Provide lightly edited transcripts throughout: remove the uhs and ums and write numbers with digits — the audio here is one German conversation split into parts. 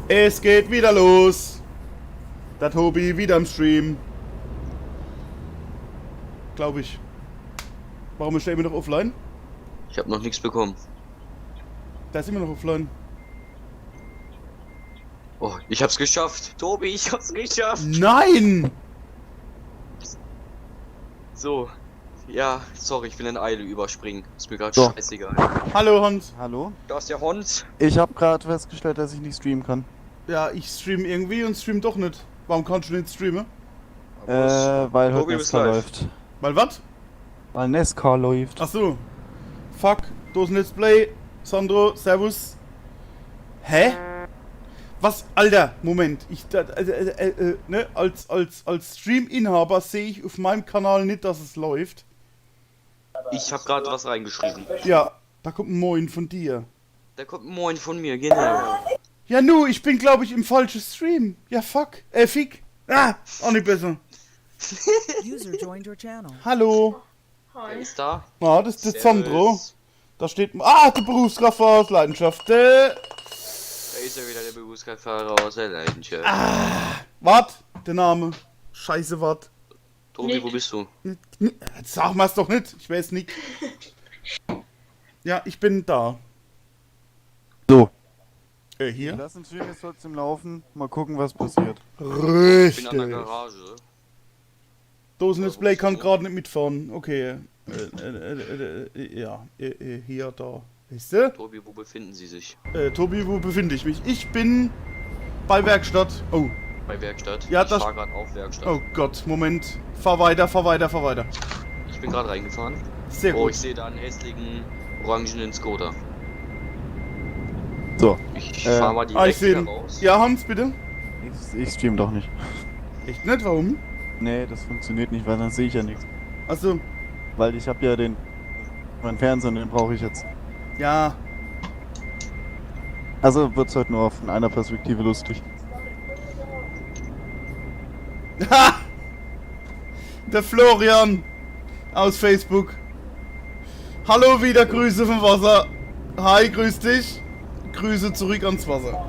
Es geht wieder los. Der Tobi wieder im Stream. Glaube ich. Warum ist der immer noch offline? Ich habe noch nichts bekommen. Der ist immer noch offline. Oh, ich hab's geschafft. Tobi, ich hab's geschafft. Nein! So. Ja, sorry, ich will in Eile überspringen. Ist mir gerade So. scheißegal. Hallo Hans. Hallo? Da ist der Hund. Ich habe gerade festgestellt, dass ich nicht streamen kann. Ja, ich stream irgendwie und stream doch nicht. Warum kannst du nicht streamen? Weil Tobi, heute bist Nescar live. läuft. Weil was? Weil Nescar läuft. Ach so. Fuck. Dosen Let's Play. Sandro, servus. Hä? Was? Alter, Moment. Ne? Als Stream-Inhaber sehe ich auf meinem Kanal nicht, dass es läuft. Ich hab gerade was reingeschrieben. Ja, da kommt ein Moin von dir. Da kommt ein Moin von mir, genau. Ja, nu, ich bin, glaube ich, im falschen Stream. Ja, fuck. Fick. Ah, auch nicht besser. User joined your channel. Hallo. Wer ist da? Ah, das ist der Sandro. Servus. Da steht... Ah, der Berufskraftfahrer aus Leidenschaft. Da ist ja wieder der Berufskraftfahrer aus der Leidenschaft. Wart, der Name. Scheiße, wart. Tobi, wo bist du? Jetzt sag mal's doch nicht. Ich weiß nicht. Ja, ich bin da. So. Hier? Lass den Stream jetzt trotzdem laufen. Mal gucken, was passiert. Ich bin an Richtig. der Garage. Dosen-Display kann gerade nicht mitfahren. Okay. Ja, hier, da. Weißt du? Tobi, wo befinden Sie sich? Tobi, wo befinde ich mich? Ich bin bei Werkstatt. Oh, Bei Werkstatt? Ja, ich das- fahr gerade auf Werkstatt. oh Gott, Moment. Fahr weiter, fahr weiter, fahr weiter. Ich bin gerade reingefahren. Sehr Oh, gut. ich sehe da einen hässlichen orangenen Skoda. So. Ich Äh, fahr mal Ich direkt sehe wieder ihn. raus. Ja, Hans, bitte. Ich stream doch nicht. Echt nicht? Warum? Nee, das funktioniert nicht, weil dann sehe ich ja nichts. Achso, Weil ich habe ja meinen Fernseher, den brauche ich jetzt. ja. Also wird's heute nur von einer Perspektive lustig. Ha! Der Florian aus Facebook. Hallo wieder, Grüße vom Wasser. Hi, grüß dich. Grüße zurück ans Wasser.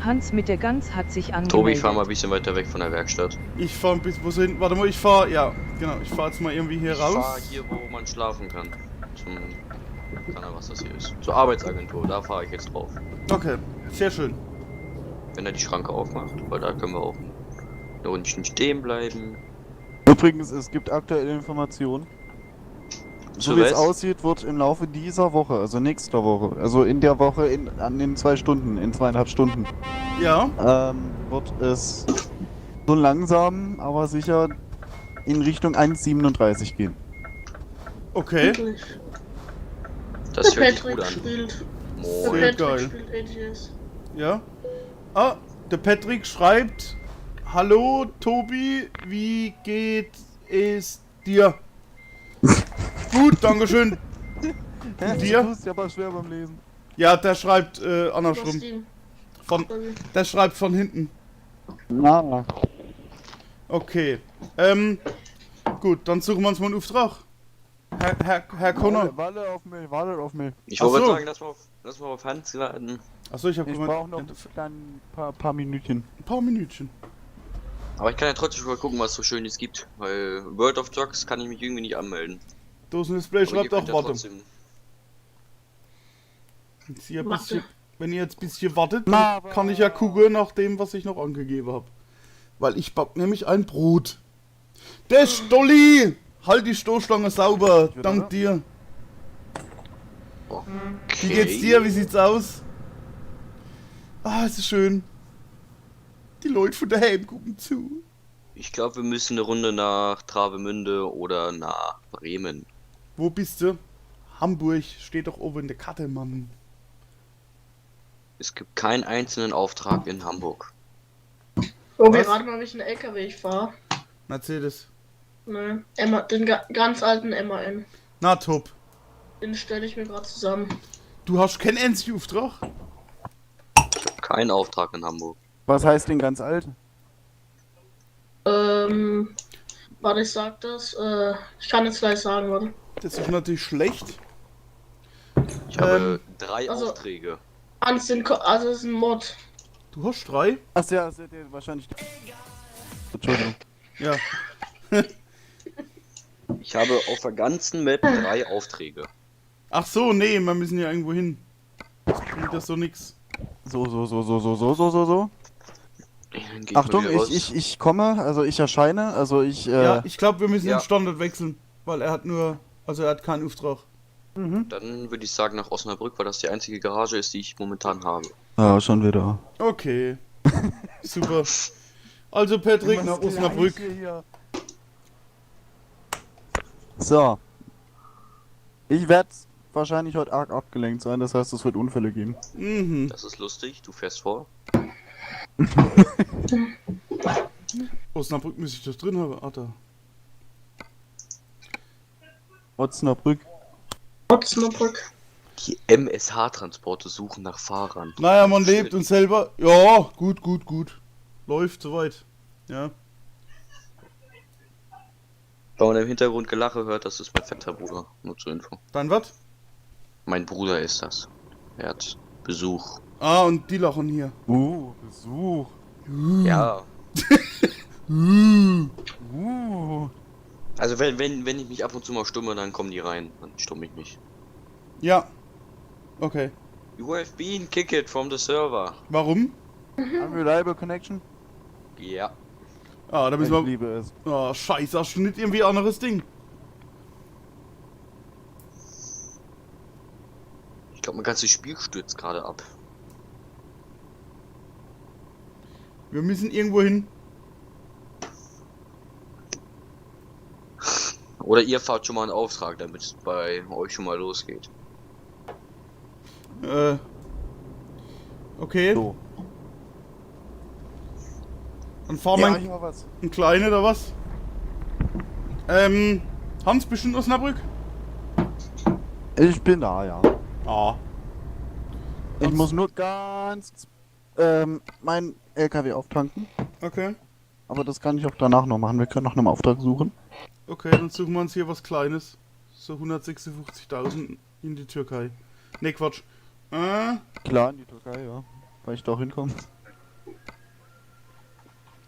Hans mit der Gans hat sich angemeldet. Tobi, fahr mal ein bisschen weiter weg von der Werkstatt. Ich fahr ein bisschen, wo hin? Warte mal, ich fahr, ja, genau, ich fahr jetzt mal irgendwie hier Ich fahr raus. hier, wo man schlafen kann. Keine Ahnung, was das hier ist. Zur Arbeitsagentur, da fahre ich jetzt drauf. Okay, sehr schön. Wenn er die Schranke aufmacht, weil da können wir auch eine Rundchen stehen bleiben. Übrigens, es gibt aktuelle Informationen. So Zu wie es was? aussieht, wird im Laufe dieser Woche, also nächster Woche, also in der Woche an den 2 Stunden, in 2,5 Stunden, Ja, wird es so langsam, aber sicher in Richtung 1,37 gehen. okay. Das Der hört sich Patrick gut an. spielt. Der Sehr Moin. Patrick geil. spielt AGS. Ja. Ah, der Patrick schreibt: Hallo Tobi, wie geht es dir? Gut, dankeschön. dir? Du bist ja aber schwer beim Lesen. Ja, der schreibt Über andersrum. Steam. Von, der schreibt von hinten. Na, Okay. Gut, dann suchen wir uns mal einen Auftrag. Herr Connor. Warte auf mich. Ich Ach wollte so. sagen, lass mal auf Hans warten. Achso, ich habe Ich brauche noch dann ein paar Minütchen. ein paar Minütchen. Aber ich kann ja trotzdem mal gucken, was es so Schönes gibt. Weil World of Trucks kann ich mich irgendwie nicht anmelden. Dosen-Display Aber ihr schreibt könnt auch, ja warte. trotzdem- Jetzt hier ein Warte. bisschen, wenn ihr jetzt ein bisschen wartet, Na, dann kann ich ja gucken nach dem, was ich noch angegeben habe. Weil ich back nämlich ein Brot. Der Stolli! Halt die Stoßstange sauber, Wieder, dank ne? dir. Okay. Wie geht's dir? Wie sieht's aus? Ah, es ist schön. Die Leute von daheim gucken zu. Ich glaube, wir müssen eine Runde nach Travemünde oder nach Bremen. Wo bist du? Hamburg steht doch oben in der Karte, Mann. Es gibt keinen einzelnen Auftrag in Hamburg. Oh, wir Was? raten mal, welchen LKW ich fahre. Mercedes. Ne, den ganz alten MAN. Na top. Den stelle ich mir gerade zusammen. Du hast keinen einzigen Auftrag? Kein Auftrag in Hamburg. Was heißt denn ganz alt? Warte, ich sag das. Ich kann jetzt gleich sagen, warte. Das ist natürlich schlecht. Ich habe 3 also- Aufträge. Also es ist ein Mod. Du hast 3? Achso, ja, also der wahrscheinlich. Entschuldigung. Ja. Ich habe auf der ganzen Map 3 Aufträge. Ach so, nee, wir müssen ja irgendwo hin. Das bringt das so nix. So. Dann geh ich Achtung, mal wieder raus. ich komme, also ich erscheine, also ich. Ja, ich glaube, wir müssen ja. den Standort wechseln. Weil er hat nur. Also er hat keinen Auftrag. Dann würde ich sagen nach Osnabrück, weil das die einzige Garage ist, die ich momentan habe. Ja, schon wieder. Okay. Super. Also Patrick nach Osnabrück. So. Ich werde wahrscheinlich heute arg abgelenkt sein, das heißt, es wird Unfälle geben. Mhm. Das ist lustig, du fährst vor. Osnabrück müsste ich das drin haben. Ah, da. Osnabrück. Osnabrück. Die MSH-Transporte suchen nach Fahrern. Naja, man lebt und selber. Ja, gut. Läuft soweit. Ja. Wenn man im Hintergrund Gelache hört, das ist mein fetter Bruder. Nur zur Info. Dann was? Mein Bruder ist das. Er hat Besuch. Ah, und die lachen hier. Besuch. Ja. Uh. Also wenn ich mich ab und zu mal stumme, dann kommen die rein. Dann stumme ich mich. Ja. Okay. You have been kicked from the server. Warum? Unreliable Connection? Ja. Ah, da Ich müssen wir. liebe es. Ah, scheiße, hast du nicht irgendwie anderes Ding? Ich glaube, mein ganzes Spiel stürzt gerade ab. Wir müssen irgendwo hin. Oder ihr fahrt schon mal einen Auftrag, damit es bei euch schon mal losgeht. Okay. So. Dann fahren Ja, wir ich mach was. einen kleinen oder was? Hans, bist du in Osnabrück? Ich bin da, ja. Ah. Ich muss nur ganz mein LKW auftanken. Okay. Aber das kann ich auch danach noch machen. Wir können nach einem Auftrag suchen. Okay, dann suchen wir uns hier was Kleines. So 156.000 in die Türkei. Ne, Quatsch. Klar, in die Türkei, ja. Weil ich da auch hinkomme.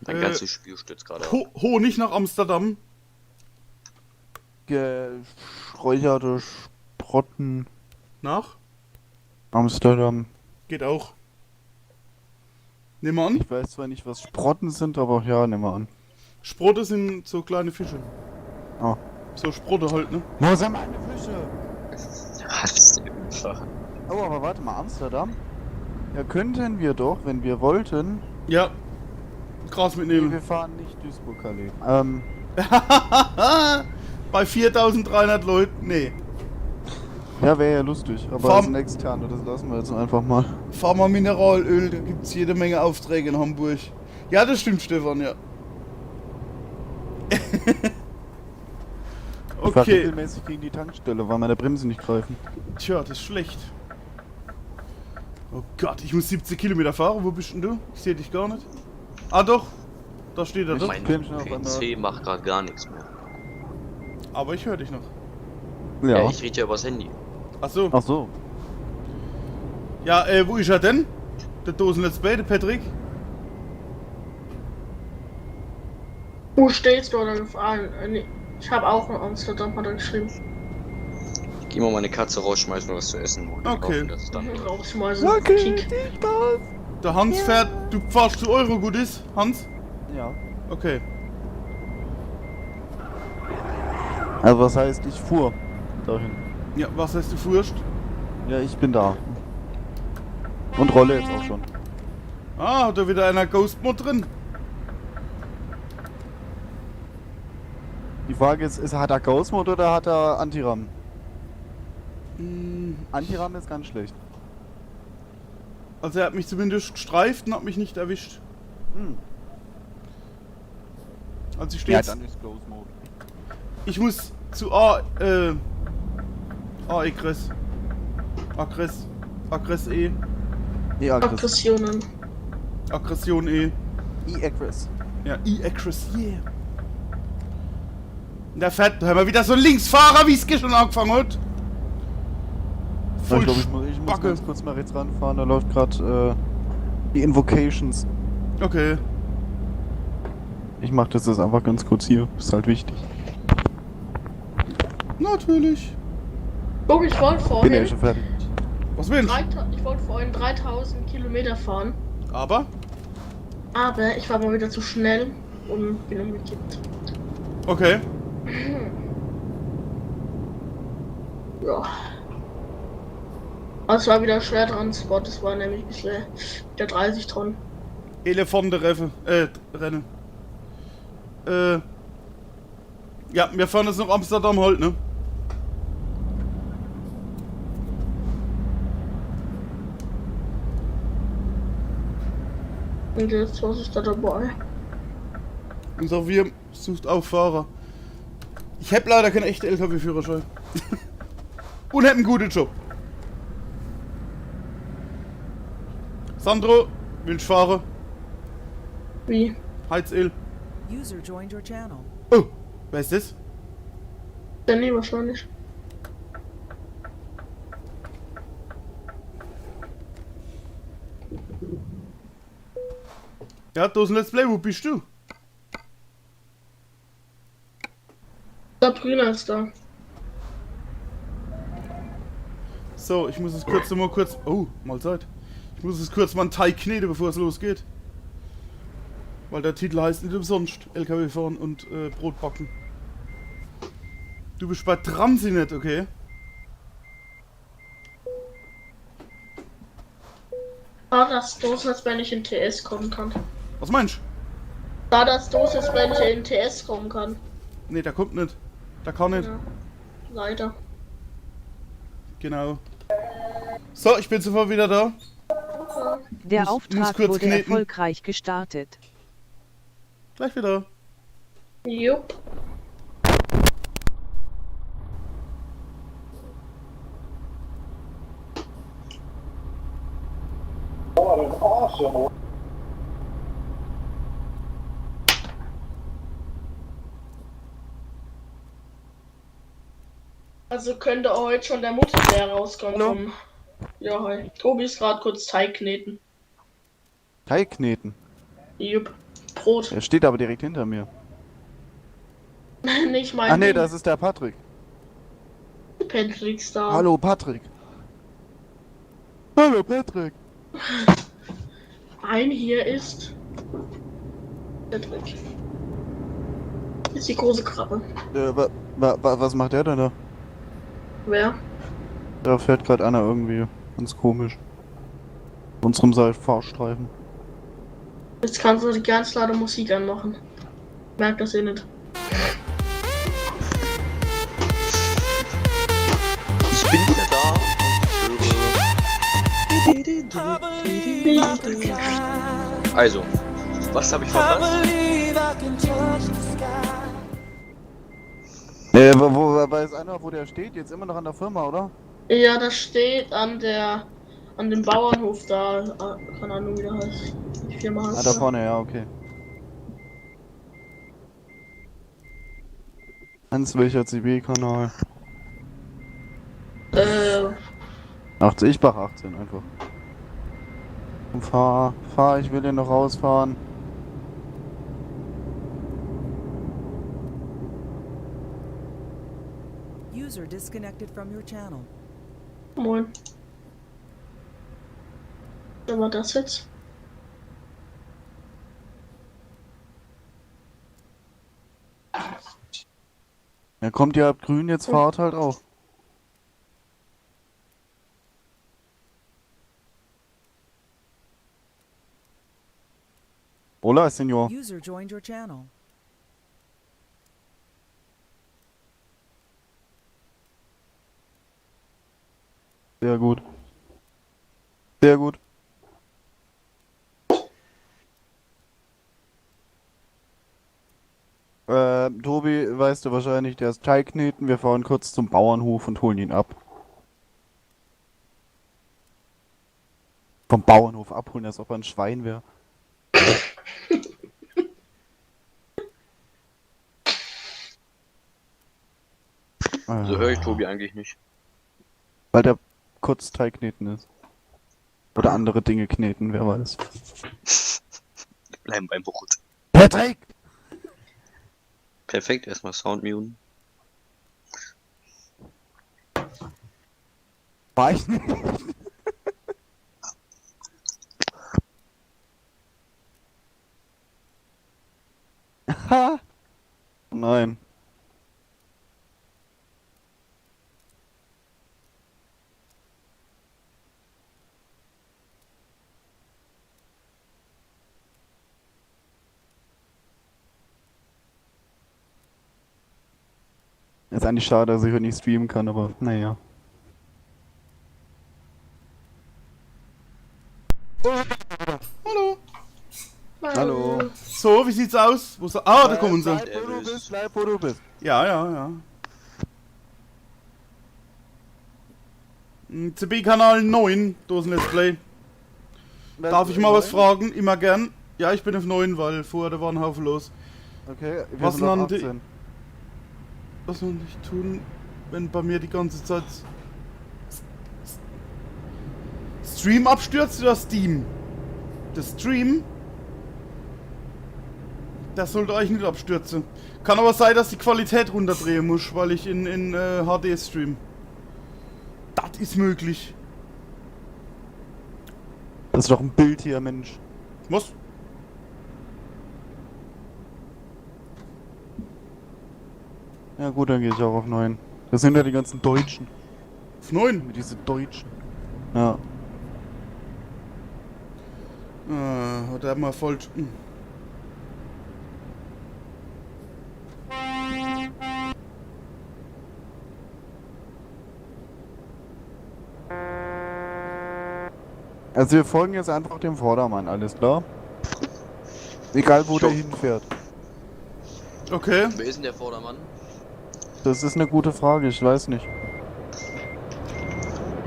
Mein ganzes Spiel stürzt gerade ab. Honig nach Amsterdam. Geräucherte Sprotten. Nach? Amsterdam. Geht auch. Nehmen wir an. Ich weiß zwar nicht, was Sprotten sind, aber ja, nehmen wir an. Sprotte sind so kleine Fische. Oh. So Sprotte halt, ne? Wo sind meine Fische? Was denn? Oh, aber warte mal, Amsterdam? Ja, könnten wir doch, wenn wir wollten. Ja. Gras Nee, mitnehmen. wir fahren nicht Duisburg-Calais. Bei 4.300 Leuten? Nee. Ja, wäre ja lustig, aber Fahr- das sind externe, das lassen wir jetzt einfach mal. Fahr mal Mineralöl, da gibt's jede Menge Aufträge in Hamburg. Ja, das stimmt, Stefan, ja. Ich fahr Okay. regelmäßig gegen die Tankstelle, weil meine Bremsen nicht greifen. Tja, das ist schlecht. Oh Gott, ich muss 70 Kilometer fahren. Wo bist denn du? Ich sehe dich gar nicht. Ah doch, da steht er doch. Mein kenn ich noch PC macht gerade gar nichts mehr. Aber ich höre dich noch. Ja, Ja. ich rede ja übers Handy. Ach so. Ach so. Ja, wo ist er denn? Der Dosen Let's Play, der Patrick? Wo stehst du oder gefahren? Nee, ich habe auch in Amsterdam, hat er geschrieben. Ich geh mal meine Katze rausschmeißen und was zu essen holen. Okay. Hoffe, dass es dann wird. Rausschmeißen. Okay, Kick. viel Spaß. Der Hans fährt. Du fahrst zu Eurogoodies, Hans? Ja. Okay. Also was heißt, ich fuhr dahin. Ja, was heißt du fuhrst? Ja, ich bin da. Und rolle jetzt auch schon. Ah, hat da wieder einer Ghost Mod drin? Die Frage ist, hat er Ghost Mode oder hat er Anti-Ram? Anti-Ram ist ganz schlecht. Also er hat mich zumindest gestreift und hat mich nicht erwischt. Hm. Also ich Ja, stehe dann ist Ghost Mode. Ich muss zu Aggress. Aggress E. E-Aggress. Aggressionen. Aggression E. E-Aggress. Ja, E-Actress, yeah. Und da fährt, da haben wir wieder so ein Linksfahrer, wie es schon angefangen hat. Ich Voll glaube, ich muss Spacke. ganz kurz mal rechts ranfahren, da läuft gerade Die Invocations. Okay. Ich mach das jetzt einfach ganz kurz hier. Ist halt wichtig. Natürlich. Guck, ich wollte Bin ja vorhin, schon fertig. Was willst du? ich wollte vorhin 3000 Kilometer fahren, Aber? aber ich war mal wieder zu schnell und bin umgekippt. Okay. Ja. Also es war wieder Schwertransport, es war nämlich ein bisschen wieder 30 Tonnen. Elefantenrennen. Rennen. Ja, wir fahren jetzt nach Amsterdam halt, ne? Und jetzt, was ist da dabei? Unser Wir sucht auch Fahrer. Ich hab leider keinen echten LKW-Führerschein. Und hab einen guten Job. Sandro, willst du fahren? Wie? Heizöl. User joined your channel. Oh, wer ist das? Danny wahrscheinlich. Ja, da ist ein Let's Play, wo bist du? Sabrina ist da. So, ich muss es kurz Oh, mal Zeit. Ich muss es kurz mal einen Teig kneten, bevor es losgeht. Weil der Titel heißt nicht umsonst LKW fahren und Brot backen. Du bist bei Tramsi nicht, okay? Da das Dos ist, wenn ich in TS kommen kann. Was meinst du? Da das Dos ist, wenn ich in TS kommen kann. Nee, der kommt nicht. Der kann nicht. Ja. Leider. Genau. So, ich bin sofort wieder da. Der Muss Auftrag kurz wurde kneten. erfolgreich gestartet. Gleich wieder. Jupp. Also könnte heute schon der Multiplayer rauskommen. Hallo? Vom... Ja, hi. Tobi ist gerade kurz Teig kneten. Teig kneten. Jupp. Brot. Er steht aber direkt hinter mir. Nicht mein Ach nee, Ding. das ist der Patrick. Patrick Star. Hallo Patrick. Hallo Patrick. Ein hier ist Patrick. Ist die große Krabbe. Was macht der denn da? Wer? Da fährt gerade einer irgendwie. Ganz komisch. Unserem Fahrstreifen. Jetzt kannst du die ganz laute Musik anmachen. Merkt das eh nicht. Ich bin wieder da. Also, was habe ich verpasst? Wo weiß einer, wo der steht? Jetzt immer noch an der Firma, oder? Ja, das steht an dem Bauernhof da. Keine Ahnung, wie der heißt. Die Firma heißt. Ah, da vorne, ja, okay. Ans welcher CB-Kanal? 80, ich mach 18 einfach. Und fahr, ich will hier noch rausfahren. User disconnected from your channel. Moin. Wer war das jetzt? Ja, kommt ihr ab grün, jetzt fahrt halt auch. Hola, Senor. User joined your channel. Sehr gut. Sehr gut. Tobi, weißt du wahrscheinlich, der ist Teigkneten. Wir fahren kurz zum Bauernhof und holen ihn ab. Vom Bauernhof abholen, als ob er ein Schwein wäre. So höre ich Tobi eigentlich nicht. Weil der kurz Teigkneten ist. Oder andere Dinge kneten, wer weiß. Bleiben beim Brot. Patrick! Perfekt, erstmal Sound muten. War ich nicht? Ha! Nein. Ist eigentlich schade, dass ich heute nicht streamen kann, aber naja. Hallo. Hallo. So, wie sieht's aus? Da kommen sie. Bleib, wo du bist. Ja, ja, ja. CB-Kanal 9, Dosen Let's Play. Darf ich mal was fragen? Immer gern. Ja, ich bin auf 9, weil vorher da war ein Haufen los. Okay, wir Was sind auf nannte- 18. Was soll ich tun, wenn bei mir die ganze Zeit Stream abstürzt oder Steam? Der Stream, das sollte eigentlich nicht abstürzen. Kann aber sein, dass die Qualität runterdrehen muss, weil ich in HD stream. Das ist möglich. Das ist doch ein Bild hier, Mensch. Was? Ja gut, dann gehe ich auch auf 9. Das sind ja die ganzen Deutschen. Auf 9? Mit diese Deutschen. Ja. Hat er mal falsch. Also wir folgen jetzt einfach dem Vordermann, alles klar? Egal wo Jo. der hinfährt. Okay. Wer ist denn der Vordermann? Das ist eine gute Frage, ich weiß nicht.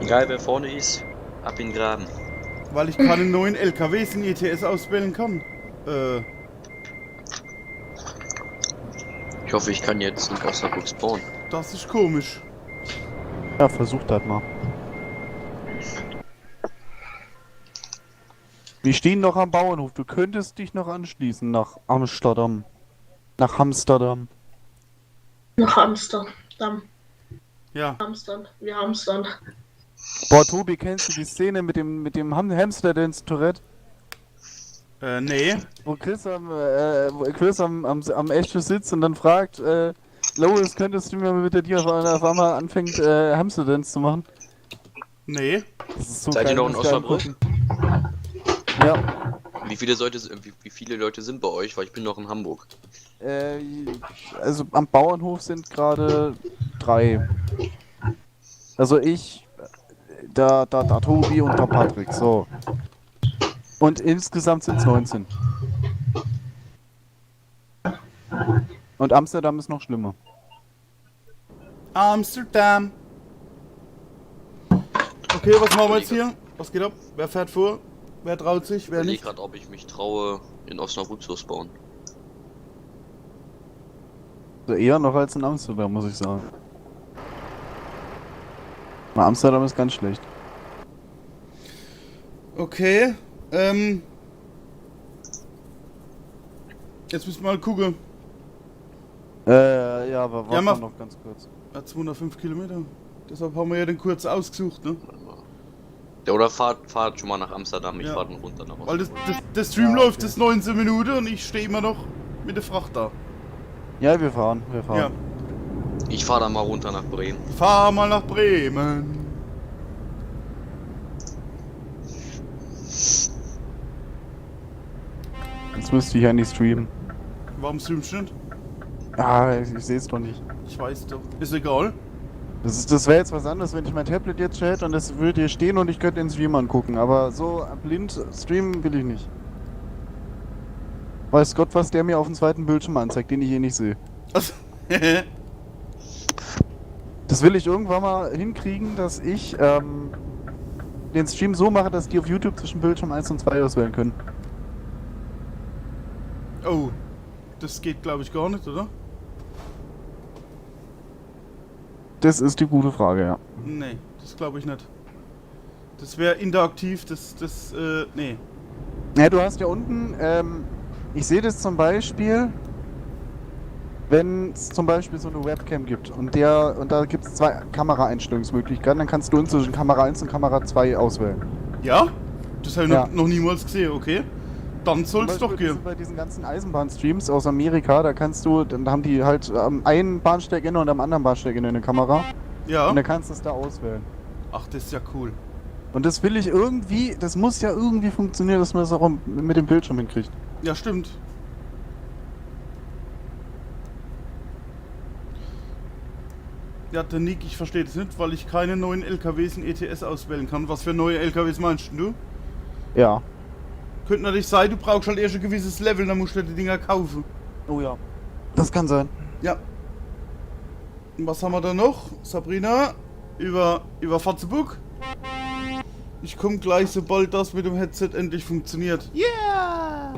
Egal wer vorne ist, ab in den Graben. Weil ich keine neuen LKWs in ETS auswählen kann. Ich hoffe, ich kann jetzt in Osnabrück spawnen. Das ist komisch. Ja, versuch das mal. Wir stehen noch am Bauernhof, du könntest dich noch anschließen nach Amsterdam. Nach Amsterdam. Nach Amsterdam. Ja. Amsterdam. Wir Amsterdam. Boah, Tobi, kennst du die Szene mit dem Hamster Dance Tourette? Nee. Wo Chris am Eschstuhl sitzt und dann fragt, Lois, könntest du mir bitte dir auf einmal anfängt, Hamster Dance zu machen? Nee. Das ist so Seid ihr geil, noch in das geil Osnabrück? gucken. Ja. Wie viele Leute sind bei euch? Weil ich bin noch in Hamburg. Also am Bauernhof sind gerade 3. Also ich, der Tobi und der Patrick, so. Und insgesamt sind es 19. Und Amsterdam ist noch schlimmer. Amsterdam. Okay, was machen wir jetzt hier? Was geht ab? Wer fährt vor? Wer traut sich? Ich Wer überlege nicht? gerade, ob ich mich traue, in Osnabrück zu spawnen. Also eher noch als in Amsterdam, muss ich sagen. Aber Amsterdam ist ganz schlecht. Okay. Jetzt müssen wir mal gucken. Ja, aber Ja, warte mach- noch ganz kurz. 205 Kilometer. Deshalb haben wir ja den kurz ausgesucht, ne? Warte mal. Ja, oder fahrt schon mal nach Amsterdam, ich Ja. fahre dann runter nach Weil Osnabrück. der Stream Ja, läuft okay. jetzt 19 Minuten und ich stehe immer noch mit der Fracht da. Ja, wir fahren. Ja. Ich fahre dann mal runter nach Bremen. Fahr mal nach Bremen. Jetzt müsste ich eigentlich streamen. Warum streamst du nicht? Ah, ich sehe es doch nicht. Ich weiß doch. Ist egal. Das wäre jetzt was anderes, wenn ich mein Tablet jetzt hätte und das würde hier stehen und ich könnte den Stream angucken. Aber so blind streamen will ich nicht. Weiß Gott, was der mir auf dem zweiten Bildschirm anzeigt, den ich eh nicht sehe. Also, Das will ich irgendwann mal hinkriegen, dass ich den Stream so mache, dass die auf YouTube zwischen Bildschirm 1 und 2 auswählen können. oh. Das geht, glaube ich, gar nicht, oder? Das ist die gute Frage, ja. Nee, das glaube ich nicht. Das wäre interaktiv, nee. Ja, du hast ja unten, ich sehe das zum Beispiel, wenn es zum Beispiel so eine Webcam gibt und da gibt es 2 Kameraeinstellungsmöglichkeiten, dann kannst du zwischen Kamera 1 und Kamera 2 auswählen. Ja? Das habe ich Ja. noch niemals gesehen, okay. Dann soll es Zum doch Beispiel gehen. bei diesen ganzen Eisenbahnstreams aus Amerika, da haben die halt am einen Bahnsteigende und am anderen Bahnsteigende eine Kamera Ja. und da kannst du es da auswählen. Ach, das ist ja cool. Und das will ich irgendwie, das muss ja irgendwie funktionieren, dass man das auch mit dem Bildschirm hinkriegt. Ja, stimmt. Ja, der Nick, ich verstehe das nicht, weil ich keine neuen LKWs in ETS auswählen kann. Was für neue LKWs meinst du? Ja. Könnte natürlich sein, du brauchst halt erst ein gewisses Level, dann musst du die Dinger kaufen. Oh ja. Das kann sein. Ja. Und was haben wir da noch? Sabrina, über Facebook. Ich komme gleich, sobald das mit dem Headset endlich funktioniert. Yeah!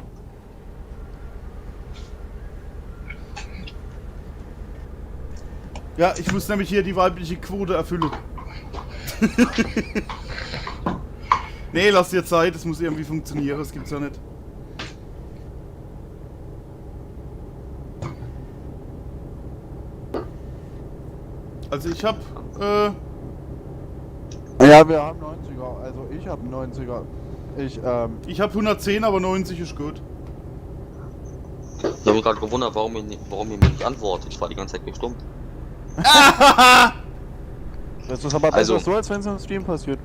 Ja, ich muss nämlich hier die weibliche Quote erfüllen. Nee, lass dir Zeit, es muss irgendwie funktionieren, das gibt's ja nicht. Also ich hab, Ja, wir haben 90er. Also ich habe 90er. ich hab 110, aber 90 ist gut. Ich habe mich gerade gewundert, warum ihr mir nicht antwortet. Ich war die ganze Zeit stumm. Das ist aber Also- besser so, als wenn es im Stream passiert.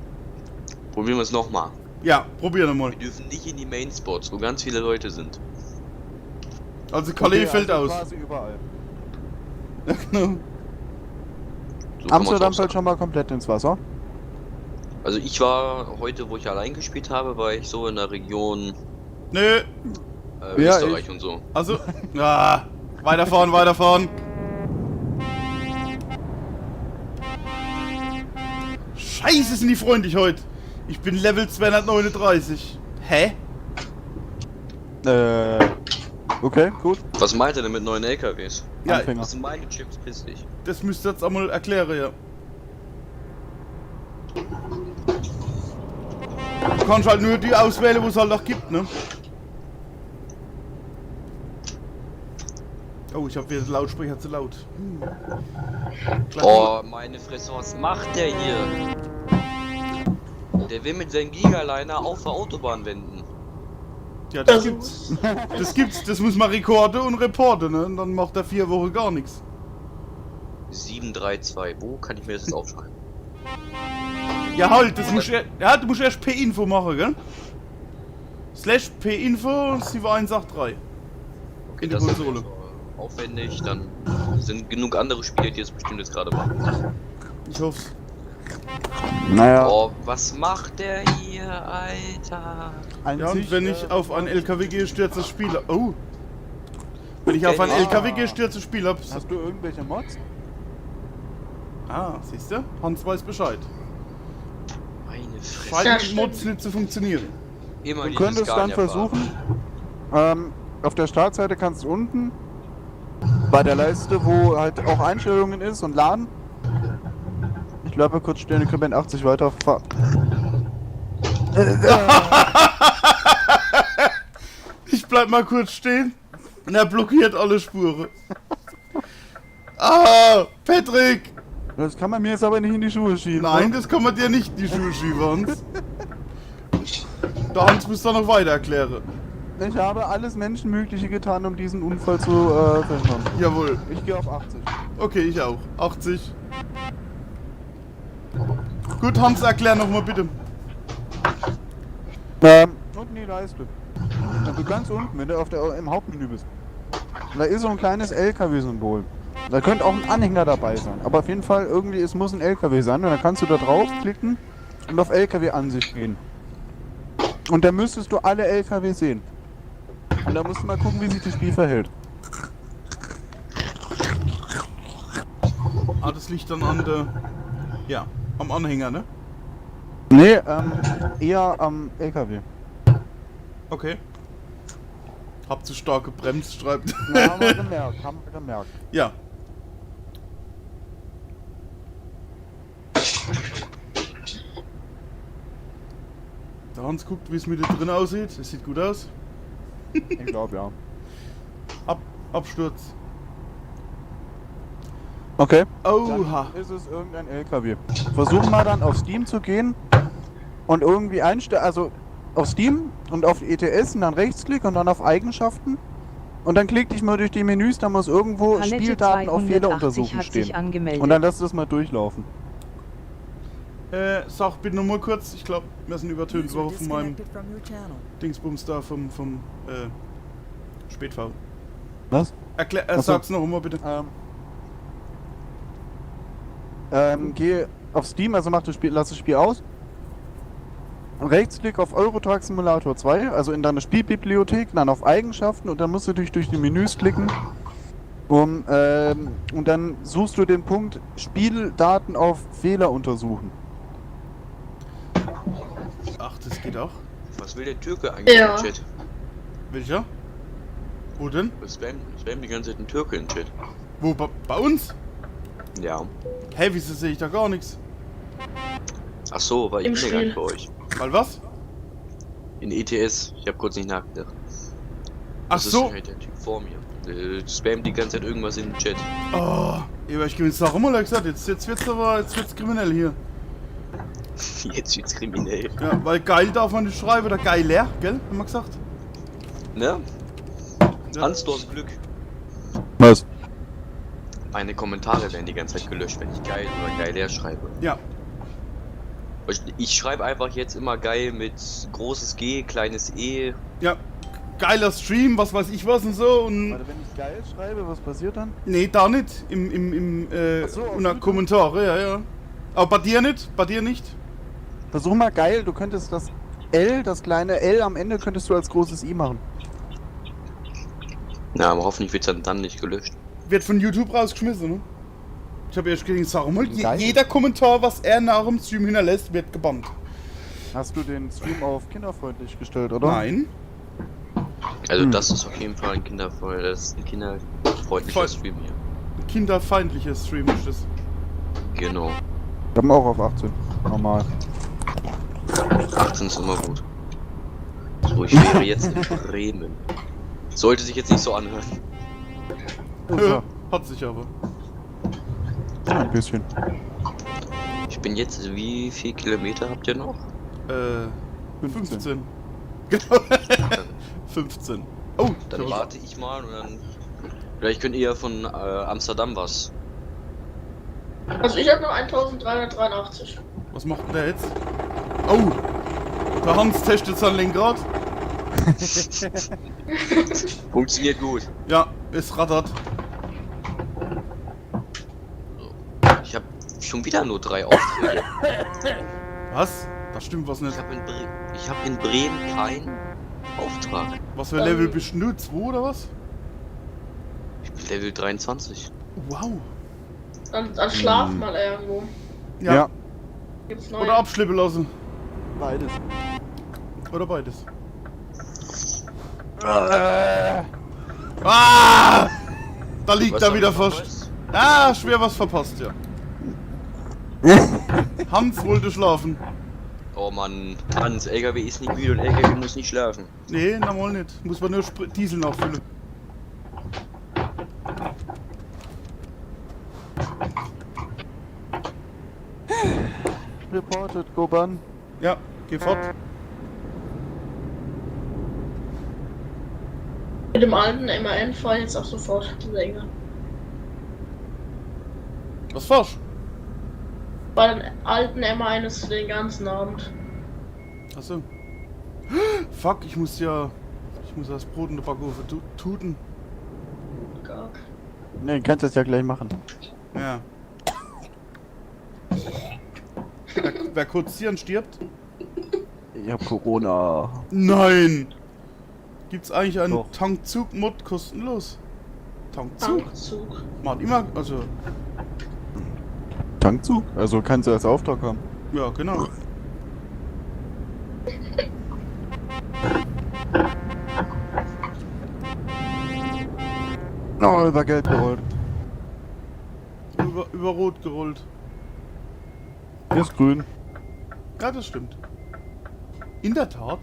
Probieren wir es nochmal. Ja, probier nochmal. Wir dürfen nicht in die Mainspots, wo ganz viele Leute sind. Also Calais Okay, fällt also aus. quasi überall. Ja, genau. So kann man's Amsterdam auch fällt sagen. schon mal komplett ins Wasser. Also ich war heute, wo ich allein gespielt habe, war ich so in der Region Nö, Ja, Österreich ich. und so. also, weiterfahren, weiterfahren. Scheiße, sind die freundlich heute. Ich bin Level 239. Hä? Okay, gut. Was meint ihr denn mit neuen LKWs? Ja, Anfänger. Das sind meine Chips, piss dich. das müsst ihr jetzt einmal erklären, ja. Du kannst halt nur die auswählen, wo es halt auch gibt, ne? Oh, ich hab wieder den Lautsprecher zu laut. Gleich Oh, meine Fresse, was macht der hier? Der will mit seinem Gigaliner auf der Autobahn wenden. Ja, das gibt's. Das gibt's, das muss man rekorden und reporten, ne? Und dann macht er 4 Wochen gar nichts. 732, wo kann ich mir das jetzt aufschreiben? Ja halt, das musst ja, du musst erst P-Info machen, gell? Slash P-Info 7183. Okay, In der das ist Konsole. jetzt aufwendig, dann sind genug andere Spiele, die es bestimmt jetzt gerade machen. Ich hoff's. Naja, Oh, was macht der hier, Alter? Ja, und wenn ich auf einen LKW gehe, stürzt das Spiel ab. Oh! Wenn ich auf einen Ah. LKW gehe, stürzt das Spiel ab. Hast du irgendwelche Mods? Ah, siehst du? Hans weiß Bescheid. Meine Fresse. Scheint Ja, mit stimmt. Mods nicht zu funktionieren. Immer Du dieses könntest dann Scania fahren. versuchen, auf der Startseite kannst du unten bei der Leiste, wo halt auch Einstellungen ist und Laden. Ich glaube kurz stehen, ich können 80 weiter fahren. Ich bleib mal kurz stehen. Und er blockiert alle Spuren. Ah, Patrick! Das kann man mir jetzt aber nicht in die Schuhe schieben. Nein, ne? das kann man dir nicht in die Schuhe schieben, Hans. Der Hans muss da noch weiter erklären. Ich habe alles Menschenmögliche getan, um diesen Unfall zu verhindern. Jawohl. Ich gehe auf 80. Okay, ich auch. 80. Gut, Hans, erklär nochmal bitte. Unten die Leiste. Also ganz unten, wenn du im Hauptmenü bist. Da ist so ein kleines LKW-Symbol. Da könnte auch ein Anhänger dabei sein. Aber auf jeden Fall, irgendwie, es muss ein LKW sein. Und dann kannst du da draufklicken und auf LKW-Ansicht gehen. Und dann müsstest du alle LKW sehen. Und da musst du mal gucken, wie sich das Spiel verhält. Ah, das liegt dann an der... Ja, am Anhänger, ne? Nee, eher am LKW. Okay. Hab zu stark gebremst, schreibt. Ja, haben wir gemerkt, haben wir gemerkt. Ja. Der Hans guckt, wie es mit da drin aussieht. Es sieht gut aus. Ich glaube ja. Absturz. Okay. Oha. Dann ist es irgendein LKW. Versuchen wir dann auf Steam zu gehen und irgendwie einstellen, also auf Steam und auf ETS und dann Rechtsklick und dann auf Eigenschaften. Und dann klick dich mal durch die Menüs, da muss irgendwo Palette Spieldaten auf 280 Fehleruntersuchen hat sich stehen. angemeldet. Und dann lass das mal durchlaufen. Sag bitte nochmal kurz. Ich glaube, wir sind übertönt User worden von meinem disconnected from your channel. Dingsbums da vom Spätfall. Was? Erklär, Ach so. sag's noch einmal bitte. Geh auf Steam, also lass das Spiel aus. Rechtsklick auf Eurotruck Simulator 2, also in deiner Spielbibliothek, dann auf Eigenschaften und dann musst du dich durch die Menüs klicken. Und dann suchst du den Punkt Spieldaten auf Fehler untersuchen. Ach, das geht auch. Was will der Türke eigentlich Ja. im Chat? Welcher? Wo denn? Spam die ganze Zeit ein Türke im Chat. Wo? Bei uns? Ja. Hä, wieso sehe ich da gar nichts? Ach so, weil ich Im bin ja gar nicht Spiel. bei euch. Weil was? In ETS. Ich habe kurz nicht nachgedacht. Ach Das so. ist halt der Typ vor mir. Der spammt die ganze Zeit irgendwas in den Chat. Oh, ich gewinne Sache mal gesagt. Jetzt wird's kriminell hier. Jetzt wird's kriminell. Ja, weil geil darf man nicht schreiben oder geiler, gell? Haben wir gesagt? Ne? Ja. Hans, du hast Glück. Was? Meine Kommentare werden die ganze Zeit gelöscht, wenn ich geil oder geiler schreibe. Ja. Ich schreibe einfach jetzt immer geil mit großes G, kleines E. Ja. Geiler Stream, was weiß ich was und so und. Warte, wenn ich geil schreibe, was passiert dann? Nee, da nicht. Ach so, auf unter YouTube? Kommentare, ja. Aber bei dir nicht? Bei dir nicht? Versuch mal geil, du könntest das L, das kleine L am Ende könntest du als großes I machen. Na, aber hoffentlich wird's dann nicht gelöscht. Wird von YouTube rausgeschmissen, ne? Ich habe erst gedacht, sag mal, Geil. jeder Kommentar, was er nach dem Stream hinterlässt, wird gebannt. Hast du den Stream auf kinderfreundlich gestellt, oder? Nein. Also Hm. das ist auf jeden Fall ein kinderfreundlicher Voll. Stream hier. Kinderfeindliches Stream ist das. Genau. Wir haben auch auf 18. Normal. 18 ist immer gut. So, ich wäre jetzt in Bremen. Sollte sich jetzt nicht so anhören. Ja, Hat sich aber. ein bisschen. Ich bin jetzt, wie viel Kilometer habt ihr noch? 15. Genau. 15. Oh, Dann so. warte ich mal und dann... Vielleicht könnt ihr ja von Amsterdam was. Also ich habe noch 1383. Was macht denn der jetzt? Oh! Der Hans testet sein Lenkrad. Funktioniert gut. Ja, es rattert. Ich habe schon wieder nur 3 Aufträge. Was? Da stimmt was nicht. Ich hab in Bremen keinen Auftrag. Was für Level bist du? 2 oder was? Ich bin Level 23. Wow. Dann schlaf mal irgendwo. Ja. Gibt's neue. Oder abschleppen lassen. Beides. Oder beides. Ah! Da liegt Was er hab wieder ich fast. verpasst? Ah, schwer was verpasst, ja. Hans wollte schlafen. Oh Mann, Hans, LKW ist nicht müde und LKW muss nicht schlafen. Nee, normal nicht. Muss man nur Diesel nachfüllen. Reported, Goban. Ja, geh fort. Mit dem alten MAN fahre ich jetzt auch sofort länger. Was forsch? Bei den alten MAN ist den ganzen Abend. Achso. Fuck, ich muss das Brot in der Backofen tuten. Gar. Ne, kannst das ja gleich machen. Ja. Wer kurz hier stirbt? Ich hab Corona. Nein! Gibt's eigentlich einen Doch. Tankzug-Mod kostenlos? Tankzug? Tankzug. Macht immer, also, Tankzug? Also kannst du als Auftrag haben. ja, genau. Oh, über Geld gerollt. Über Rot gerollt. Hier ist grün. Ja, das stimmt. In der Tat?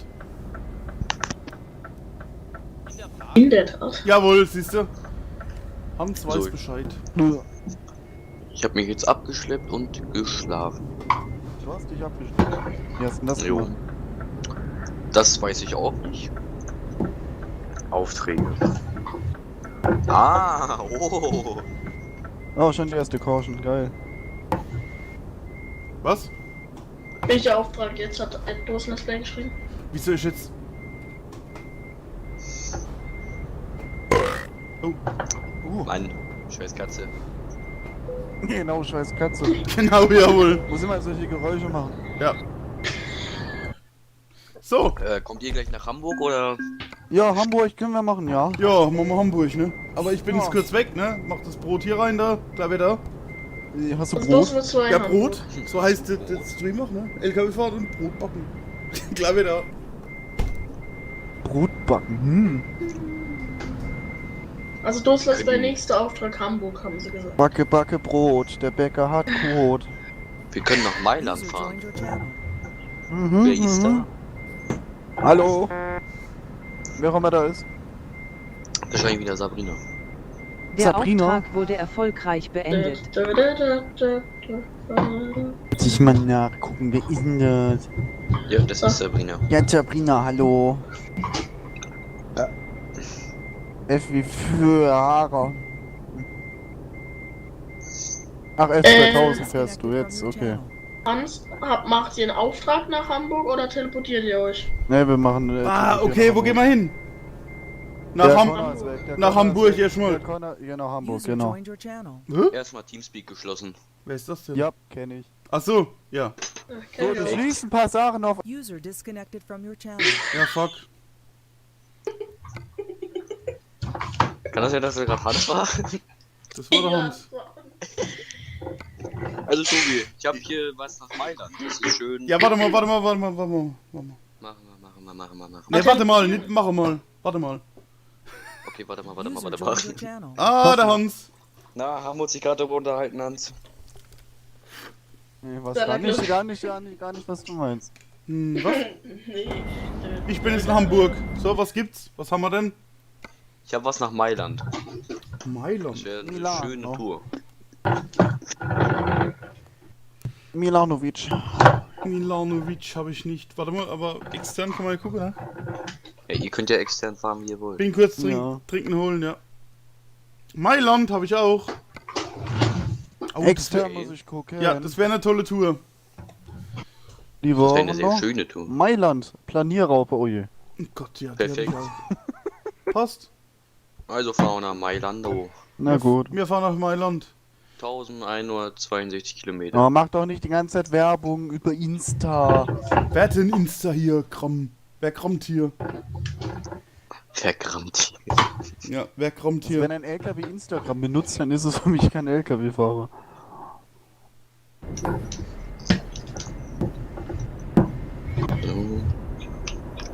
In der Tat. Jawohl, siehst du. Hans weiß So. Bescheid. Ich habe mich jetzt abgeschleppt und geschlafen. Du hast dich abgeschnitten. Wie hast du denn das Jo. gemacht? Das weiß ich auch nicht. Aufträge. Ah, oh. Oh, schon die erste Caution, geil. Was? Welcher Auftrag jetzt hat ein Dosen-Display geschrieben? Wieso ist jetzt... Oh, Mann, scheiß Katze. Genau, scheiß Katze. genau, jawohl. Muss immer solche Geräusche machen. Ja. So, Kommt ihr gleich nach Hamburg oder? Ja, Hamburg können wir machen, ja. ja, machen wir Hamburg, ne? Aber ich bin Ja. jetzt kurz weg, ne? Mach das Brot hier rein, da. Klar wieder. Hast du Das Brot? Dosen mit zwei Ja, Hand. Brot. So heißt das Stream auch, ne? LKW-Fahrt und Brot backen. Klar wieder. Brot backen, Also Dosen-Display, nächster Auftrag Hamburg, haben sie gesagt. Backe, backe Brot. Der Bäcker hat Brot. Wir können nach Mailand User fahren. joined your channel. Wer ist da? Hallo? Wer auch immer da ist. Wahrscheinlich wieder Sabrina. Der Sabrina? Auftrag wurde erfolgreich beendet. Muss ich mal nachgucken, wer ist denn das? Ja, das ist Sabrina. Ja, Sabrina, hallo. F wie für Haare. Ach, F2000 fährst du jetzt, okay. Hans, macht ihr einen Auftrag nach Hamburg oder teleportiert ihr euch? Ne, wir machen. Okay, wo gehen wir hin? Nach, Der Ham Connor ist weg, der nach Connor Hamburg ist weg. erstmal. Der Connor, genau, Hamburg, User genau. joined your channel. Erstmal Teamspeak geschlossen. Wer ist das denn? Ja, kenne ich. Ach so, ja. So, du schließt ein paar Sachen auf. User disconnected from your channel. Ja, fuck. Kann das ja, dass er gerade Hans war? Das war der Hans. Also Tobi, ich habe hier was nach Mailand. Das ist schön. Ja, warte mal. Machen wir. Ne, warte mal, nicht machen mal. Warte mal. Okay, warte mal. User joined your channel. Ah, der Hans. Na, haben wir uns gerade darüber unterhalten, Hans? Nee, was Ja, gar nicht, was du meinst. Was? Nee. Ich bin jetzt in Hamburg. So, was gibt's? Was haben wir denn? Ich habe was nach Mailand. Das Mailand. wäre eine Milan, schöne ne? Tour. Milanovic. Milanovic habe ich nicht. Warte mal, aber extern kann man ja gucken, ne? Ja, ihr könnt ja extern fahren, wie ihr wollt. Bin kurz Ja. trinken holen, ja. Mailand habe ich auch. Oh, Extern muss ich gucken. Ja, das wäre eine tolle Tour. Die Das wäre Woche eine sehr noch. schöne Tour. Mailand, Planierraupe, oh je. Oh Gott, ja. die Perfekt. hab ich auch. Passt. Also fahren wir nach Mailando. Na gut. Wir fahren nach Mailand. 1162 Kilometer. Aber mach doch nicht die ganze Zeit Werbung über Insta. Wer hat denn Insta hier? Wer krammt hier? Verkrammt. Ja, wer krammt hier? Wenn ein LKW Instagram benutzt, dann ist es für mich kein LKW-Fahrer. So.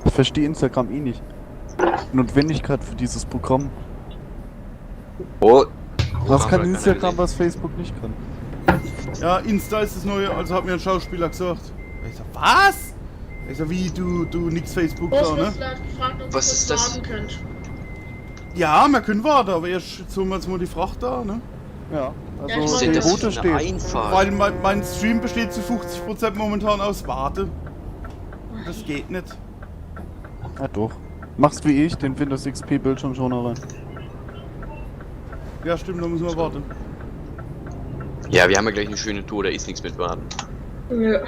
Ich verstehe Instagram eh nicht. Notwendigkeit für dieses Programm. Oh. Was Haben kann wir Instagram, keine was Facebook nicht kann? Ja, Insta ist das neue, also hat mir ein Schauspieler gesagt. Ich sag, was? Ich sag, wie, du nix Facebook da, ne? Dosen-Display hat gefragt, ob ihr Was kurz ist das? warten könnt. Ja, wir können warten, aber erst zogen wir jetzt mal die Fracht da, ne? Ja, Ja, also ich Was die ist denn wollte- das Route für eine steht. Einfahrt? Weil mein Stream besteht zu 50% momentan aus Warte. Das geht nicht. Ja doch. Machst wie ich, den Windows XP Bildschirmschoner rein. Ja, stimmt, da müssen wir warten. Ja, wir haben ja gleich eine schöne Tour, da ist nichts mit warten. Ja.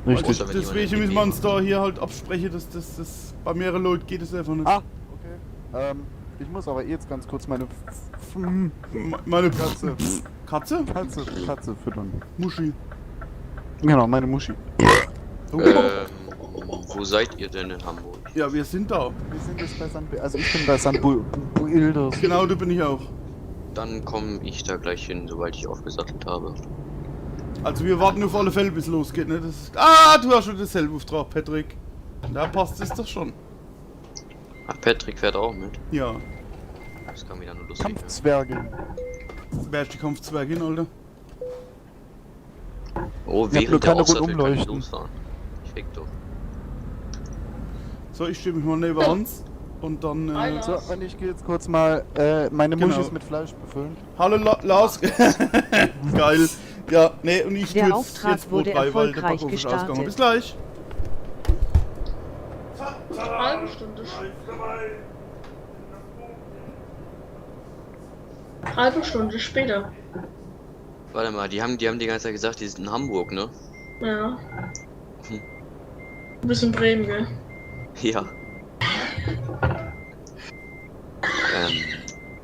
Richtig. Außer wenn Deswegen jemand müssen wir uns da hier halt absprechen, dass bei mehreren Leuten geht es einfach nicht. Ah, okay. Ich muss aber jetzt ganz kurz meine Meine Katze. Katze? Katze füttern. Muschi. Genau, meine Muschi. Oh. Wo seid ihr denn in Hamburg? Ja, wir sind da. Wir sind jetzt bei San also ich bin bei San Buildos. Genau, da bin ich auch. Dann komme ich da gleich hin, sobald ich aufgesattelt habe. Also wir warten auf alle Fälle, bis es losgeht, ne? Du hast schon dasselbe Auftrag, Patrick. Da passt es doch schon. Ach, Patrick fährt auch mit. Ja. Das kann wieder nur lustig werden. Kampfzwerge. Wer ist die Kampfzwergin, Alter? Oh, Ja, während nur der keine Aussattel kann ich Rundumleuchten. losfahren. Ich weg doch. So, ich stehe mich mal neben Hans. Und dann. Alter. So, und ich gehe jetzt kurz mal meine Genau. Muschis mit Fleisch befüllen. Hallo Lars. Geil. Ja, nee, und ich Der tue Auftrag jetzt Brot wurde rein, weil der erfolgreich Backofen ist ausgegangen. gestartet. Bis gleich. Eine halbe Stunde. Halbe Stunde später. Warte mal, die haben die ganze Zeit gesagt, die sind in Hamburg, ne? Ja. Hm. Du bist in Bremen, gell? Ja.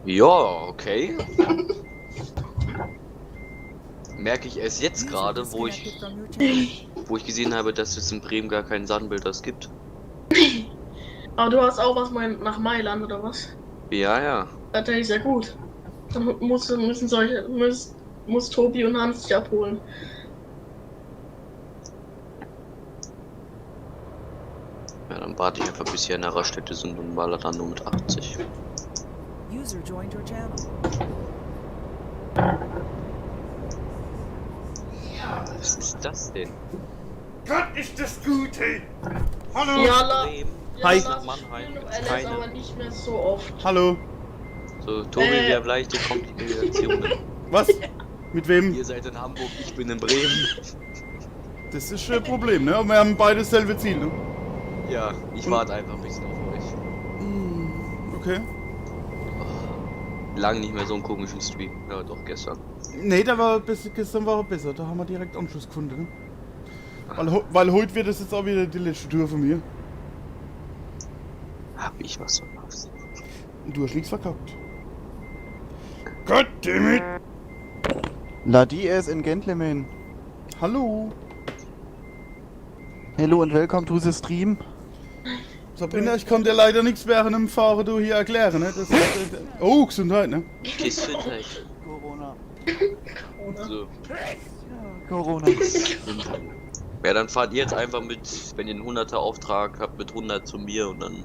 Ja, okay. Merke ich erst jetzt gerade, wo ich gesehen habe, dass es in Bremen gar keinen Sunbuilders gibt. Aber du hast auch was nach Mailand, oder was? Ja, ja. Das ist ja gut. Dann muss Tobi und Hans dich abholen. Ja, dann warte ich einfach, bis hier in der Raststätte sind und baller dann nur mit 80. User joined your channel. Was ist das denn? Gott, ist das gut, hey. Hallo. Ja, Bremen. Hi. Lars, Nach Mannheim ich gibt's LS keine. aber nicht mehr so oft. Hallo. So, Tobi, wir haben leichte Komplikationen. Was? Mit wem? Ihr seid in Hamburg, ich bin in Bremen. Das ist ein Problem, ne? Aber wir haben beide dasselbe Ziel, ne? Ja, ich warte einfach ein bisschen auf euch. Okay. Lang nicht mehr so einen komischen Stream. Ja, doch, gestern. Nee, gestern war er besser. Da haben wir direkt Anschluss gefunden, ne? Weil heute wird es jetzt auch wieder die letzte Tour von mir. Hab ich was verpasst? Und du hast nichts verkackt. Goddammit! La Dies in Gentleman. Hallo. Hello und welcome to the stream. Sabrina, ich kann dir leider nichts während dem Fahren du hier erklären, ne? Oh, Gesundheit, ne? Gesundheit. Corona. So. Corona. Ja, dann fahrt ihr jetzt einfach mit, wenn ihr einen 100er Auftrag habt, mit 100 zu mir und dann...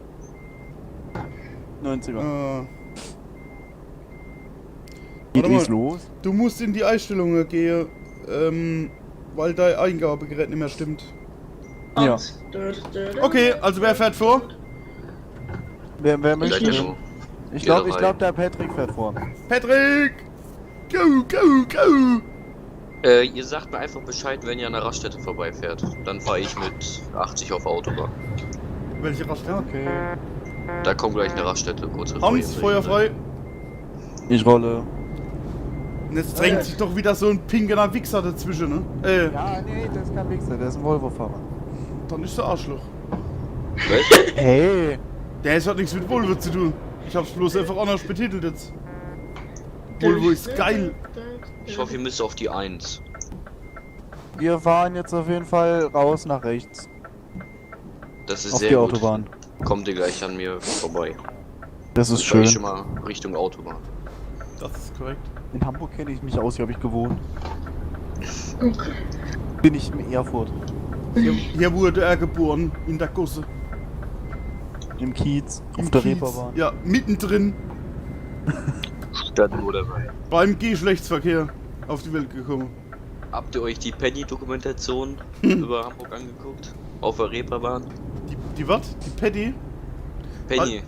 90er. Warte Geht nichts mal. los? Du musst in die Einstellungen gehen, weil dein Eingabegerät nicht mehr stimmt. Ja. Hans. Okay, also wer fährt vor? Wer Seid möchte? ihr so? Ich Ihr glaube, drei. der Patrick fährt vor. Patrick! Go, go, go! Ihr sagt mir einfach Bescheid, wenn ihr an der Raststätte vorbeifährt. Dann fahre ich mit 80 auf der Autobahn. Welche Raststätte? Okay. Da kommt gleich eine Raststätte, kurz Hans, Feuer frei. Ich rolle. Und jetzt drängt sich doch wieder so ein pinkener Wichser dazwischen, ne? Ja, nee, das ist kein Wichser, der ist ein Volvo-Fahrer. Dann ist der Arschloch. Was? Hey! Der hat nichts mit Volvo zu tun. Ich hab's bloß einfach anders betitelt jetzt. Volvo ist geil. Ich hoffe, ihr müsst auf die 1. Wir fahren jetzt auf jeden Fall raus nach rechts. Das ist Auf sehr die gut. Autobahn. Kommt ihr gleich an mir vorbei. Das ist Fahr ich schön. schon mal Richtung Autobahn. Das ist korrekt. In Hamburg kenne ich mich aus, hier habe ich gewohnt. Okay. Bin ich in Erfurt. Hier wurde er geboren, in der Gosse. Im Kiez, auf Im der Kiez. Reeperbahn. Ja, mittendrin Stadt oder Rhein. beim Geschlechtsverkehr auf die Welt gekommen. Habt ihr euch die Penny-Dokumentation über Hamburg angeguckt? Auf der Reeperbahn? Die was? Die Paddy? Penny.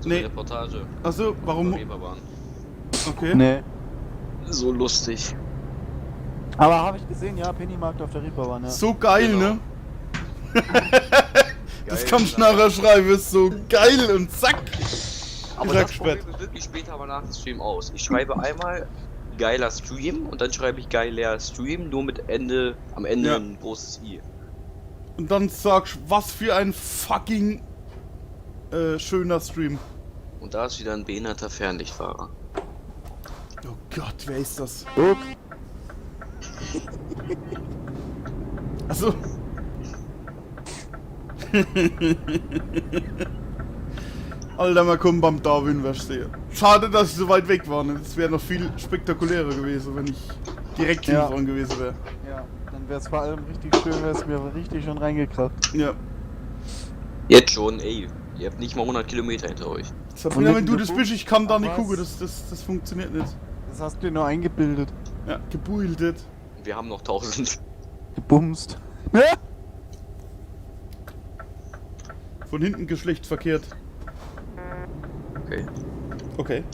So nee. eine Reportage. Achso, Auf warum? der Reeperbahn. Okay. Nee. So lustig. Aber habe ich gesehen, ja, Pennymarkt auf der Reeperbahn, ja. So geil, Genau. ne? Das Geil, kannst du ne? nachher schreiben, ist so geil und zack. Aber Sag das spät. probieren wir wirklich später mal nach dem Stream aus. Ich schreibe einmal geiler Stream und dann schreibe ich geiler Stream, nur mit Ende, am Ende Ja. ein großes I. Und dann sagst was für ein fucking schöner Stream. Und da ist wieder ein behinderter Fernlichtfahrer. Oh Gott, wer ist das? Ups. Achso. Alter, mal kommen beim Darwin, was sehen. Schade, dass ich so weit weg war. Ne? Das wäre noch viel spektakulärer gewesen, wenn ich direkt Ja. hingefahren gewesen wäre. Ja, dann wäre es vor allem richtig schön, wäre es mir richtig schon reingekracht. Ja. Jetzt schon, ey. Ihr habt nicht mal 100 Kilometer hinter euch. Sabrina, Und wenn du das du- bist, ich kann da nicht Was? gucken. Das funktioniert nicht. Das hast du dir nur eingebildet. Ja, gebuildet. Wir haben noch 1000. Gebumst. Ja? Von hinten geschlechtsverkehrt. Okay. Okay.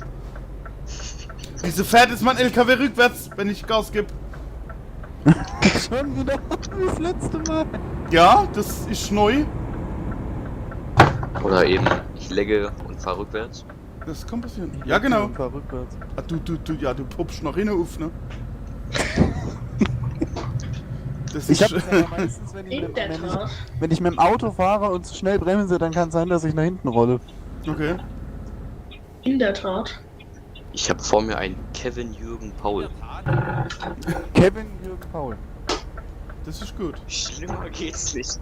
Wieso fährt jetzt mein LKW rückwärts, wenn ich Gas gebe? Schon wieder wie das letzte Mal. Ja, das ist neu. Oder eben, ich legge und fahre rückwärts. Das kann passieren. Ja, genau. Ein paar rückwärts. Ah, du popst nach innen auf, ne? Das Ich ist... hab ja meistens, In der Tat. wenn ich mit dem Auto fahre und zu schnell bremse, dann kann es sein, dass ich nach hinten rolle. okay. In der Tat. Ich habe vor mir einen Kevin Jürgen Paul. Kevin Jürgen Paul. Das ist gut. Schlimmer geht's nicht.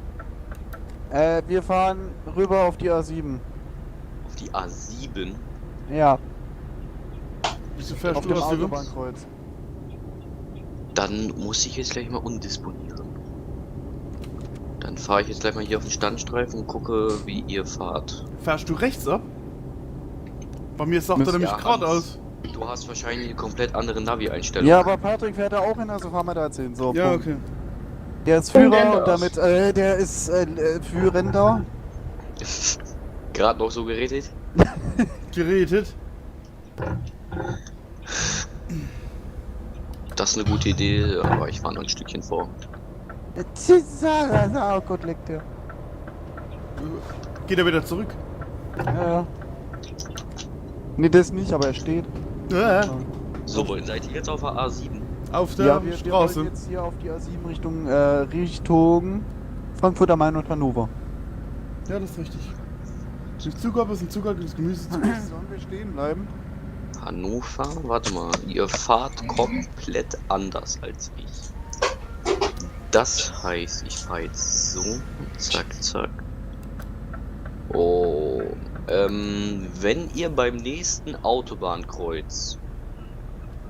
Wir fahren rüber auf die A7. Auf die A7. Ja, Wieso fährst auf du dem aus, Silber? Autobahnkreuz. Dann muss ich jetzt gleich mal undisponieren. Dann fahre ich jetzt gleich mal hier auf den Standstreifen und gucke, wie ihr fahrt. Fährst du rechts ab? Bei mir sagt er Müsst- nämlich Ja, geradeaus. Du hast wahrscheinlich eine komplett andere Navi-Einstellung. Ja, aber Patrick fährt da auch hin, also fahren wir da jetzt hin. So, Ja, Punkt. okay. Der ist Punkt, Führer Ende und aus. damit, der ist Führender. Gerade noch so geredet. Gerätet. Das ist eine gute Idee, aber ich fahre noch ein Stückchen vor. Oh Gott, leckt der. Geht er wieder zurück? Ja. Nee, das nicht, aber er steht. So, seid ihr jetzt auf der A7? Auf der Ja, wir Straße. wollen jetzt hier auf die A7 Richtung Frankfurt am Main und Hannover. Ja, das ist richtig. Nicht Zugabe ist ein Zugabe, das Gemüse zu essen. Sollen wir stehen bleiben? Hannover? Warte mal, ihr fahrt komplett anders als ich. Das heißt, ich fahre jetzt so, zack, zack. Oh, wenn ihr beim nächsten Autobahnkreuz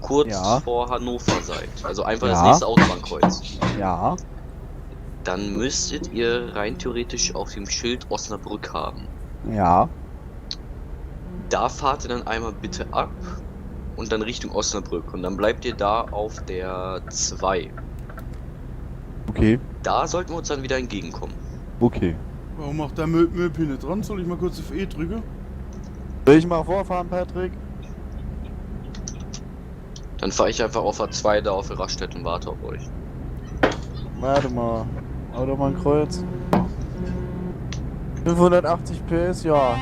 kurz Ja. vor Hannover seid, also einfach das Ja. nächste Autobahnkreuz, Ja. dann müsstet ihr rein theoretisch auf dem Schild Osnabrück haben. Ja. Da fahrt ihr dann einmal bitte ab und dann Richtung Osnabrück und dann bleibt ihr da auf der 2. Okay. Da sollten wir uns dann wieder entgegenkommen. Okay. Warum macht der Müllpinne dran? Soll ich mal kurz auf E drücken? Soll ich mal vorfahren, Patrick? Dann fahre ich einfach auf A2 da auf der Raststätte und warte auf euch. Warte mal. Autobahnkreuz. 580 PS, ja.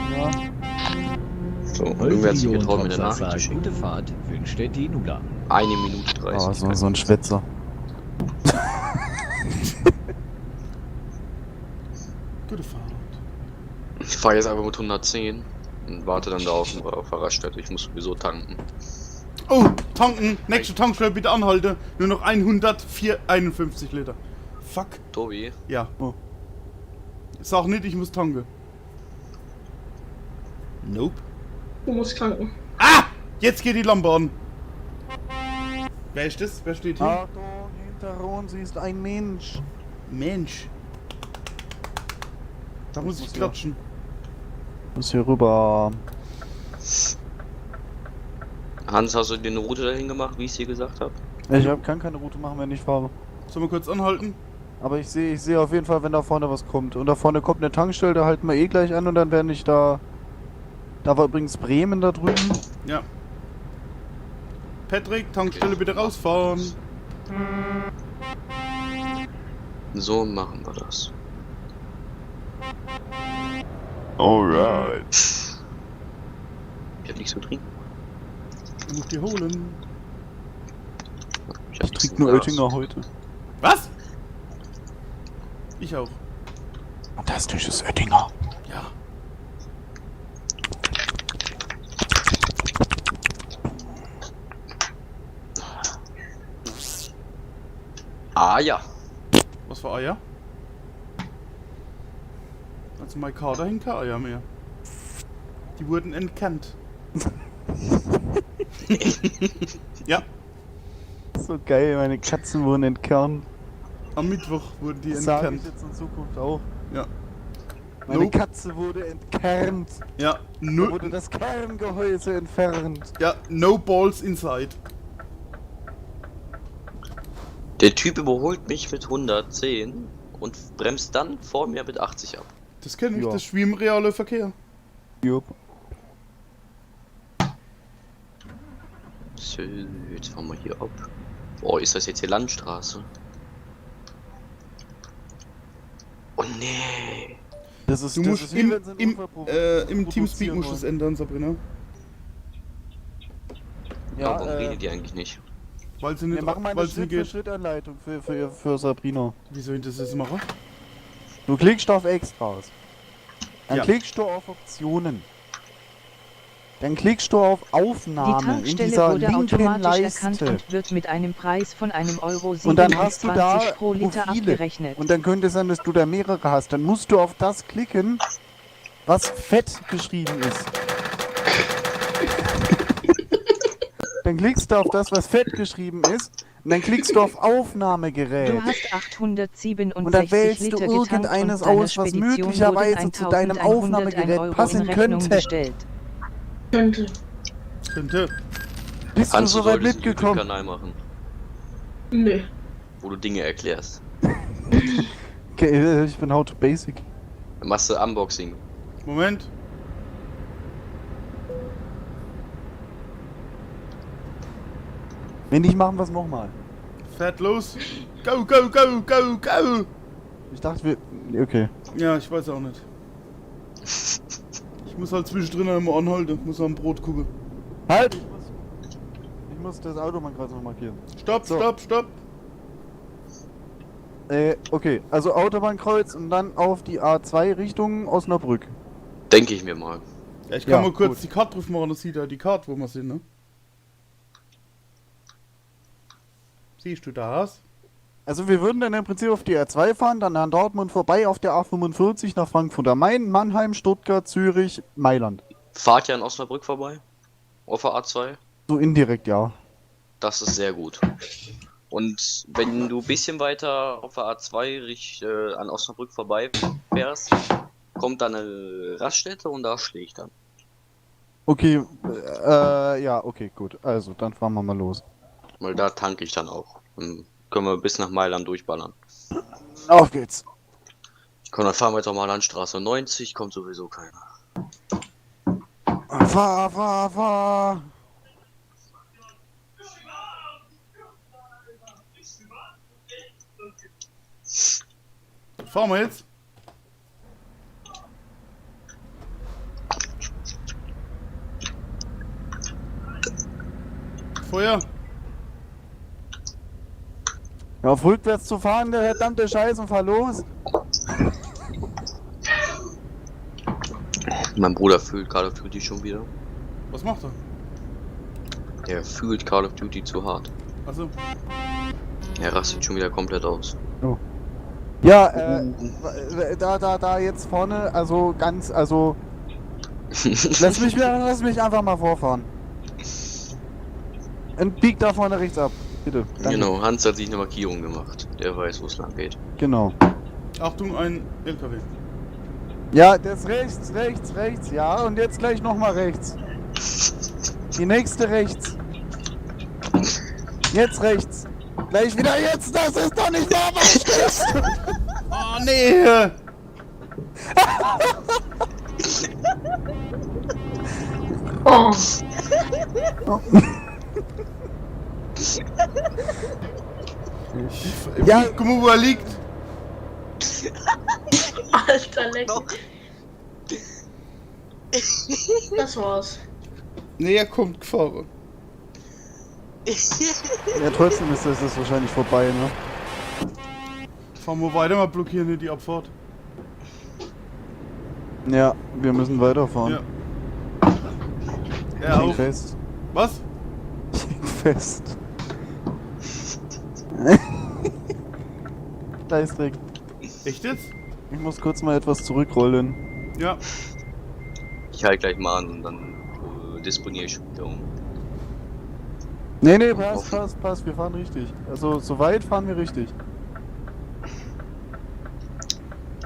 So, irgendwer hat sich getraut, mir eine Nachricht zu schicken. Gute Fahrt wünscht der Dinula. 1 Minute 30. Oh, so ein Schwätzer. Gute Fahrt. Ich fahre jetzt einfach mit 110 und warte dann da auf der Raststätte. Ich muss sowieso tanken. Oh, tanken! Nächste Tankstelle bitte anhalten. Nur noch 151 Liter. Fuck. Tobi, Ja. Oh. Sag nicht, ich muss tanken. Nope. Du musst tanken. Ah! Jetzt geht die Lampe an. Wer ist das? Wer steht hier? Achtung, hinter uns ist ein Mensch. Mensch. Da muss ich klatschen. Muss hier rüber. Hans, hast du dir eine Route dahin gemacht, wie ich es dir gesagt habe? Kann keine Route machen, wenn ich fahre. Sollen wir kurz anhalten? Aber ich sehe auf jeden Fall, wenn da vorne was kommt. Und da vorne kommt eine Tankstelle, da halten wir eh gleich an und dann werde ich da. Da war übrigens Bremen da drüben. Ja. Patrick, Tankstelle bitte rausfahren. So machen wir das. Alright. Ich hab nichts zu trinken. Ich muss die holen. hab Ich nichts trinke im nur Glas. Oettinger heute. Was? Ich auch. Fantastisches Oettinger. Ja. Ah ja. Was für Eier? Also mein Kader hängt keine Eier mehr. Die wurden entkannt. Ja, So geil, meine Katzen wurden entkernt. am Mittwoch wurden die Das sage ich entkannt. jetzt in Zukunft auch. Ja. Meine Nope. Katze wurde entkernt. Ja, Da wurde das Kerngehäuse entfernt. ja, no balls inside. Der Typ überholt mich mit 110 und bremst dann vor mir mit 80 ab. Das kenne ich, Ja. das ist wie im realen Verkehr. Jupp. So, jetzt fahren wir hier ab. Oh, ist das jetzt hier Landstraße? Oh nee. Das ist, Du das musst ist wie, wenn sie einen Unfall im Teamspeak produzieren musst du es wollen. ändern, Sabrina. Ja, warum Ja, redet ihr eigentlich nicht? Weil sie wir nicht, machen mal weil eine sie nicht geht. Schritt-für-Schritt-Anleitung für Sabrina. Wie soll ich das jetzt machen? Du klickst auf Extras. Dann Ja. klickst du auf Optionen. Dann klickst du auf Die Aufnahme in Tankstelle dieser wurde linken automatisch erkannt Leiste. und wird mit einem Preis von €1,27 Und dann hast du da pro Liter Profile. abgerechnet. Und dann könnte es sein, dass du da mehrere hast. Dann musst du auf das klicken, was fett geschrieben ist. Dann klickst du auf das, was fett geschrieben ist. Und dann klickst du auf Aufnahmegerät. Du hast 867 Und dann wählst du Liter getankt irgendeines und deiner aus, was Spedition möglicherweise wurden zu deinem 1101 Aufnahmegerät Euro passen in Rechnung könnte. gestellt. Könnte. Könnte. Bist du Kannst du soweit solltest einen mitgekommen? YouTube-Kanal machen, Nö. wo du Dinge erklärst. Okay, ich bin How to Basic. Dann machst du Unboxing. Moment. Wenn nicht, machen wir es nochmal. Fährt los. Go, go, go, go, go. Ich dachte, wir. Okay. Ja, ich weiß auch nicht. Ich muss halt zwischendrin immer anhalten. Muss am Brot gucken. Halt! Ich muss das Auto mal gerade noch markieren. Stopp, So. stopp, stopp. Okay, also Autobahnkreuz und dann auf die A2 Richtung Osnabrück. Denke ich mir mal. Ja, ich kann Ja, mal kurz gut. die Karte drauf machen. Das sieht ja die Karte, wo wir sind, ne? Siehst du das? Also wir würden dann im Prinzip auf die A2 fahren, dann an Dortmund vorbei auf der A45 nach Frankfurt am Main, Mannheim, Stuttgart, Zürich, Mailand. Fahrt ihr an Osnabrück vorbei? Auf der A2? So indirekt, ja. Das ist sehr gut. Und wenn du ein bisschen weiter auf der A2 an Osnabrück vorbei fährst, kommt dann eine Raststätte und da stehe ich dann. Okay, ja, okay, gut. Also, dann fahren wir mal los. Weil da tanke ich dann auch. Dann können wir bis nach Mailand durchballern. Auf geht's. Komm, dann fahren wir jetzt auch mal Landstraße 90, kommt sowieso keiner. Fahr, fahr, fahr. Fahren wir jetzt? Feuer. Ja, auf rückwärts zu fahren, der verdammte Scheiß, und fahr los. Mein Bruder fühlt Call of Duty schon wieder. Was macht er? Der fühlt Call of Duty zu hart. Also, Er rastet schon wieder komplett aus. Ja, da jetzt vorne, also ganz, also, lass mich einfach mal vorfahren. Und bieg da vorne rechts ab, bitte. Danke. Genau, Hans hat sich eine Markierung gemacht. Der weiß, wo es lang geht. Genau. Achtung, ein LKW. Ja, das rechts, rechts, rechts, ja, und jetzt gleich nochmal rechts. Die nächste rechts. Jetzt rechts. Gleich wieder jetzt, das ist doch nicht wahr, was stehst du? Oh, nee! Oh. Ja. Guck mal, wo er liegt. Alter Leck. Das war's. Nee, er kommt gefahren. Ja, trotzdem ist das wahrscheinlich vorbei, ne? Fahren wir weiter, mal blockieren hier die Abfahrt. Ja, wir müssen weiterfahren. Ja. Er Ich häng auch. fest. Was? Ich häng fest. Scheißdreck. Echt jetzt? Ich muss kurz mal etwas zurückrollen. Ja. Ich halte gleich mal an und dann disponiere ich wieder um. Nee, passt, wir fahren richtig. Also, soweit fahren wir richtig.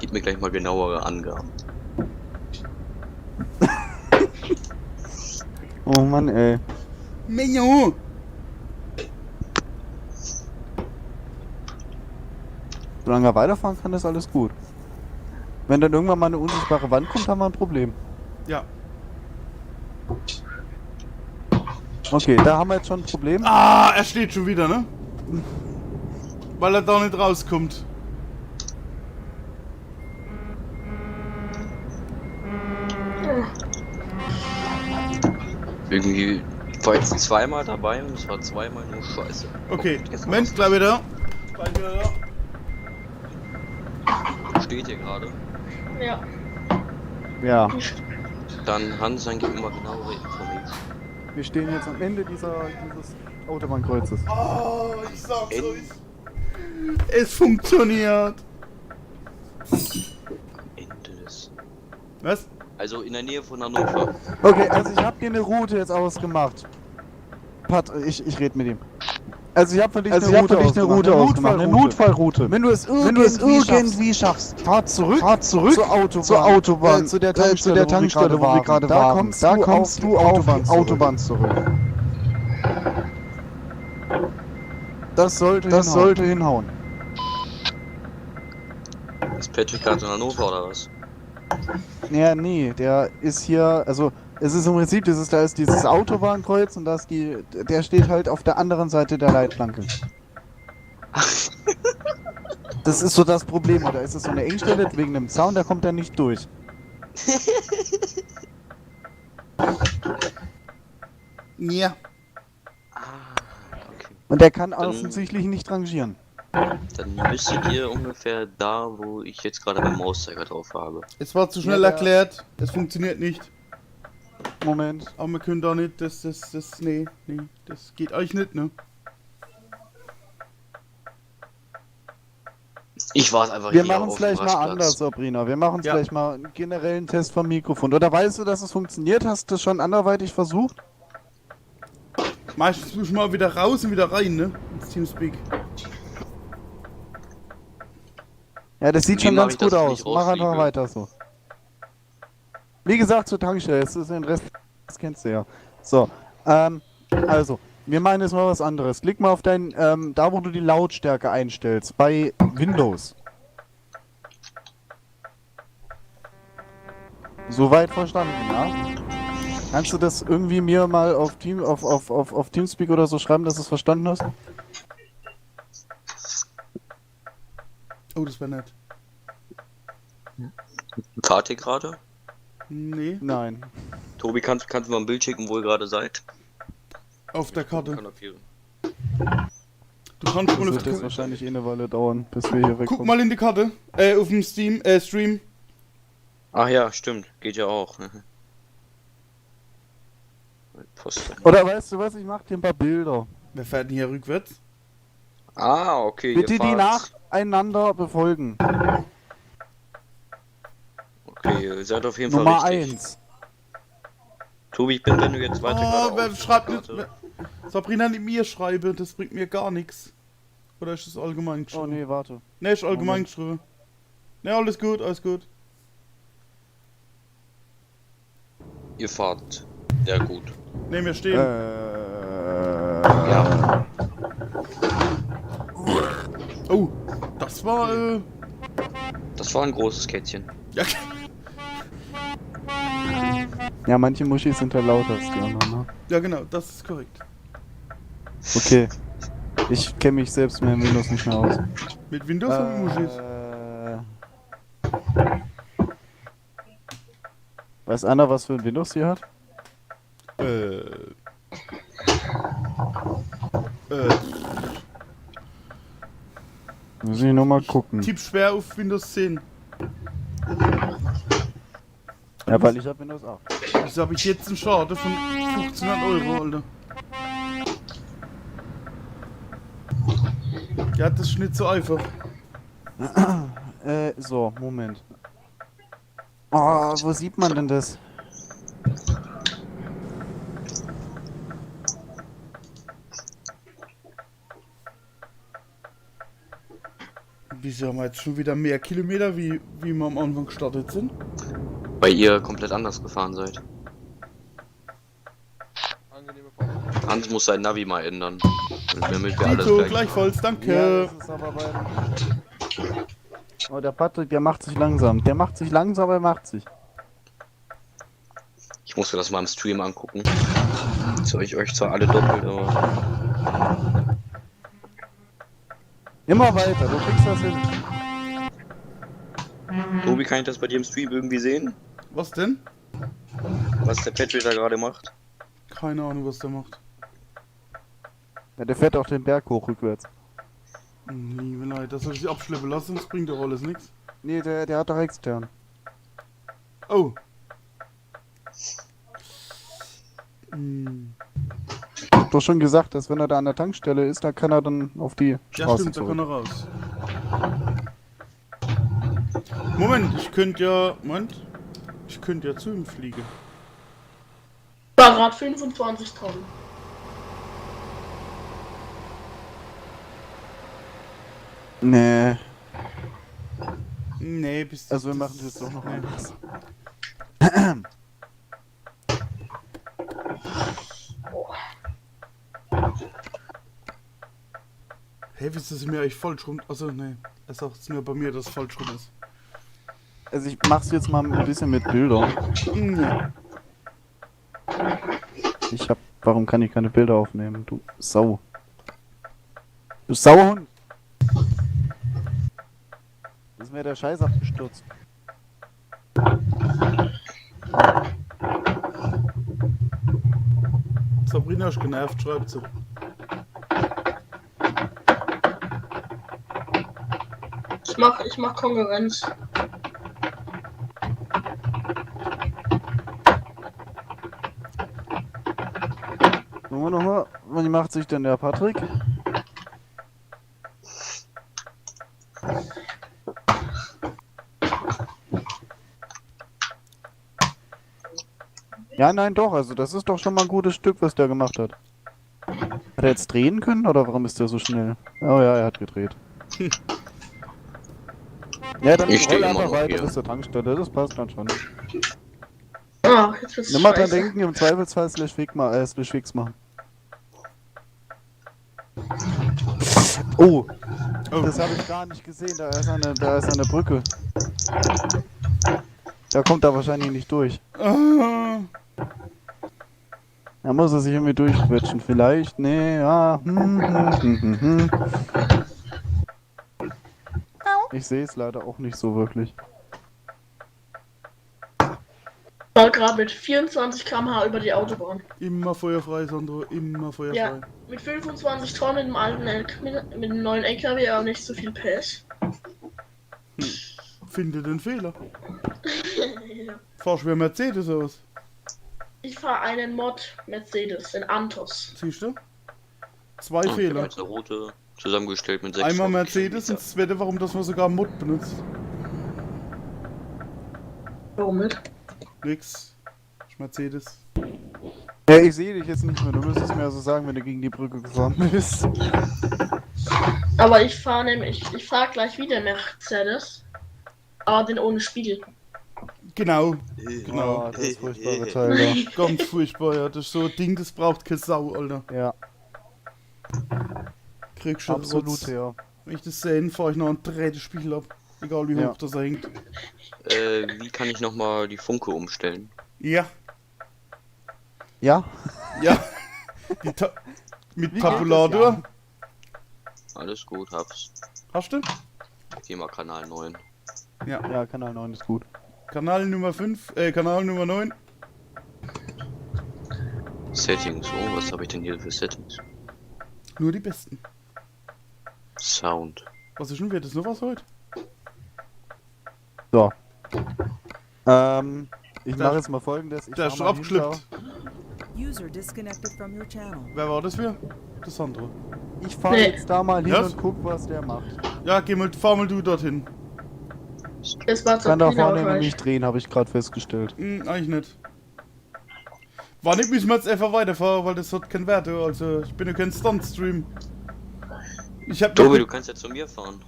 Gib mir gleich mal genauere Angaben. Oh Mann, ey. Menno! Solange er weiterfahren kann, ist alles gut. Wenn dann irgendwann mal eine unsichtbare Wand kommt, haben wir ein Problem. Ja. Okay, da haben wir jetzt schon ein Problem. Ah, er steht schon wieder, ne? Weil er da nicht rauskommt. Irgendwie war jetzt zweimal dabei und es war zweimal nur scheiße. Okay, Jetzt Moment, gleich wieder. Gleich wieder da. steht hier gerade. Ja. Ja, Dann Hans, dann gib immer genauere Informationen. wir stehen jetzt am Ende dieses Autobahnkreuzes. Oh, ich sag's euch. Es funktioniert. Ende des. Was? Also in der Nähe von Hannover. Okay, also ich habe dir eine Route jetzt ausgemacht. Pat, ich rede mit ihm. Also ich habe für dich eine Route ausgemacht. Eine Notfallroute. Wenn du es irgendwie schaffst, fahr zurück zur Autobahn, zu der Tankstelle, wo wir gerade waren. Da kommst du auf die Autobahn zurück. Das sollte hinhauen. Ist Patrick gerade in Hannover oder was? Ja, nee, der ist hier, also es ist im Prinzip, da ist dieses Autobahnkreuz und der steht halt auf der anderen Seite der Leitplanke. Das ist so das Problem, da ist es so eine Engstelle wegen dem Zaun, da kommt er nicht durch. Ja. Okay. Und der kann offensichtlich nicht rangieren. Dann müsstet ihr ungefähr da, wo ich jetzt gerade meinen Mauszeiger drauf habe. Es war zu schnell Ja, erklärt. Es funktioniert nicht. Moment. Aber wir können da nicht, nee, das geht eigentlich nicht, ne? Ich warte einfach Wir hier machen es auf gleich dem mal Rastplatz. anders, Sabrina. Wir machen es Ja. gleich mal einen generellen Test vom Mikrofon. Oder weißt du, dass es funktioniert? Hast du es schon anderweitig versucht? Meistens muss ich mal wieder raus und wieder rein, ne? Ins Teamspeak. Ja, das sieht Wie schon mach ganz ich das, gut wenn aus. ich Mach einfach rausfliege? weiter so. Wie gesagt, zur Tankstelle. Das ist den Rest, das kennst du ja. So, also, wir meinen jetzt mal was anderes. Klick mal auf dein, da wo du die Lautstärke einstellst, bei Windows. Soweit verstanden, ja? Kannst du das irgendwie mir mal auf Teamspeak oder so schreiben, dass du es verstanden hast? Oh, das wäre nett. Fahrt ihr gerade? Nee, Nein. Tobi, kannst du mal ein Bild schicken, wo ihr gerade seid? auf der Karte. Fotografieren. Du kannst Das mal wird jetzt wahrscheinlich eine Weile dauern, bis wir hier Guck wegkommen. mal in die Karte. Auf dem Stream. Ach ja, stimmt. Geht ja auch. Post. Oder weißt du was, ich mach dir ein paar Bilder. Wer fährt denn hier rückwärts? Ah, okay. Bitte ihr die fahrt- nacheinander befolgen. Okay, ihr seid auf jeden Fall Nummer richtig. 1. Tobi, ich bin, wenn du jetzt weiter Oh, wer gerade schreibt nicht. Sabrina, nicht mir schreibe, das bringt mir gar nichts. Oder ist das allgemein Oh geschrieben? nee, warte. Ne, ist allgemein Moment. geschrieben. Ne, alles gut, alles gut. Ihr fahrt. Sehr gut. Ne, wir stehen. Ja. Oh, das war, Das war ein großes Kätzchen. ja, Ja, manche Muschis sind halt lauter als die anderen, ne? ja genau, das ist korrekt. Okay. Ich kenne mich selbst mehr in Windows nicht mehr aus. Mit Windows oder mit Muschis? Weiß einer, was für ein Windows sie hat? Muss ich nur mal gucken. Tipp schwer auf Windows 10. Ja, weil ich hab Windows 8. Wieso habe ich jetzt einen Schaden von 1500 €, Alter? Ja, das ist nicht so einfach. So, Moment. Oh, wo sieht man denn das? Wieso haben wir jetzt schon wieder mehr Kilometer, wie wir am Anfang gestartet sind? Weil ihr komplett anders gefahren seid. Hans muss sein Navi mal ändern. Damit wir alles Tito, gleich. gleichfalls, danke. Ja, das ist aber bei... Oh, der Patrick, der macht sich langsam. Der macht sich langsam, er macht sich. Ich muss mir das mal im Stream angucken. Soll ich euch zwar alle doppelt, aber... Immer weiter, du kriegst das hin. Tobi, kann ich das bei dir im Stream irgendwie sehen? Was denn? Was der Patrick da gerade macht? Keine Ahnung, was der macht. Ja, der fährt auch den Berg hoch rückwärts. Liebe Leute, das soll ich abschleppen lassen, das bringt doch alles nichts. Nee, der hat doch extern. Oh. Hm. Ich hab doch schon gesagt, dass wenn er da an der Tankstelle ist, dann kann er dann auf die Ja Straße stimmt, da zurück. kann er raus. Moment, ich könnte ja... Moment. Ich könnte ja zu ihm fliegen. War gerade 25 Tonnen. Nee, Nee, bis... also wir machen das jetzt doch noch anders. Hey, wisst ihr, dass mir eigentlich falsch rum... Also, nee. Er sagt es nur bei mir, dass es falsch rum ist. Also ich mach's jetzt mal ein bisschen mit Bildern. Nee. Warum kann ich keine Bilder aufnehmen? Du Sau. Du Sauhund! Ist mir der Scheiß abgestürzt. Sabrina ist genervt, schreibt sie. Ich mach Konkurrenz. Nochmal. Wann macht sich denn der Patrick? Ja, nein, doch. Also das ist doch schon mal ein gutes Stück, was der gemacht hat. Hat er jetzt drehen können oder warum ist der so schnell? Oh ja, er hat gedreht. Ja, dann Ich steh roll immer einfach noch weiter hier. bis zur Tankstelle. Das passt dann schon. Ah, jetzt wird's Nimm mal dran scheiße. denken, im Zweifelsfall slash fix machen. Oh, Oh. das habe ich gar nicht gesehen. Da ist eine Brücke. Da kommt er wahrscheinlich nicht durch. Ah. Da muss er sich irgendwie durchquetschen. Vielleicht, nee, ja. Ich sehe es leider auch nicht so wirklich. War gerade mit 24 km/h über die Autobahn. Immer feuerfrei, Sandro, immer feuerfrei. Ja, mit 25 Tonnen im alten mit dem neuen LKW, aber nicht so viel PS. Finde den Fehler. Fahrst du wie ein Mercedes aus? Ich fahre einen Mod Mercedes, den Antos. Siehst du? Zwei Ich habe Fehler. jetzt eine Route zusammengestellt mit 6 Einmal Mercedes und das zweite, warum das man sogar Mod benutzt. Warum nicht? Nix. Ist Mercedes. Ja, ich sehe dich jetzt nicht mehr. Du müsstest mir also sagen, wenn du gegen die Brücke gefahren bist. Aber ich fahre nämlich, ich fahre gleich wieder Mercedes. Aber den ohne Spiegel. Genau. Oh, das furchtbare Teil da. Ganz furchtbar, ja. Das ist so ein Ding, das braucht keine Sau, Alter. Ja, Kriegst du absolut, ja. Wenn ich das sehe, fahre ich noch einen Drehspiegel ab. Egal wie Ja. hoch das hängt. Wie kann ich nochmal die Funke umstellen? Ja. Ja? Ja. Die mit Wie geht Tabulator. das, Alles gut, hab's. Hast du? Geh mal Kanal 9. Ja, Kanal 9 ist gut. Kanal Nummer 5, Kanal Nummer 9. Settings, oh, was habe ich denn hier für Settings? Nur die besten. Sound. Was ist denn, wird das noch was heute? So. Ich Da- mache jetzt mal folgendes. Ich Der ist fahr schon mal abgeschlippt. User disconnected from your channel. Wer war das für? Das Sandro. Ich fahre Nee. jetzt da mal hin Ja? und guck, was der macht. Ja, fahr mal du dorthin. Es war Ich kann da Sabrina vorne wahrscheinlich. nämlich drehen, habe ich gerade festgestellt. Eigentlich nicht. War nicht, müssen wir jetzt einfach weiterfahren, weil das hat keinen Wert. Also, ich bin ja kein Stunt-Stream. Ich hab noch. Tobi, du kannst ja zu mir fahren.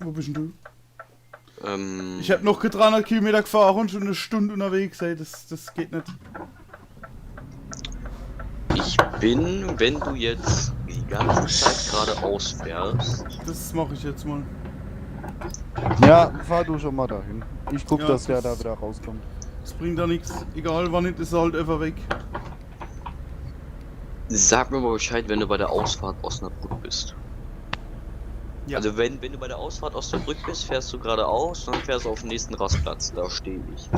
Wo bist denn du? Ähm, Ich hab noch 300 Kilometer gefahren und schon eine Stunde unterwegs, ey. Das geht nicht. ich bin, wenn du jetzt die ganze Zeit geradeaus fährst, Das mache ich jetzt mal. Ja, fahr du schon mal dahin. Ich guck, Ja, dass der das- da wieder rauskommt. Das bringt da nichts. Egal wann nicht, ist er halt einfach weg. Sag mir mal Bescheid, wenn du bei der Ausfahrt Osnabrück bist. Ja. Also wenn du bei der Ausfahrt Osnabrück bist, fährst du geradeaus und dann fährst du auf den nächsten Rastplatz. Da stehe ich.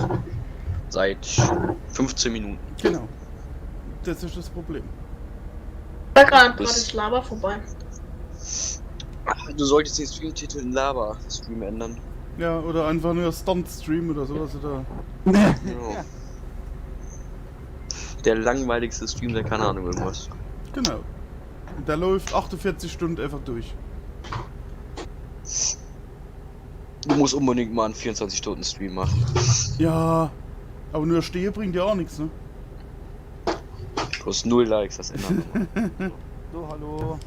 Seit 15 Minuten. Genau. Das ist das Problem. Da gerade Das- Bratislava vorbei. Du solltest den Streamtitel in Lava-Stream ändern. Ja, oder einfach nur Stunt-Stream oder sowas. Oder Ja. Der langweiligste Stream, der keine Ahnung irgendwas. genau. Und der läuft 48 Stunden einfach durch. Du musst unbedingt mal einen 24-Stunden-Stream machen. Ja, aber nur stehen bringt ja auch nichts, ne? Du hast 0 Likes, das ändert. So, hallo.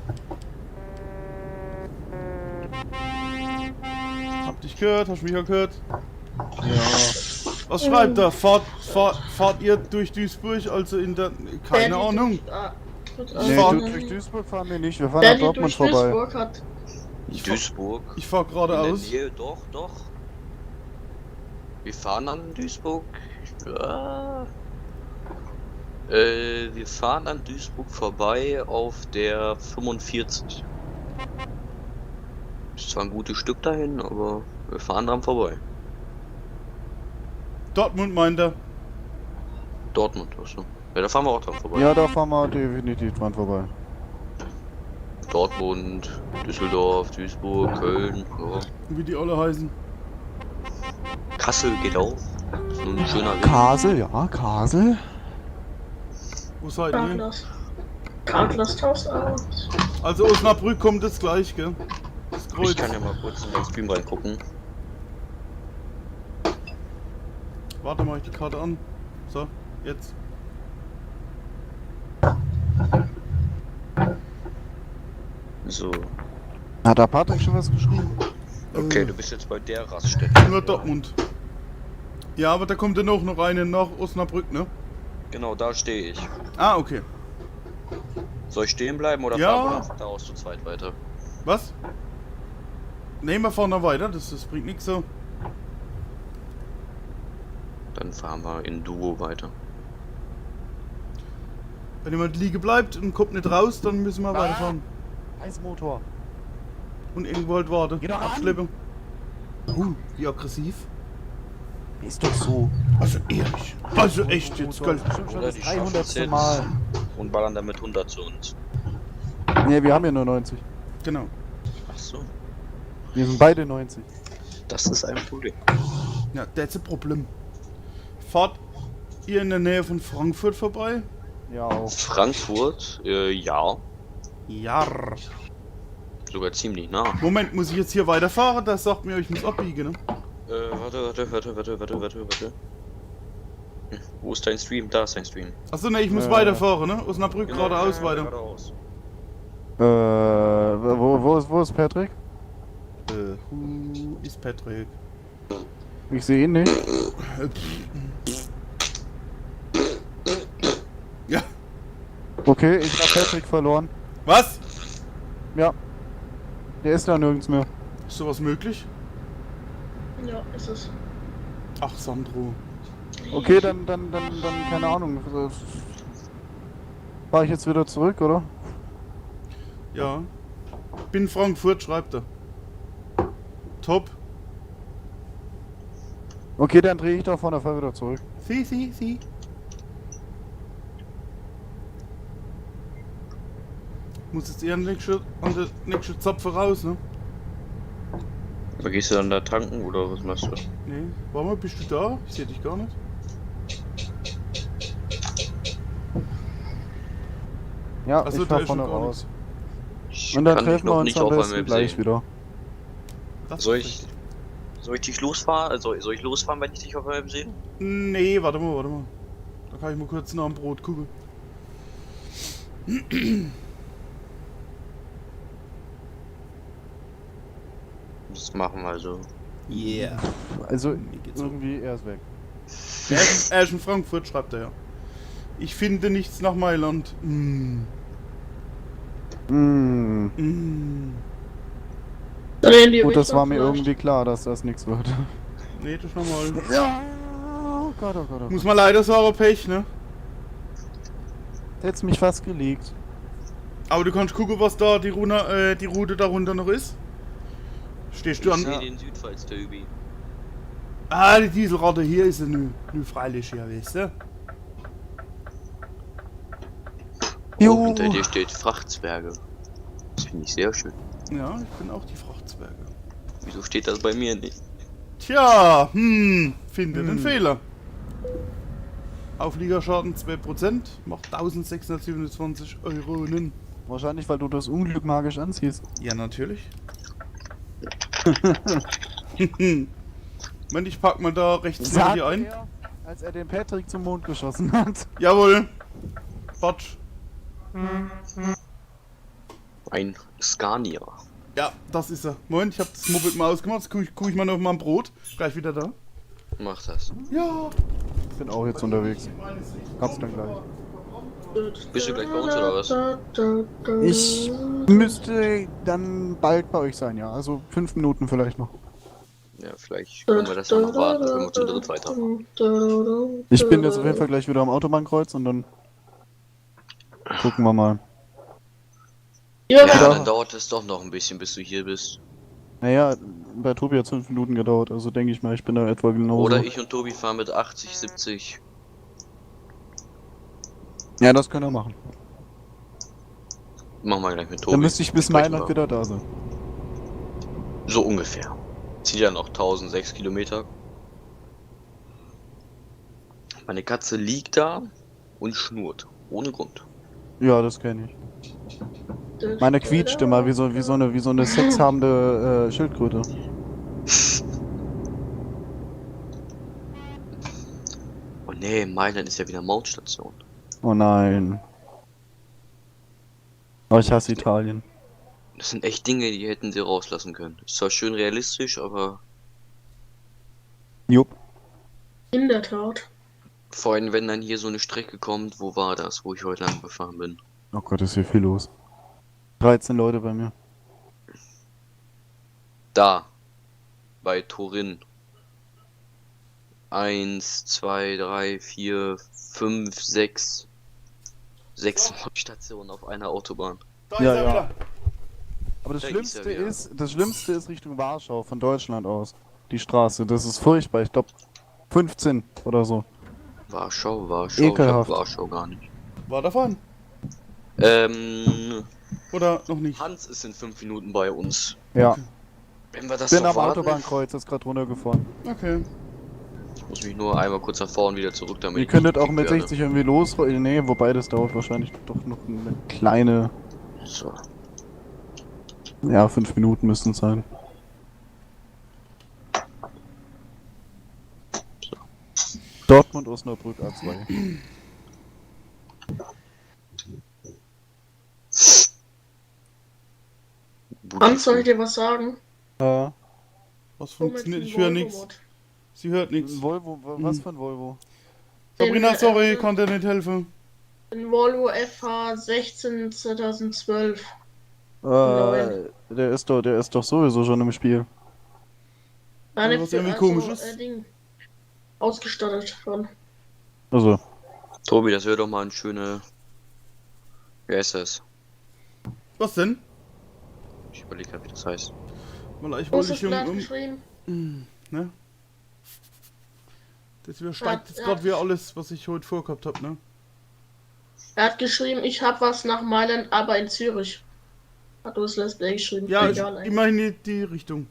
Hab dich gehört, hast mich ja gehört. Ja. Was schreibt er? Fahrt ihr durch Duisburg? Also in der. Keine Ahnung. Nee, fahr- durch Duisburg fahren wir nicht. Wir fahren Der, nach die Dortmund durch vorbei. Duisburg hat. Duisburg. Ich fahr In der geradeaus. Nähe, doch. Wir fahren an Duisburg. Ja. Wir fahren an Duisburg vorbei auf der 45. Ist zwar ein gutes Stück dahin, aber wir fahren dran vorbei. Dortmund meint er. Dortmund, achso. Ja, da fahren wir auch dran vorbei. Ja, da fahren wir definitiv dran vorbei. Dortmund, Düsseldorf, Duisburg, Köln, ja. Wie die alle heißen. Kassel geht auch. Ist nur ein schöner Weg. Kasel, ja, Kasel. Wo seid ihr? Carglass. Carglass Taus aus. Also Osnabrück kommt das gleich, gell? Das Kreuz. Ich kann ja mal kurz in den Stream reingucken. Warte mal, ich die Karte an. So, jetzt. So, Hat der Patrick schon was geschrieben? okay, du bist jetzt bei der Raststätte. Nur Dortmund. Ja, aber da kommt dann auch noch eine nach Osnabrück, ne? Genau, da stehe ich. Ah, okay. Soll ich stehen bleiben oder Ja. fahren wir einfach daraus zu zweit weiter? Was? Nehmen wir vorne weiter, das bringt nichts so. Dann fahren wir in Duo weiter. Wenn jemand liegen bleibt und kommt nicht raus, dann müssen wir weiterfahren. Eismotor. Und irgendwo halt warten. Geh doch an. Abschleppen. Wie aggressiv. Ist doch so. Also ehrlich. Also echt jetzt, gell? Bestimmt schon Oder das die schaffen es 300. jetzt. Mal. Und ballern damit 100 zu uns. Ne, wir haben ja nur 90. Genau. Ach so, Wir sind beide 90. das ist ein Problem. Ja, that's a problem. Fahrt ihr in der Nähe von Frankfurt vorbei? Ja, auch. Frankfurt, ja, Ja. sogar ziemlich nah. Moment, muss ich jetzt hier weiterfahren? Das sagt mir, ich muss abbiegen, ne? Warte. Wo ist dein Stream? Da ist dein Stream. Achso, ne, ich muss weiterfahren, ne? Osnabrück geradeaus weiter. Geradeaus. Wo ist Patrick? Who is Patrick? Ich sehe ihn nicht. Ja. Okay, ich hab Patrick verloren. Was? Ja. Der ist da nirgends mehr. Ist sowas möglich? Ja, ist es. Ach, Sandro. Okay, dann, keine Ahnung. Fahr ich jetzt wieder zurück, oder? Ja. Bin Frankfurt, schreibt er. Top. Okay, dann drehe ich davon, fahr wieder zurück. Sie. Muss jetzt eher an der nächste Zapfe raus, ne? Aber gehst du dann da tanken oder was machst du? Nee. Warte mal, bist du da? Ich sehe dich gar nicht. Ja, Ach so, ich da fahr ist vorne schon gar raus. Ich Und dann kann dich treffen wir noch uns nicht am auf der besten Map gleich sehen. wieder. Das Soll ist ich, richtig. soll ich dich losfahren? Also, soll ich losfahren, wenn ich dich auf der Map sehe? Nee, warte mal. Da kann ich mal kurz nach dem Brot gucken. Das machen wir so. Yeah. Also, Mir geht's so. irgendwie, er ist weg. Er ist in Frankfurt, schreibt er ja. Ich finde nichts nach Mailand. Dann in die Gut, das Richtung war mir vielleicht. irgendwie klar, dass das nichts wird. Nee, das ist normal. Ja. Oh Gott, oh Gott, oh Muss Gott. man leider sagen, Pech, ne? Hätt's mich fast gelegt. Aber du kannst gucken, was da die Route darunter noch ist. Stehst du Ich an... sehe den Südpfalz, Tobi. Ah, die Dieselrate hier ist ja nur freilich, ja, weißt du? Oh, hinter dir steht Frachtzwerge. Das finde ich sehr schön. Ja, ich bin auch die Frachtzwerge. Wieso steht das bei mir nicht? Tja, finde den Fehler. Aufliegerschaden 2%, macht 1627 Euro. Wahrscheinlich, weil du das Unglück magisch anziehst. Ja, natürlich. Moment, ich pack mal da rechts neben dir ein. er, als er den Patrick zum Mond geschossen hat. Jawohl. Batsch. Ein Scania. Ja, das ist er. Moment, ich hab das Moped mal ausgemacht. Jetzt guck ich mal noch mal am Brot. Gleich wieder da. Mach das. Ja. Ich bin auch jetzt unterwegs. Kannst du dann gleich. Bist du gleich bei uns oder was? Ich müsste dann bald bei euch sein, ja. Also 5 Minuten vielleicht noch. Ja, vielleicht können wir das ja noch warten, wenn wir zu dritt weitermachen. Ich bin jetzt auf jeden Fall gleich wieder am Autobahnkreuz und dann gucken wir mal. Ja, Ja, Ja. dann dauert es doch noch ein bisschen, bis du hier bist. Naja, bei Tobi hat es 5 Minuten gedauert, also denke ich mal, ich bin da etwa genauso. Oder ich und Tobi fahren mit 80, 70. Ja, das können wir machen. Machen wir gleich mit Tobi. Dann müsste ich bis Sprechen Mailand wir. wieder da sein. So ungefähr. Zieht ja noch 1006 Kilometer. Meine Katze liegt da und schnurrt. Ohne Grund. Ja, das kenne ich. Meine quietscht immer wie so eine sexhabende Schildkröte. Oh nee, Mailand ist ja wieder Mautstation. Oh nein. Oh, ich hasse Italien. Das sind echt Dinge, die hätten sie rauslassen können. Ist zwar schön realistisch, aber Jupp. In der Tat. vor allem, wenn dann hier so eine Strecke kommt, wo war das, wo ich heute lang gefahren bin? Oh Gott, ist hier viel los. 13 Leute bei mir. Da. Bei Turin. 1, 2, 3, 4, 5, 6. 6 Stationen auf einer Autobahn. Da Ja, ist er ja. wieder. Aber das Da ist Schlimmste er wieder. das Schlimmste ist Richtung Warschau, von Deutschland aus. Die Straße, das ist furchtbar. Ich glaube 15 oder so. Warschau. Ich glaub, Ekelhaft. Warschau gar nicht. War davon? Oder noch nicht? Hans ist in 5 Minuten bei uns. Ja. Wenn wir das Bin noch am warten, Autobahnkreuz, ist gerade runtergefahren. Okay. ich muss mich nur einmal kurz nach vorne wieder zurück, damit Ihr ich könntet nicht auch mit gekickt 60 irgendwie los. Nee, wobei das dauert wahrscheinlich doch noch eine kleine. werde. So. Ja, 5 Minuten müssten es sein. Dortmund, Osnabrück, A2. Hans, soll ich dir was sagen? Was funktioniert? Ich höre nichts. Sie hört nichts. Volvo, was für ein Volvo? Sabrina, Den, sorry, konnte nicht helfen. Ein Volvo FH16 2012. Der ist doch sowieso schon im Spiel. Nein, was für- irgendwie komisch ist. Ding. Ausgestattet schon. Also, Tobi, das wäre doch mal ein schöner. Wie heißt das? Was denn? Ich überlege gerade, wie das heißt. Weil ich Wo ist wollte das dich Blatt geschrieben? ne? Das übersteigt jetzt Ja. gerade wieder alles, was ich heute vorgehabt habe, ne? Er hat geschrieben, ich hab was nach Mailand, aber in Zürich. Hat das Let's Play geschrieben. Ja, Egal, eigentlich. immerhin die Richtung.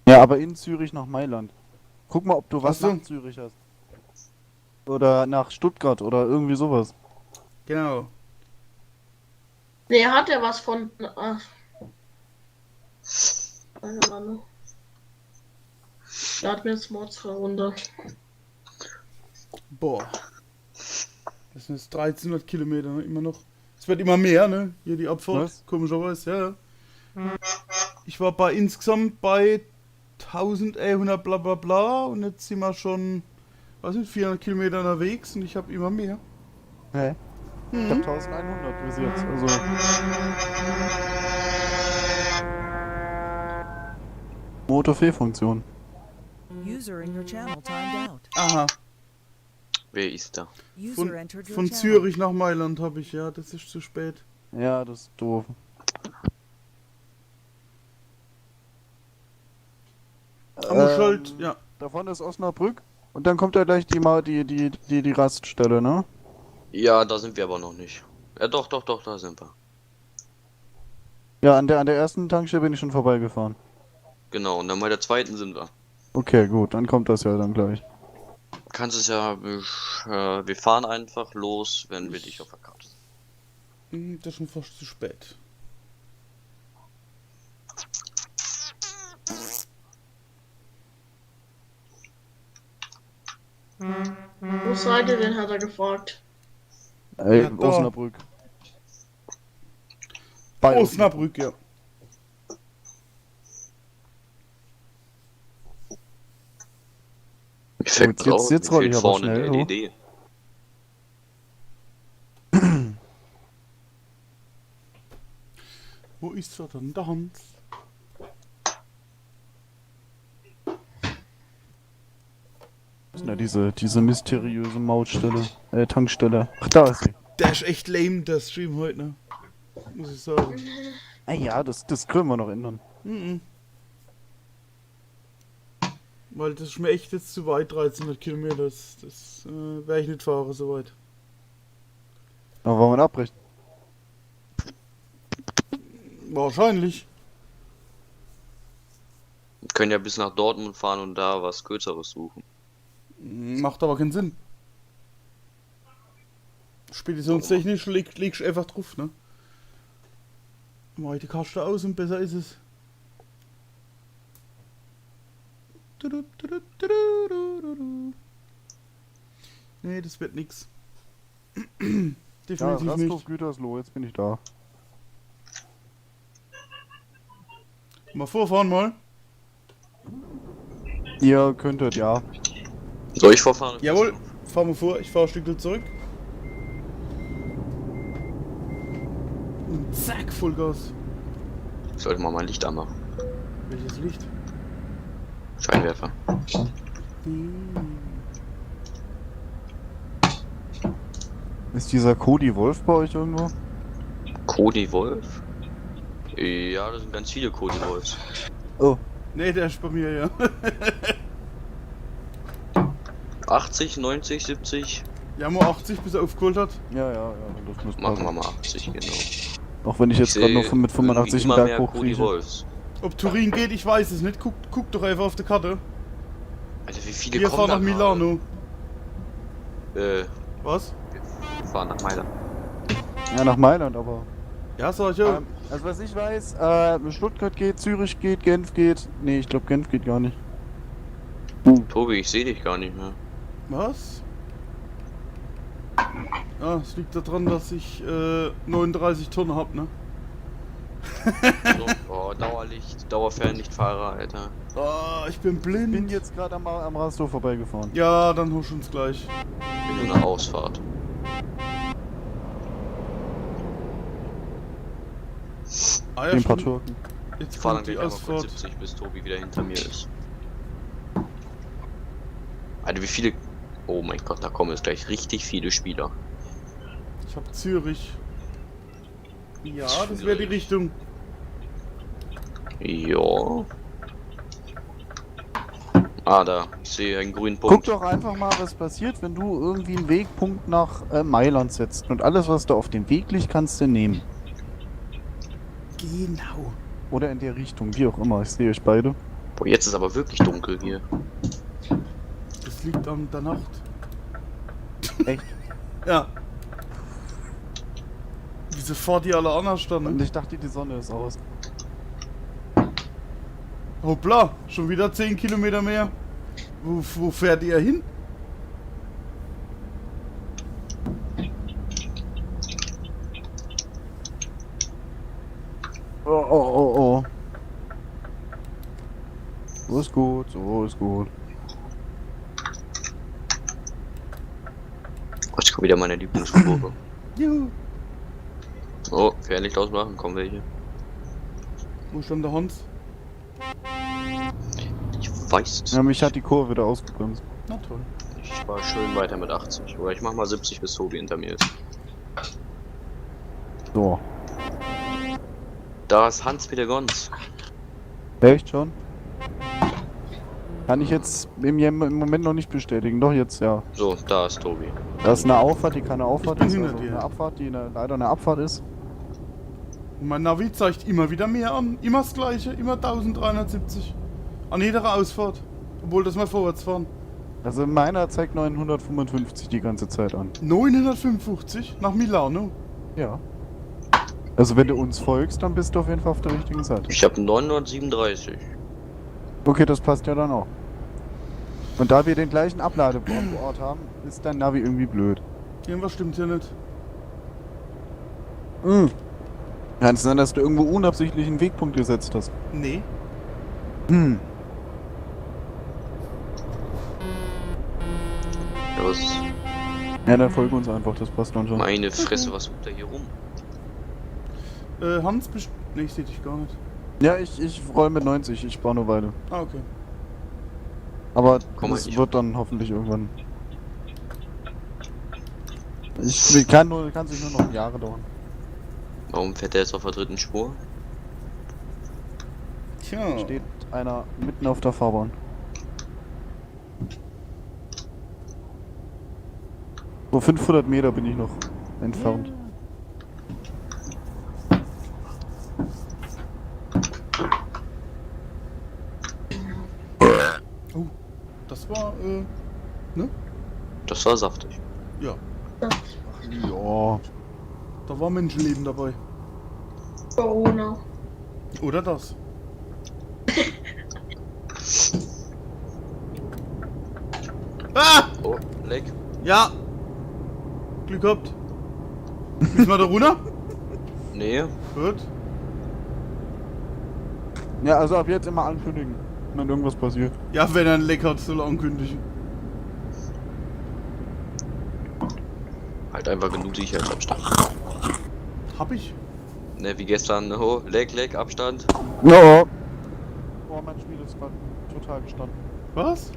ja, aber in Zürich nach Mailand. Guck mal, ob du was Ach so. nach Zürich hast. Oder nach Stuttgart oder irgendwie sowas. Genau. Nee, hat er was von. Keine Ahnung. Lad mir jetzt Mods runter. Boah. Das sind jetzt 1300 Kilometer, ne? Immer noch. Es wird immer mehr, ne? Hier die Abfahrt. Was? Komischerweise, ja. Ich war insgesamt bei 1100 bla bla bla und jetzt sind wir schon, weiß nicht, 400 Kilometer unterwegs und ich habe immer mehr. Hä? Ich hab 1100 bis jetzt. Also. Motor-Fehlfunktion. User in your channel timed out. Aha. Wer ist da? User entered your Von channel. Zürich nach Mailand habe ich, ja, das ist zu spät. Ja, das ist doof. Aber halt, ja. Davon ist Osnabrück und dann kommt ja gleich die Raststelle, ne? Ja, da sind wir aber noch nicht. Ja, doch, da sind wir. Ja, an der ersten Tankstelle bin ich schon vorbeigefahren. Genau, und dann bei der zweiten sind wir. Okay, gut, dann kommt das ja dann gleich. Kannst es ja, wir fahren einfach los, wenn wir dich auf der Karte sind. Das ist schon fast zu spät. Wo seid ihr denn, hat er gefragt. Ey, Ja, da. Osnabrück. Bei Osnabrück, ja. Mir fällt jetzt- gerade auf, jetzt mir roll ich fehlt aber vorne schnell eine hoch. LED. Wo ist er denn? Der Hans. Ja, diese mysteriöse Mautstelle, Tankstelle. Ach, da ist sie. Der ist echt lame, der Stream heute, ne? Muss ich sagen. Ah ja, das können wir noch ändern. Mhm. Weil das ist mir echt jetzt zu weit, 1300 Kilometer. Das werde ich nicht fahren, so weit. Aber wollen wir abbrechen? Wahrscheinlich. Wir können ja bis nach Dortmund fahren und da was Kürzeres suchen. Macht aber keinen Sinn. Speditionstechnisch legst du einfach drauf, ne? Mach ich die Kaste aus und besser ist es. Nee, das wird nix. Ja, Definitiv Rasthof nicht. Gütersloh, jetzt bin ich da. Mal vorfahren mal. Ihr könntet, ja. Soll ich vorfahren? Jawohl, fahr mal vor, ich fahr ein Stück zurück. Und zack, Vollgas. Ich sollte mal mein Licht anmachen. Welches Licht? Scheinwerfer. Ist dieser Cody Wolf bei euch irgendwo? Cody Wolf? Ja, das sind ganz viele Cody Wolfs. Oh. Nee, der ist bei mir, ja. 80, 90, 70? Ja, nur 80, bis er aufgeholt hat. Ja, das muss Machen passen. wir mal 80, genau. Auch wenn ich jetzt gerade noch mit 85 im immer Berg mehr Cody hochkriege. Wolfs. Ob Turin geht, ich weiß es nicht. Guck doch einfach auf der Karte. Alter, wie viele Wir kommen fahren nach da Milano. gerade? Was? Wir fahren nach Mailand. Ja, nach Mailand, aber. Ja, sag ich ja. Also was ich weiß, Stuttgart geht, Zürich geht, Genf geht. Nee, ich glaube Genf geht gar nicht. Tobi, ich sehe dich gar nicht mehr. Was? Ah, es liegt daran, dass ich 39 Tonnen hab, ne? So, oh, Dauerlicht, Dauerfernlichtfahrer, Alter. Ah, ich bin Ich blind. bin jetzt gerade am Rasthof vorbeigefahren. Ja, dann husch uns gleich. Bin nur eine Ausfahrt. Ah ja, Den paar stimmt. Türken. Jetzt Ich fahre dann kommt die gleich einmal kurz Ausfahrt. 70, bis Tobi wieder hinter mir ist. Alter, wie viele... Oh mein Gott, da kommen jetzt gleich richtig viele Spieler. Ich hab Zürich. Ja, das wäre die Richtung. Ja. Ah, da. Ich sehe einen grünen Guck Punkt. doch einfach mal, was passiert, wenn du irgendwie einen Wegpunkt nach Mailand setzt. Und alles, was da auf dem Weg liegt, kannst du nehmen. Genau. Oder in der Richtung, wie auch immer. Ich sehe euch beide. Boah, jetzt ist aber wirklich dunkel hier. Das liegt an der Nacht. Echt? Ja. Wieso fahrt die alle anders dann? Und Ne? ich dachte, die Sonne ist aus. Hoppla, schon wieder 10 Kilometer mehr. Wo fährt ihr hin? Oh. So ist gut, so ist gut. Oh, ich guck wieder meine Lieblingskurve. Juhu. Oh, Fernlicht ausmachen, kommen welche. Wo stand der Hans? weiß es. Ja, mich hat die Kurve wieder ausgebremst. Na toll. Ich war schön weiter mit 80. Oder ich mach mal 70, bis Tobi hinter mir ist. So. Da ist Hans-Peter Gons. Echt schon? Kann ich jetzt im Moment noch nicht bestätigen. Doch jetzt, ja. So, da ist Tobi. Da ist eine Auffahrt, die keine Auffahrt Ich bin ist. hinter Also dir. eine Abfahrt, die leider eine Abfahrt ist. Und mein Navi zeigt immer wieder mehr an. Immer das gleiche, immer 1370. An jeder Ausfahrt. Obwohl das mal vorwärts fahren. Also meiner zeigt 955 die ganze Zeit an. 955 nach Milano. Ja. Also wenn du uns folgst, dann bist du auf jeden Fall auf der richtigen Seite. Ich habe 937. Okay, das passt ja dann auch. Und da wir den gleichen Abladeort haben, ist dein Navi irgendwie blöd. Irgendwas stimmt hier nicht. Kann es sein, dass du irgendwo unabsichtlich einen Wegpunkt gesetzt hast? Nee. Ja, was? Ja, dann folgen uns einfach, das passt dann schon. Meine Fresse, was hupt da hier rum? Hans nee, ich seh dich gar nicht. Ja, ich roll mit 90, ich spare nur Weile. Ah, okay. Aber Komm mal es nicht. wird dann hoffentlich irgendwann. Ich kann sich nur noch Jahre dauern. Warum fährt der jetzt auf der dritten Spur? Tja. Steht einer mitten auf der Fahrbahn. So 500 Meter bin ich noch entfernt. Oh, das war, ne? Das war saftig. Ja, Ja. da war Menschenleben dabei. Corona. Oder das. Ah! Oh, leck. Ja! Glück gehabt. Müssen wir da runter? Nee. Gut. Ja, also ab jetzt immer ankündigen, wenn irgendwas passiert. Ja, wenn er ein Leck hat, soll er ankündigen. Halt einfach genug Sicherheitsabstand. Hab ich. Ne, wie gestern. Oh, leck, Abstand. Ja. Oh, mein Spiel ist gerade total gestanden. Was?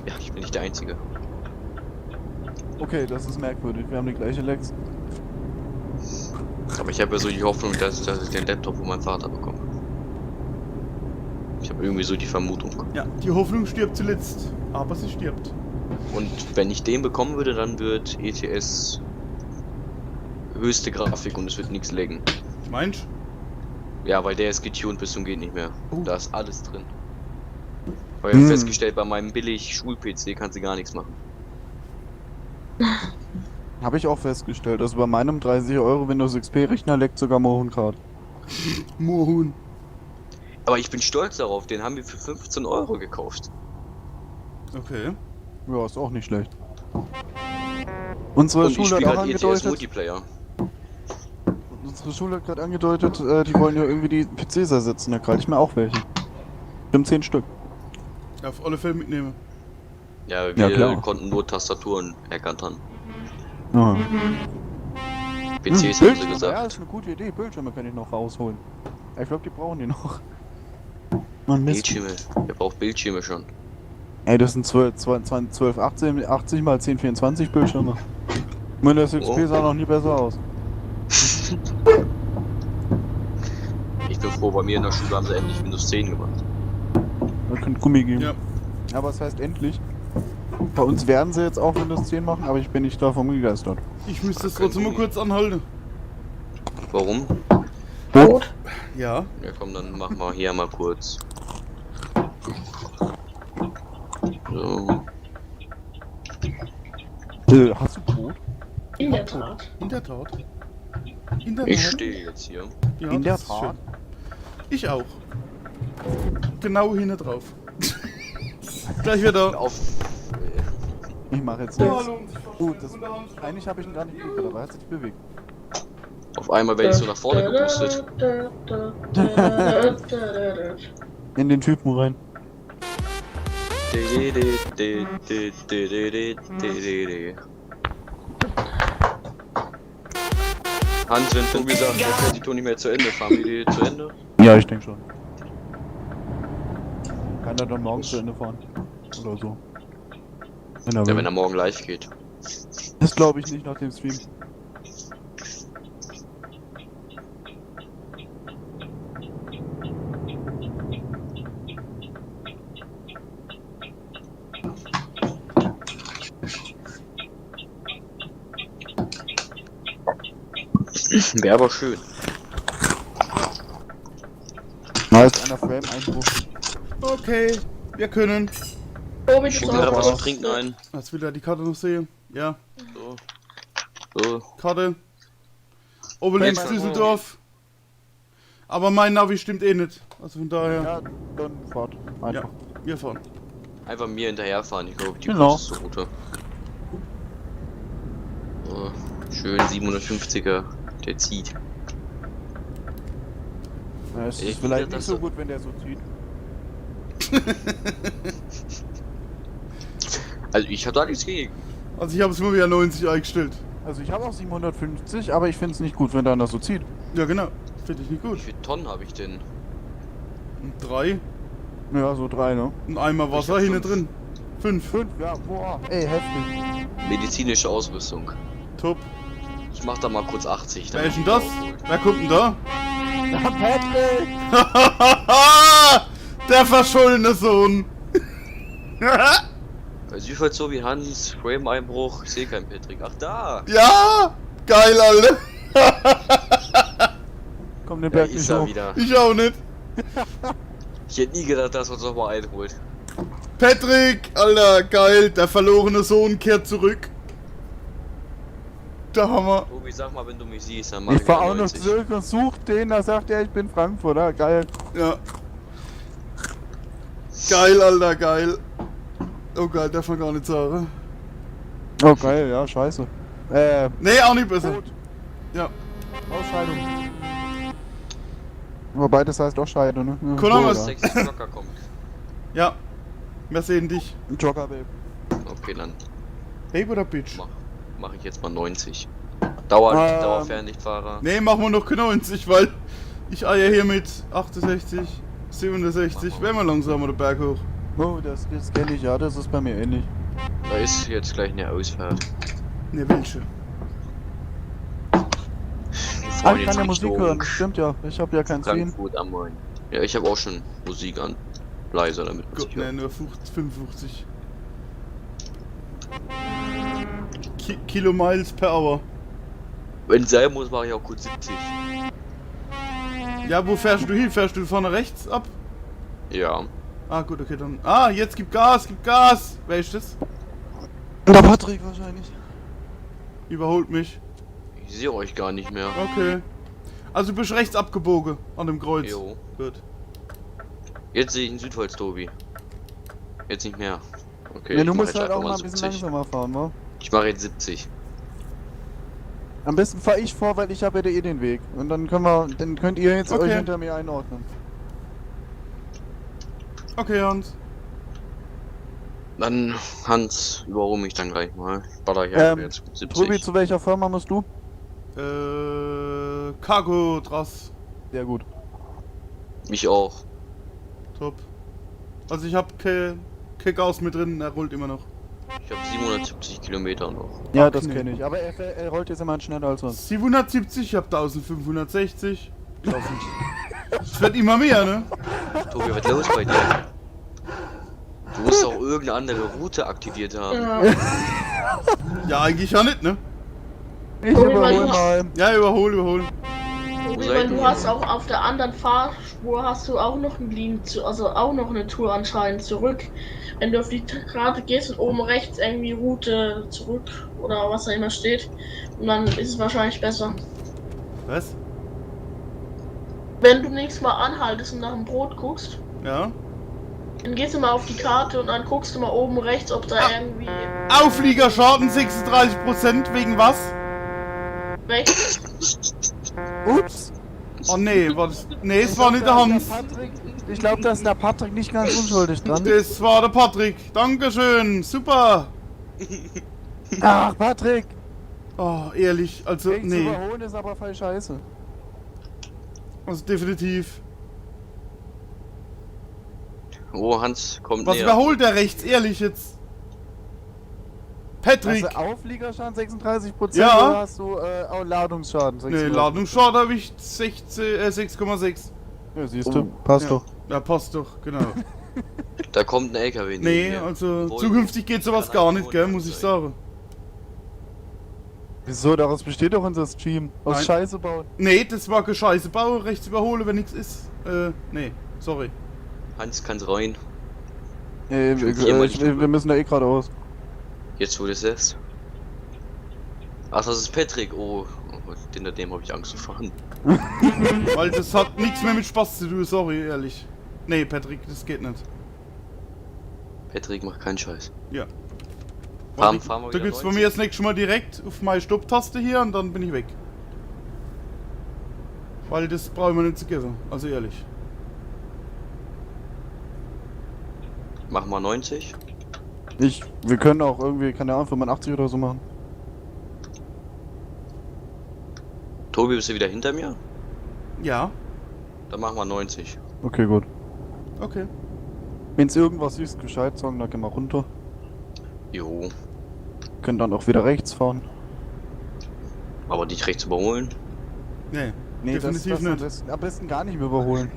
Ja, ich bin nicht der Einzige. Okay, das ist merkwürdig. Wir haben die gleiche Lex. Aber ich habe ja so die Hoffnung, dass ich den Laptop von meinem Vater bekomme. Ich habe irgendwie so die Vermutung. Ja, die Hoffnung stirbt zuletzt. Aber sie stirbt. Und wenn ich den bekommen würde, dann wird ETS höchste Grafik und es wird nichts laggen. Meinst Ja, weil der ist getuned bis zum geht nicht mehr. Oh. Da ist alles drin. Weil ich hab festgestellt, bei meinem billig Schul-PC kannst du gar nichts machen. Habe ich auch festgestellt. Also bei meinem 30 Euro Windows XP Rechner leckt sogar Mohrengrad. du? Mohun. Aber ich bin stolz darauf, den haben wir für 15 Euro gekauft. Okay. Ja, ist auch nicht schlecht. Unsere Und ich Schule spiele hat auch halt ETS angedeutet, Multiplayer. unsere Schule hat gerade angedeutet, die wollen ja irgendwie die PCs ersetzen. Da kriege ich mir auch welche. Stimmt 10 Stück. Ja, auf alle Fälle mitnehmen. Ja, Ja, wir klar. konnten nur Tastaturen ergattern. Ja. PCs haben sie Bildschirme, gesagt. ja, ist eine gute Idee. Bildschirme kann ich noch rausholen. Ja, ich glaube, die brauchen die noch. Mann, Mist. Bildschirme. Wer braucht Bildschirme schon? Ey, das sind 1280 80 mal 1024 Bildschirme. Windows XP Oh. sah noch nie besser aus. Ich bin froh, bei mir in der Schule haben sie endlich Windows 10 gemacht. Da könnte Gummi geben. Ja. Aber es heißt endlich. Bei uns werden sie jetzt auch Windows 10 machen, aber ich bin nicht davon begeistert. Ich müsste es trotzdem mal kurz anhalten. Warum? Tot. Ja. Ja komm, dann machen wir hier mal kurz. So. Hast du Brot? In der Tat. In der Tat. In der Ich Tat. stehe jetzt hier. Ja, In der das ist Tat? schön. Ich auch. Genau hinten drauf. Gleich wieder. Auf. Ich mache jetzt Ja, nichts. hallo. Gut, eigentlich habe ich ihn gar nicht bewegt, aber er hat sich bewegt. Auf einmal werde ich so nach vorne gepustet. In den Typen rein. Hans, wenn Tobi sagt, er fährt die Tour nicht mehr zu Ende, fahren wir die zu Ende? Ja, ich denke schon. Kann er dann morgen zu Ende fahren. Oder so. Wenn er Ja, will. wenn er morgen live geht. Das glaube ich nicht nach dem Stream. Wäre aber schön. Nice, einer Frame-Einbruch. Okay, wir können. Tobi, Ich du schicke mir gerade was zu sollst- trinken ein. Jetzt will er die Karte noch sehen. Ja, So. So. Karte. Obelix Ja, Düsseldorf. Aber mein Navi stimmt eh nicht. Also von daher, Ja, dann fahrt. ja, Einfach. wir fahren. Einfach mir hinterherfahren, ich glaube, die Genau. kürzeste Route. So. Schön 750er, der zieht. Ja, es Ich ist vielleicht das nicht so so- gut, wenn der so zieht. Also ich habe da nichts gegen. Also ich habe es immer wieder 90 eingestellt. Also ich habe auch 750, aber ich finde es nicht gut, wenn der einer so zieht. Ja genau, finde ich nicht Wie gut. viele Tonnen habe ich denn? Und 3, Ja, so 3, ne? ein Eimer Wasser hab hinten 5. drin. 5, 5, ja, boah. Ey, heftig. Medizinische Ausrüstung. top. Ich mach da mal kurz 80. Wer damit ist denn ich das? aufhol. Wer kommt denn da? Ja, Patrick! Der verschollene Sohn. Bei Süfert so wie Hans, Frame-Einbruch, ich sehe keinen Patrick. Ach da! Ja, geil, Alter. Komm den Da Berg ist nicht er hoch. wieder. Ich auch nicht. Ich hätte nie gedacht, dass er uns nochmal einholt. Patrick, Alter, geil. Der verlorene Sohn kehrt zurück. Der Hammer. Tobi, sag mal, wenn du mich siehst, dann mach Ich fahr wieder auch noch 90. zurück und such den, da sagt er, ich bin Frankfurter. Geil. Ja. Geil, Alter, geil. Oh geil, darf man gar nicht sagen. Oh, geil, ja, scheiße. Nee, auch nicht besser. Gut. Ja. Ausscheidung. Wobei das heißt auch Scheide, ne? Ja, Konami so, ist- oder? 6 Joker kommt. Ja. Wir sehen dich. Jogger, Babe. Okay, dann Babe oder Bitch? mach ich jetzt mal 90. Ähm. Dauerfernlichtfahrer. Nee, machen wir noch 90, weil ich eier hier mit 68, 67, wenn wir langsamer den Berg hoch. Oh, das kenne ich, ja, das ist bei mir ähnlich. Da ist jetzt gleich eine Ausfahrt. Ne, welche? Wir Ah, fahren ich jetzt kann ja Musik Richtung hören, stimmt ja. Ich habe ja kein Stream. Frankfurt am Main. Ja, ich habe auch schon Musik an. Leiser, damit man Gott, sich ne, hört. nur 55. Kilomiles per Hour. Wenn es sein muss, mache ich auch kurz 70. Ja, wo fährst du hin? Fährst du vorne rechts ab? Ja. Ah, gut, okay, dann. Ah, jetzt gib Gas, gib Gas! Wer ist das? Der Patrick wahrscheinlich. Überholt mich. Ich sehe euch gar nicht mehr. Okay. Also du bist rechts abgebogen an dem Kreuz. Jo. Gut. Jetzt sehe ich einen Südholz, Tobi. Jetzt nicht mehr. Okay, Ja, ich du mach musst jetzt halt auch einfach mal ein bisschen 70. langsamer fahren, wa? Ich mache jetzt 70. Am besten fahre ich vor, weil ich habe ja eh den Weg. Und dann dann könnt ihr jetzt Okay. euch hinter mir einordnen. Okay, Hans. Dann, Hans, überhole mich dann gleich mal. Ich baller hier jetzt mit 70. Tobi, zu welcher Firma musst du? Cargo Drass. Sehr gut. Mich auch. Top. Also ich hab kein Gas mit drin, er rollt immer noch. Ich habe 770 Kilometer noch. Ja, Ach, das nee. kenne ich. Aber er rollt jetzt immer schneller als sonst. 770, ich hab 1560. Es wird immer mehr, ne? Tobi, was ist los bei dir? Du musst auch irgendeine andere Route aktiviert haben. Ja. Ja, eigentlich ja nicht, ne? Ich Tobi, weil überhole du- mal. Ja, überhol. Tobi, seid weil du ihr? hast auch auf der anderen Fahrspur hast du auch noch auch noch eine Tour anscheinend zurück. Wenn du auf die Karte gehst und oben rechts irgendwie Route zurück oder was da immer steht, und dann ist es wahrscheinlich besser. Was? Wenn du nächstes Mal anhaltest und nach dem Brot guckst, Ja. dann gehst du mal auf die Karte und dann guckst du mal oben rechts, ob da irgendwie Aufliegerschaden 36% wegen was? rechts. Ups. Oh nee, war das. Nee, es war nicht der Hans. Ich glaube, da ist der Patrick nicht ganz unschuldig dran. Das war der Patrick. Dankeschön. Super. Ach, Patrick! Oh, ehrlich. Also, Gegen zu nee. überholen ist aber voll scheiße. Also definitiv. Oh, Hans kommt Was näher. überholt der rechts, ehrlich jetzt? Patrick! Hast du Aufliegerschaden 36% Ja. oder hast du auch Ladungsschaden 36%? Ne, Ladungsschaden habe ich 6,6. Ja, siehst du, Oh. passt Ja. doch. Ja, passt doch, genau. Da kommt ein LKW Nee, mir. also Wohl- zukünftig geht sowas gar nicht, gell, muss ich sagen. Wieso? Daraus besteht doch unser Stream. Aus Nein. Scheiße bauen. Nee, das war Scheiße. Bau, rechts überhole, wenn nichts ist. Nee, sorry. Hans kann's rein. Wir müssen da eh geradeaus. Jetzt wo du es siehst. Ach, das ist Patrick. Oh, hinter dem habe ich Angst zu fahren. Weil das hat nichts mehr mit Spaß zu tun, sorry, ehrlich. Nee, Patrick, das geht nicht. Patrick macht keinen Scheiß. Ja. Fahren Da wir wieder gibt's bei 90. mir jetzt nächstes Mal direkt auf meine Stopptaste hier und dann bin ich weg. Weil das brauchen wir nicht zu geben, also ehrlich. Machen wir 90. Wir können auch irgendwie, keine Ahnung, 85 oder so machen. Tobi, bist du wieder hinter mir? Ja, Dann machen wir 90. Okay, gut. okay. Wenn's irgendwas ist, Bescheid sagen, dann gehen wir runter. Jo. Können dann auch wieder rechts fahren. Aber dich rechts überholen? Nee, Nee, definitiv nicht. am besten gar nicht mehr überholen.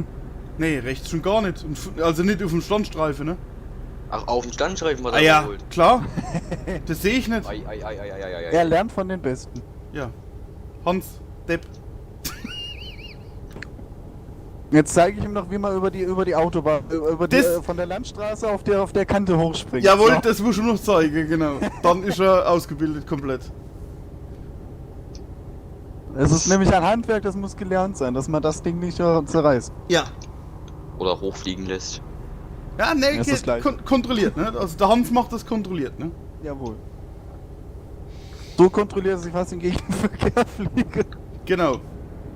Nee, rechts schon gar nicht. Und also nicht auf dem Standstreifen, ne? Ach, auf dem Standstreifen war Ah der ja, überholt. klar. Das sehe ich nicht. Ei, ei, ei, ei, ei, ei, ei. Er lernt von den Besten. Ja. Hans, Depp. Jetzt zeige ich ihm noch, wie man über die Autobahn, Das- von der Landstraße auf der Kante hochspringt. Jawohl, So. das muss ich noch zeigen, genau. Dann ist er ausgebildet komplett. Es ist nämlich ein Handwerk, das muss gelernt sein, dass man das Ding nicht zerreißt. Ja. Oder hochfliegen lässt. Ja, nee, Ja, ist das Gleiche. kontrolliert, ne? Also der Hans macht das kontrolliert, ne? Jawohl. So kontrolliert, dass ich fast im Gegenverkehr fliege. Genau.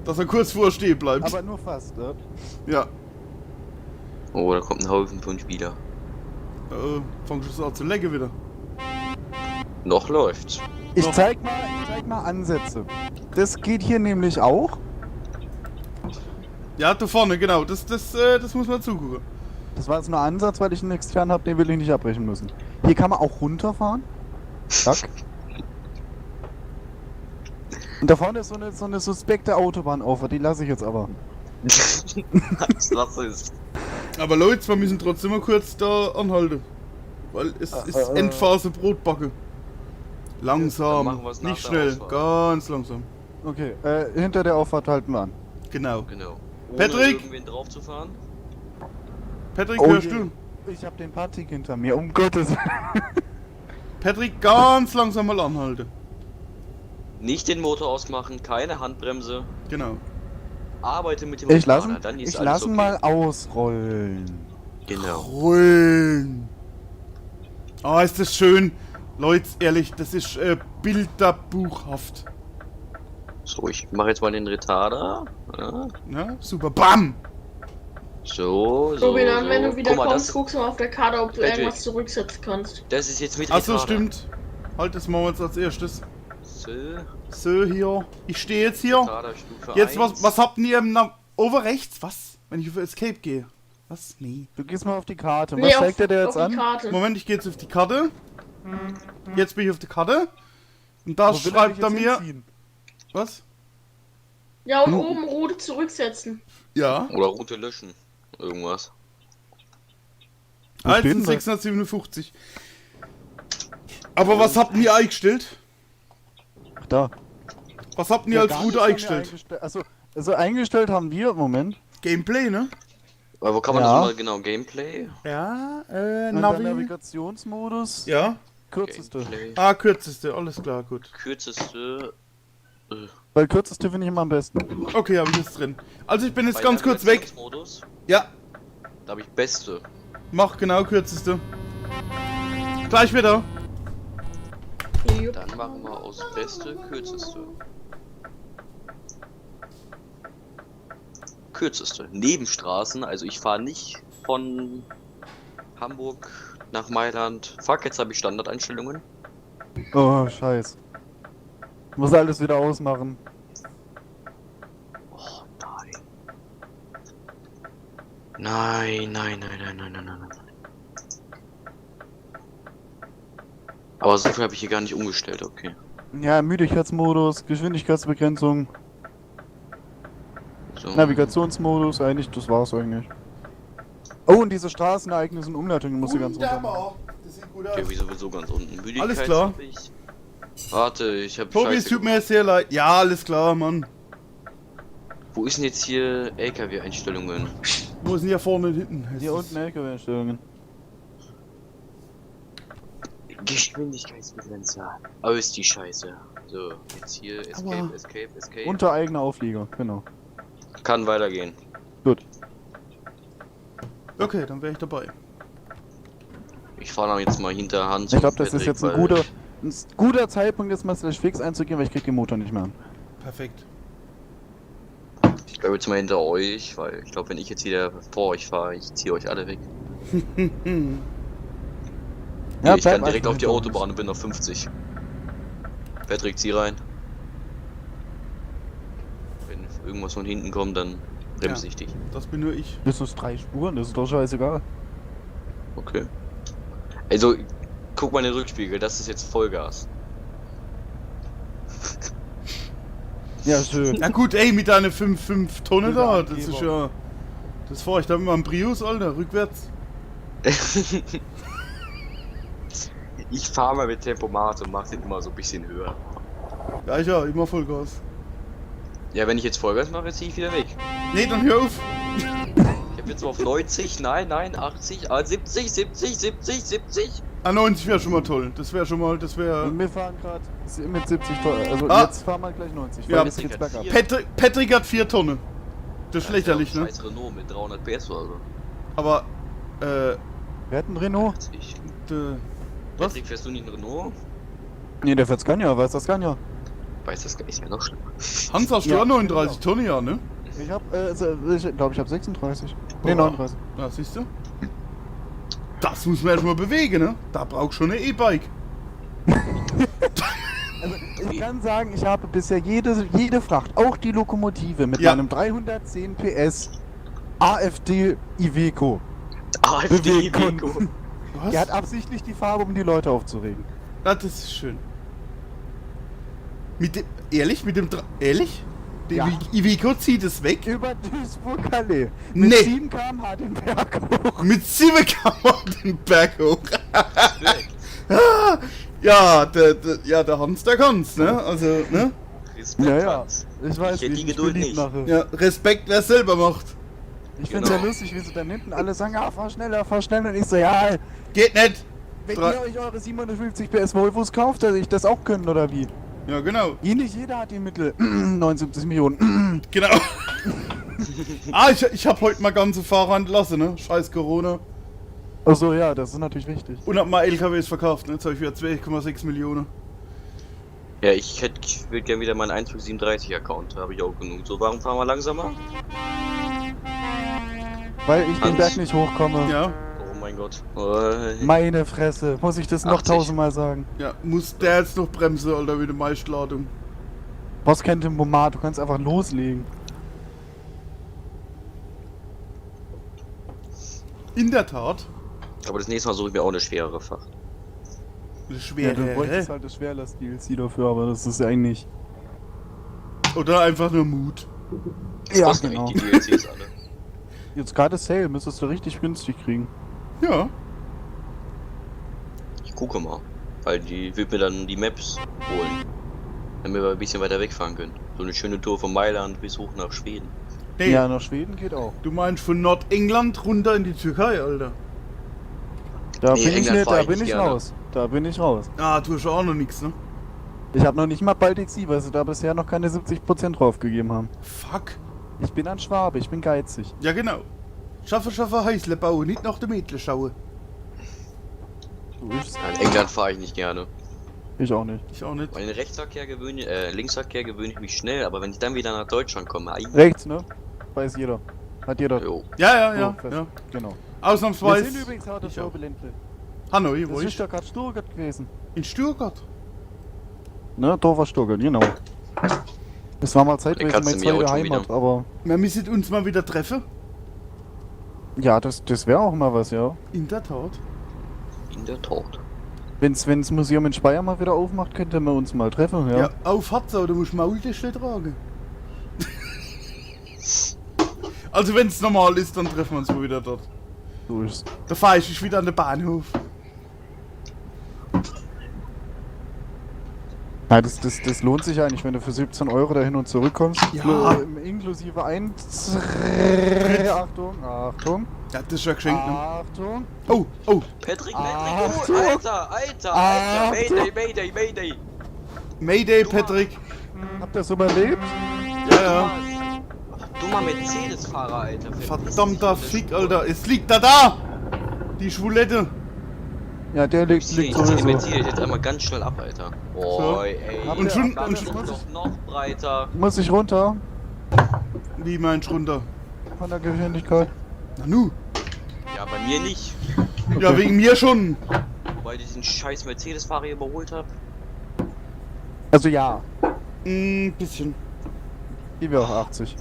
Dass er kurz vor stehen bleibt. Aber nur fast, ne? Ja. Oh, da kommt ein Haufen von Spieler. Fangst du an zu lecken wieder. Noch läuft's. Ich zeig mal Ansätze. Das geht hier nämlich auch. Ja, da vorne, genau. Das muss man zugucken. Das war jetzt nur Ansatz, weil ich einen externen habe, den will ich nicht abbrechen müssen. Hier kann man auch runterfahren. Zack. Und da vorne ist so eine suspekte Autobahnauffahrt, die lasse ich jetzt aber. Was ist? Aber Leute, wir müssen trotzdem mal kurz da anhalten. Weil es ist Endphase Brotbacke. Langsam, Dann machen wir's nach nicht der schnell, Ausfahrt. ganz langsam. Okay, hinter der Auffahrt halten wir an. Genau. Genau. Ohne Patrick? irgendwen drauf zu fahren? Patrick, Oh hörst je. du? Ich hab den Patrick hinter mir, um Gottes Willen. Patrick, ganz langsam mal anhalten. Nicht den Motor ausmachen, keine Handbremse. Genau. Arbeite mit dem Ich Motorrad, dann ist ich alles lass ihn okay. mal ausrollen. Genau. Rollen. Oh, ist das schön. Leute, ehrlich, das ist bilderbuchhaft. So, ich mache jetzt mal den Retarder. Ja. Ja, super. Bam! So, Tobi, dann, so. wenn du wieder Guck mal, kommst, guckst du mal auf der Karte, ob du Patrick. irgendwas zurücksetzen kannst. das ist jetzt mit Achso, Retarder. stimmt. Halt, das machen wir jetzt als erstes. So, So, hier. Ich stehe jetzt hier. Retarder Stufe Jetzt, 1. was habt ihr im Over rechts? Was? Wenn ich auf Escape gehe? Was? Nee. Du gehst mal auf die Karte. Nee, Was auf- zeigt der jetzt auf die an? Karte. Moment, ich gehe jetzt auf die Karte. Jetzt bin ich auf der Karte. Und da Wo will schreibt mich er jetzt mir. hinziehen? Was? Ja, und oben Route zurücksetzen. Ja. Oder Route löschen. Irgendwas. Wo steht denn das? 657. Aber was habt ihr eingestellt? Ach, da. Was habt ihr Ja, als gar Route nichts haben wir eingestellt? Also eingestellt haben wir, Moment. Gameplay, ne? Aber wo kann man Ja. das mal genau? Gameplay? Ja, Und dann Navi. Navigationsmodus. Ja. Kürzeste. Gameplay. Ah, kürzeste, alles klar, gut. Kürzeste. Weil kürzeste finde ich immer am besten. Okay, habe ich jetzt drin. Also ich bin jetzt Bei ganz kurz weg. Navigationsmodus, Ja, Da habe ich beste. mach genau kürzeste. Gleich wieder. Dann machen wir aus beste kürzeste. Kürzeste. Nebenstraßen, also ich fahre nicht von Hamburg nach Mailand. Fuck, jetzt habe ich Standardeinstellungen. Oh, scheiß. Muss alles wieder ausmachen. Oh nein. Nein, nein, nein, nein, nein, nein, nein, nein. Aber so viel habe ich hier gar nicht umgestellt, okay. Ja, Müdigkeitsmodus, Geschwindigkeitsbegrenzung, So. Navigationsmodus, eigentlich, das war's eigentlich. Oh, und diese Straßenereignisse und Umleitungen musst du ganz runter. Wunderbar. Das sieht gut aus. Okay, wie sowieso ganz unten. Müdigkeit Alles klar. hab ich. Warte, ich habe Tobi, es tut mir sehr leid. Ja, alles klar, Mann. Wo ist denn jetzt hier LKW-Einstellungen? Wo sind hier vorne und hinten? Hier unten LKW-Einstellungen. Geschwindigkeitsbegrenzer. Aber ist die Scheiße. So, jetzt hier Escape, Aua. Escape, Escape. Unter eigener Auflieger, genau. Kann weitergehen. Gut. Okay, dann wäre ich dabei. Ich fahre dann jetzt mal hinterhand. Ich zum glaube, das ist Patrick, jetzt ein weil- guter Zeitpunkt, jetzt mal slash fix einzugehen, weil ich krieg den Motor nicht mehr an. Perfekt. Ich bleibe jetzt mal hinter euch, weil ich glaube, wenn ich jetzt wieder vor euch fahre, ich ziehe euch alle weg. Ja, Ich kann bleib direkt einfach auf die hinter Autobahn und bin auf 50. Patrick, zieh rein. Wenn irgendwas von hinten kommt, dann bremse Ja. ich dich. Das bin nur ich. uns. Das ist 3 Spuren, das ist doch scheißegal. Okay. Also, guck mal in den Rückspiegel, das ist jetzt Vollgas. Ja, schön. Na gut, ey, mit deiner 5 Tonne Guter da, das ist Angeber. ja... Das fahre ich dann mit meinem Prius, Alter, rückwärts. Ich fahre mal mit Tempomat und mach den immer so ein bisschen höher. Ja, immer Vollgas. Ja, wenn ich jetzt Vollgas mache, ziehe ich wieder weg. Nee, dann hör auf. Ich hab jetzt mal auf 90, nein, 80, 70, 70, 70, 70. Ah, 90 wäre schon mal toll. Das wäre schon mal, das wäre... Und wir fahren gerade mit 70 Tonnen, also Ah. jetzt fahren wir gleich 90, Ja. weil jetzt geht's bergab. Patrick hat 4 Tonnen. Das ist lächerlich, ne? Scheiß Renault mit 300 PS oder so. Aber, Wer hat einen Renault? Ich. was? Patrick, fährst du nicht einen Renault? Nee, der fährt Scania, weiß das Scania. Weiß das ist ja noch schlimmer. Hans, hast du Ja, auch 39 Tonnen, ja, ne? Ich hab, ich glaube, ich hab 36. Nee, Boah. 39. Ja, siehst du? Das muss man erstmal bewegen, ne? Da brauchst du schon ein E-Bike. Also, ich kann sagen, ich habe bisher jede Fracht, auch die Lokomotive mit Ja. meinem 310 PS AfD Iveco AfD, bewegen Iveco. konnten. Was? Der hat absichtlich die Farbe, um die Leute aufzuregen. Ah, das ist schön. Mit dem... Ehrlich? Mit dem... Ehrlich? Der Ja. Iveco zieht es weg? Über Duisburg-Calais. Mit Nee. 7 km/h den Berg hoch. Mit 7 kann man den Berg hoch. Respekt. Ja, der Hans, der kann's, ne? Also, ne? Respekt, Ja, ja. Hans. Ich weiß, hätte wie die ich mich Geduld beliebt nicht. mache. Ja, Respekt, wer es selber macht. Ich find's ja Genau. lustig, wie sie dann hinten alle sagen, ja, fahr schneller. Und ich so, ja, Geht nicht. wenn Drei- ihr euch eure 750 PS Volvos kauft, dass ich das auch können, oder wie? Ja, genau. Nicht jeder hat die Mittel. 79 Millionen. Genau. Ich hab heute mal ganze Fahrer entlassen, ne? Scheiß Corona. Achso, ja, das ist natürlich wichtig. Und hab mal LKWs verkauft, ne? Jetzt hab ich wieder 2,6 Millionen. Ja, ich will gerne wieder meinen 1.37 Account, habe ich auch genug. So, warum fahren wir langsamer? Weil ich den Hans. Berg nicht hochkomme. Ja, Oh mein Gott. Meine Fresse, muss ich das noch 80. 1000-mal sagen? ja. Muss der jetzt noch bremsen, Alter, wie die Meistladung. Was kennt Tempomat? Du kannst einfach loslegen. In der Tat. Aber das nächste Mal suche ich mir auch eine schwerere Fach. Eine Ja, du bräuchtest schwere. halt das Schwerlast-DLC dafür, aber das ist eigentlich. Oder einfach nur Mut. Das Ja, kosten genau. eigentlich die DLCs alle. Jetzt gerade Sale, müsstest du richtig günstig kriegen. Ja. Ich gucke mal. Weil die wird mir dann die Maps holen. Damit wir ein bisschen weiter wegfahren können. So eine schöne Tour von Mailand bis hoch nach Schweden. Nee, Ja, nach Schweden geht auch. du meinst von Nordengland runter in die Türkei, Alter. Da Nee, bin ich England nicht, fahr da ich bin nicht ich gerne. raus. Da bin ich raus. Ah, du hast auch noch nichts, ne? Ich habe noch nicht mal Baltic Sea, weil sie da bisher noch keine 70% draufgegeben haben. Fuck. Ich bin ein Schwabe, ich bin geizig. Ja, genau. Schaffe, Häusle bauen, nicht nach dem Mädchen schauen. So ist's. Ja, in England fahre ich nicht gerne. Ich auch nicht. Ich auch nicht. Weil in den Linksverkehr gewöhne ich mich schnell, aber wenn ich dann wieder nach Deutschland komme, Rechts, ne? Weiß jeder. Hat jeder. jo. Ja. Oh, fest. Ja. Genau. Wir Ausnahmsweise. sind übrigens heute ich auch. vor Ländle. Hanoi, wo Das ist ich? doch gerade Stuttgart gewesen. In Stuttgart. Ne, Dorf war Stuttgart, genau. Es war mal Zeit, Dann meine kannst du mir zweite heute schon Heimat, aber Wir müssen uns mal wieder treffen. Ja, das wäre auch mal was, ja. In der Tat. In der Tat. Wenn's Museum in Speyer mal wieder aufmacht, könnten wir uns mal treffen, ja. Ja, auf Hatze, du musst Maultäschle tragen. Also wenn es normal ist, dann treffen wir uns mal wieder dort. So ist's. Da fahre ich wieder an den Bahnhof. Ja, das lohnt sich eigentlich, wenn du für 17 Euro dahin und zurück kommst. Ja. Inklusive Achtung. Ja, das ist ja geschenkt. Ne? Achtung. Oh, oh. Patrick, Achtung. Alter, Mayday. Mayday, Patrick. Habt ihr das überlebt? Ja, ja. Dummer Mercedes-Fahrer, Alter. Verdammter Fick, Alter. Es liegt da! Die Schwulette. Ja, der liegt Ich sowieso. ziehe jetzt einmal ganz schnell ab, Alter. Oh, So. ey. Und schon- Dann und ist schon- doch noch breiter. Muss ich runter Wie meinst du runter? von der Geschwindigkeit? Na nu. Ja, bei mir nicht. Ja, wegen mir schon. Weil ich diesen scheiß Mercedes-Fahrer hier überholt habe. Also ja, Bisschen. gehen wir auch 80.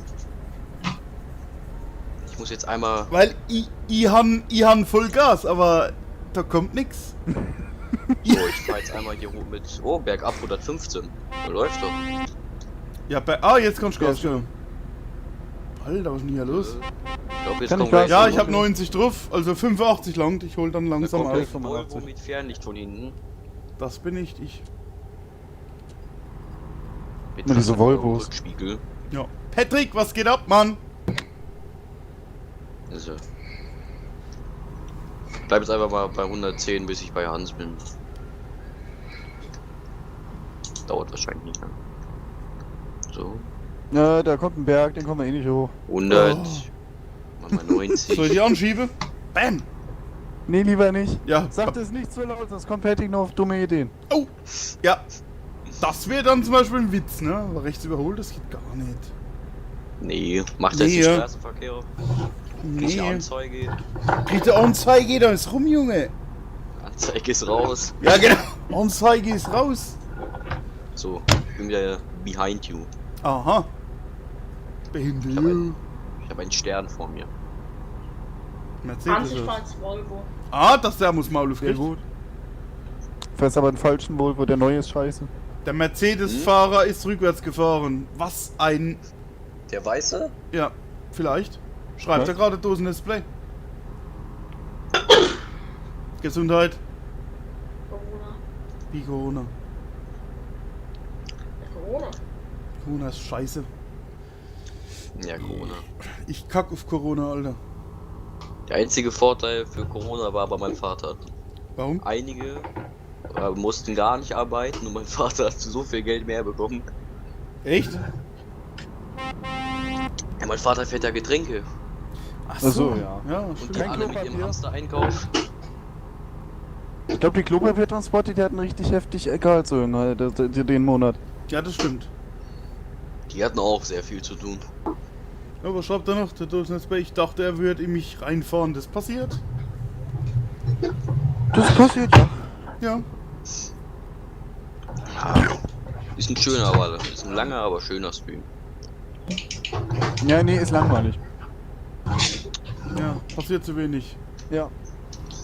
Ich muss jetzt einmal. Weil ich han voll Gas, aber da kommt nix. So, ich fahr jetzt einmal hier hoch mit. Oh, bergab 115. Da läuft doch. Ja, jetzt kannst du Gas geben. Alter, was ist denn hier los? Ich glaube, jetzt Kann ich kommen Gas gleich. Ja, so ich hab 90 drauf, also 85 lang. Ich hol dann Da langsam kommt auf. gleich ein Volvo mit Fernlicht von hinten. Das bin nicht ich. Mit Ja, diese Volvos. Rückspiegel. Ja. Patrick, was geht ab, Mann? Also. Ich bleib jetzt einfach mal bei 110, bis ich bei Hans bin. Dauert wahrscheinlich nicht lang. So. Ja, da kommt ein Berg, den kommen wir eh nicht hoch. 100. Oh. Mal 90. Soll ich die anschieben? Bam! Nee, lieber nicht. Ja. Sagt es nicht so laut, sonst kommt Patrick noch auf dumme Ideen. Oh! Ja. Das wäre dann zum Beispiel ein Witz, ne? Aber rechts überholt, das geht gar nicht. Nee, macht er jetzt Nee, den ja. Straßenverkehr? Kriegt eine Nee. Anzeige. Kriegt der Anzeige, da ist rum, Junge. Anzeige ist raus. Ja, genau. Anzeige ist raus. So, ich bin wieder behind you. Aha. Behindert. Ich habe einen Stern vor mir. Mercedes. 20 ist- Falls Volvo. Ah, das der muss Maul Sehr aufkriegen. gut. Fährst aber einen falschen Volvo, der neue ist scheiße. Der Mercedes-Fahrer ist rückwärts gefahren. Was ein... Der Weiße? Ja, vielleicht. Schreibt Was? er gerade Dosendisplay. Gesundheit. Corona. Wie Corona. Corona. Corona ist scheiße. Ja, Corona. Ich kack auf Corona, Alter. Der einzige Vorteil für Corona war aber mein Vater. Warum? Einige mussten gar nicht arbeiten und mein Vater hat so viel Geld mehr bekommen. Echt? Ja, mein Vater fährt ja Getränke Ach Ach so, ja. Ja, und stimmt. die Kein alle mit ihrem Klopapier? Hamster-Einkauf. Ich glaube, die Klopapiertransporte, die hatten richtig heftig Gehaltserhöhung den Monat. Ja, das stimmt. Die hatten auch sehr viel zu tun. Ja, was schreibt er noch? Der Dosendisplay. Ich dachte, er würde in mich reinfahren. Das passiert? Das passiert ja. Ja. Ja, ist ein schöner, aber ist ein langer, aber schöner Stream. Ja, nee, ist langweilig. Ja, passiert zu wenig. Ja.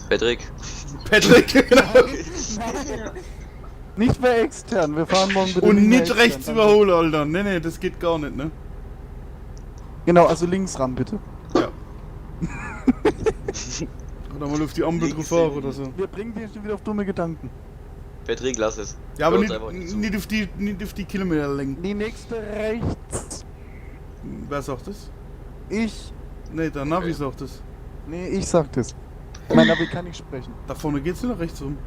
Patrick, Patrick, genau. Nicht bei extern, wir fahren morgen bitte Und mehr nicht extern, rechts danke. überholen, Alter. Nee, nee, das geht gar nicht, ne? Genau, also links ran, bitte. Ja. Oder mal auf die Ampel drauf fahren oder so. Wir bringen dich schon wieder auf dumme Gedanken. Patrick, lass es. Ja, aber Hör nicht, uns einfach nicht zu. nicht auf die Kilometerlänge. Die nächste rechts. Wer sagt das? Ich. Nee, der Navi Okay. sagt das. Nee, ich sag das. Mein Navi kann nicht sprechen. Da vorne geht's nur nach rechts rum.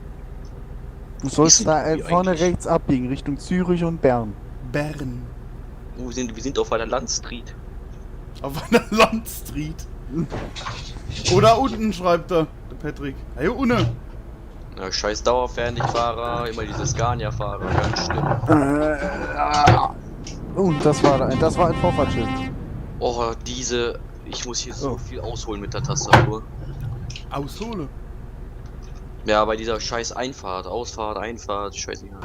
Du sollst Ist da die vorne eigentlich? rechts abbiegen, Richtung Zürich und Bern. Bern. Wir sind auf einer Landstreet. Auf einer Landstreet. Oder unten schreibt er, der Patrick. Hey, unten. Ja, scheiß Dauerfernlichtfahrer, immer diese Scania-Fahrer, ganz schlimm. Und das war ein Vorfahrtsschild. Oh, diese. Ich muss hier so Oh. viel ausholen mit der Tastatur. Aushole. Ja, bei dieser scheiß Einfahrt, Ausfahrt, Einfahrt, scheißegal.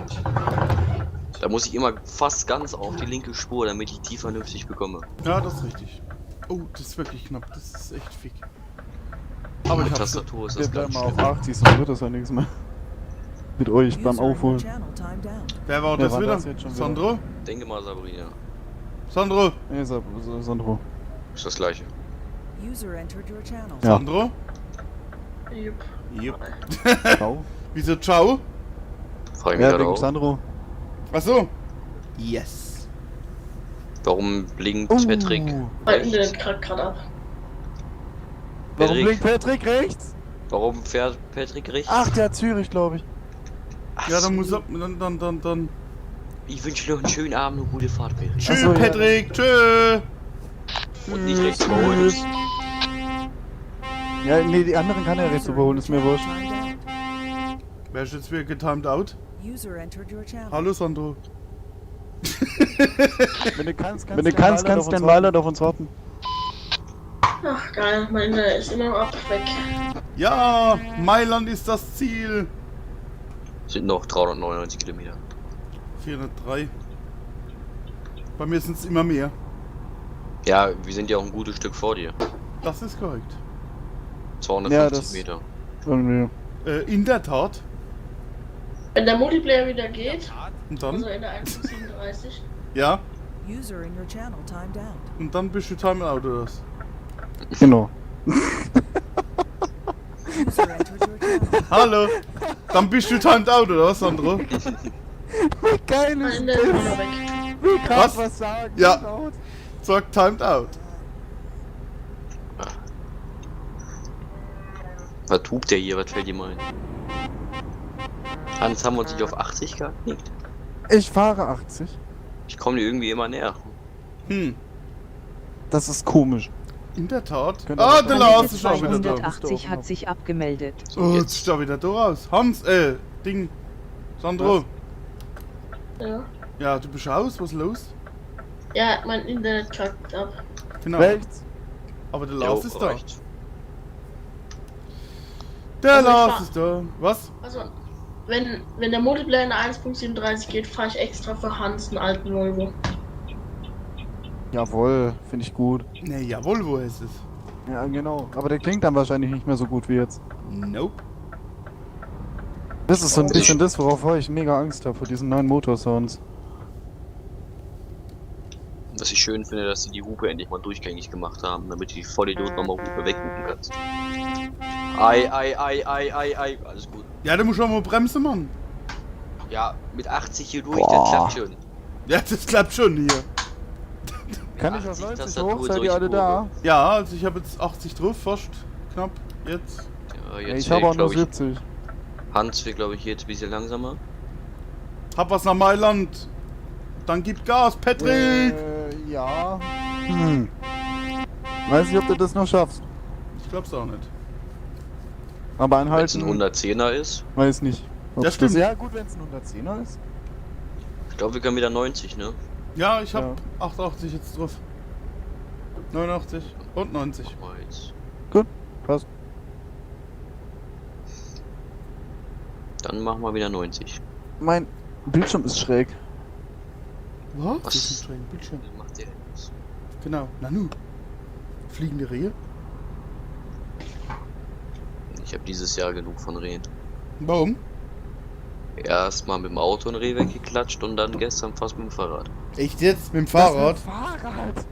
Da muss ich immer fast ganz auf die linke Spur, damit ich die vernünftig bekomme. Ja, das ist richtig. Oh, das ist wirklich knapp. Das ist echt fick. Aber ich Mit hab's. Tastatur ist Wir das bleiben ganz mal auf schlimm. 80, sonst wird das ja nichts mehr. Mit euch beim User in your Aufholen. channel timed out. Wer war Wer das war wieder? das jetzt schon wieder? Sandro? Denke mal, Sabrina. Sandro? Nee, Sandro. Ist das gleiche. User entered your channel. Ja. Sandro? Jupp. Jupp. Ciao. Wieso ciao? Frage ich mich Ja, gerade wegen auch. Sandro. Achso. Yes. Warum blinkt Oh. Patrick Mein rechts? Internet kackt gerade ab. Warum Patrick? blinkt Patrick rechts? Warum fährt Patrick rechts? Ach, der hat Zürich, glaube ich. Ach Ja, dann so. muss er. Dann. Ich wünsche dir noch einen schönen Abend und gute Fahrt, Patrick. Tschüss, so, ja. Patrick. Tschö. Und nicht rechts überholen. Ja, nee, die anderen kann er rechts überholen, ist mir wurscht. Timed Wer ist jetzt wieder getimed out? out. User entered your channel. Hallo, Sandro. Wenn du kannst, kannst du den Weiler auf uns warten. Ach geil, mein Internet ist immer noch ab weg. Ja, Mailand ist das Ziel. Sind noch 399 Kilometer. 403. Bei mir sind es immer mehr. Ja, wir sind ja auch ein gutes Stück vor dir. Das ist korrekt. 250 Ja, das- Meter. Irgendwie. In der Tat. Wenn der Multiplayer wieder geht, Und also dann? in der 1.37, Ja. User in your channel timed out. Und dann bist du timed out oder was? Genau. User entered your channel. Hallo. Dann bist du timed out oder was, Sandro? Wie geil mein ist Internet ist das? wieder weg. Wie kann Was? ich was sagen? Ja. Laut. Sag timed out. Was tut der hier? Was fällt ihm ein? Hans, haben wir uns nicht auf 80 geeinigt? Ich fahre 80. Ich komme dir irgendwie immer näher. Das ist komisch. In der Tat. Könnte Ah, aber der sein. Lars ist auch wieder da. 280 hat sich abgemeldet. Oh, jetzt jetzt. ist er wieder da raus. Hans, Ding. Sandro. Ja. Ja, du bist aus, was ist los? Ja, mein Internet kackt ab. Genau. Rechts. Aber der Jo, Lars ist da. reicht. Der Also ich Lars fahr- ist da. Was? Also, wenn der Multiplayer in der 1.37 geht, fahre ich extra für Hans einen alten Volvo. Jawohl, finde ich gut. Ne, jawohl, wo ist es? Ja, genau. Aber der klingt dann wahrscheinlich nicht mehr so gut wie jetzt. Nope. Das ist so ein bisschen das, worauf ich mega Angst habe, vor diesen neuen Motorsounds. Was ich schön finde, dass sie die Hupe endlich mal durchgängig gemacht haben, damit du die Vollidiot nochmal Hupe weghupen kannst. Ei, ei. Alles gut. Ja, da musst du auch mal bremsen, Mann. Ja, mit 80 hier durch, Boah. das klappt schon. Ja, das klappt schon hier. Kann ich auf 80 90 Tastatur, hoch? Seid solche ihr alle da? Kurve. Ja, also ich habe jetzt 80 drauf, fast. Knapp. Jetzt. Ja, Ja, jetzt ich habe auch nur glaube ich, 70. Hans wird, glaube ich, jetzt ein bisschen langsamer. Hab was nach Mailand. Dann gib Gas, Patrick! Ja. Weiß nicht, ob du das noch schaffst. Ich glaub's auch nicht. Aber Wenn es anhalten, ein 110er ist, weiß nicht. Ob Das stimmt. Ja gut, wenn es ein 110er ist. ich glaube, wir können wieder 90, ne? Ja, ich hab Ja. 88 jetzt drauf. 89 und 90. Mach mal jetzt. Passt. Dann machen wir wieder 90. Mein Bildschirm ist schräg. Was? Was? Das ist ein schräger Bildschirm. Was macht der denn jetzt? Genau. Nanu. Fliegende Rehe? Ich habe dieses Jahr genug von Rehen. Warum? Erstmal mit dem Auto ein Reh weggeklatscht und dann gestern fast mit dem Fahrrad. Echt jetzt? Mit dem Fahrrad? Fahrrad.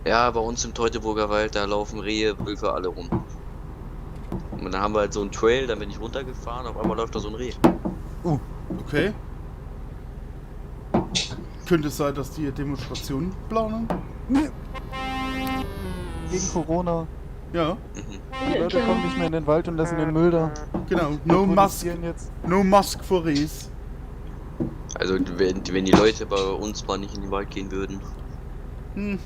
Ja, bei uns im Teutoburger Wald, da laufen Rehe, Wölfe alle rum. Und dann haben wir halt so einen Trail, dann bin ich runtergefahren, auf einmal läuft da so ein Reh. Okay. Könnte es sein, dass die Demonstrationen planen? Gegen Corona. Ja, Mhm. Die Leute kommen nicht mehr in den Wald und lassen den Müll da. genau. No Musk. Protestieren jetzt. No Musk for Rees. Also wenn die Leute bei uns mal nicht in den Wald gehen würden. Hm.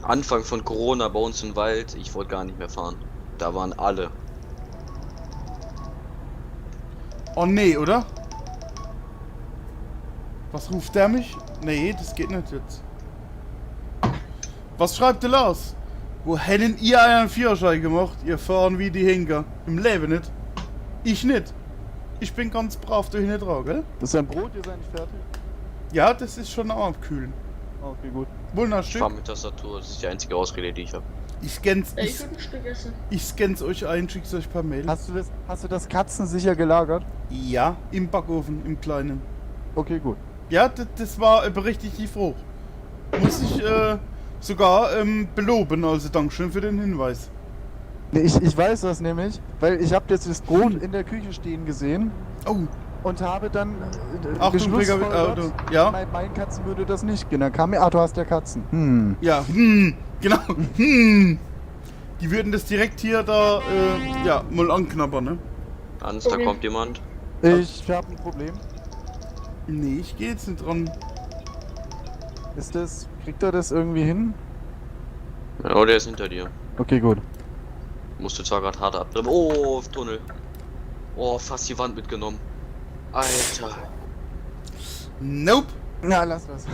Anfang von Corona bei uns im Wald, ich wollte gar nicht mehr fahren. Da waren alle. Oh nee, oder? Was ruft der mich? Nee, das geht nicht jetzt. Was schreibt der Lars? Wo hätten ihr euren Führerschein gemacht? Ihr fahren wie die Henker. Im Leben nicht. Ich nicht. Ich bin ganz brav durch nicht dran, gell? Das ist ein Brot, ihr seid nicht fertig? Ja, das ist schon am Abkühlen. Okay, gut. Ich Wunderstück. fahre mit Tastatur, das ist die einzige Ausrede, die ich habe. Ich scann's, Ja, ich würde ein Stück essen. ich scann's euch ein, schick's euch per Mail. Hast du das katzensicher gelagert? Ja, im Backofen, im Kleinen. Okay, gut. Ja, das war berechtigt froh. Muss ich sogar beloben, also Dankeschön für den Hinweis. Nee, ich weiß das nämlich, weil ich habe jetzt das Brot in der Küche stehen gesehen Oh, und habe dann Achtung, geschlussfolgert, ja, mein Katzen würde das nicht gehen. Dann kam mir, du hast ja Katzen. ja, genau, Die würden das direkt hier da, ja, mal anknabbern, ne? Hans, da Okay. kommt jemand. Ich habe ein Problem. Nee, ich geh jetzt nicht dran. Kriegt er das irgendwie hin? Ja, der ist hinter dir. Okay, gut. Musste zwar gerade hart abdrehen. Oh, Tunnel. Oh, fast die Wand mitgenommen. Alter. Nope. Na, lass das.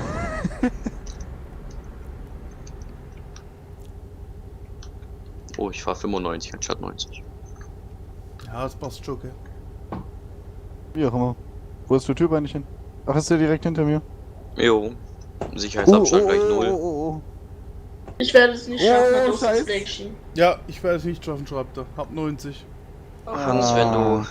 Oh, ich fahr 95 anstatt 90. Ja, das passt schon, okay. Wie auch immer. Wo ist der Typ eigentlich hin? Ach, ist der direkt hinter mir? Jo. Sicherheitsabstand gleich 0. oh. Ich werde es nicht Oh, schaffen, da Scheiße. durchzustation. Ja, ich werde es nicht schaffen, schreibt er. Hab 90. Hans, wenn du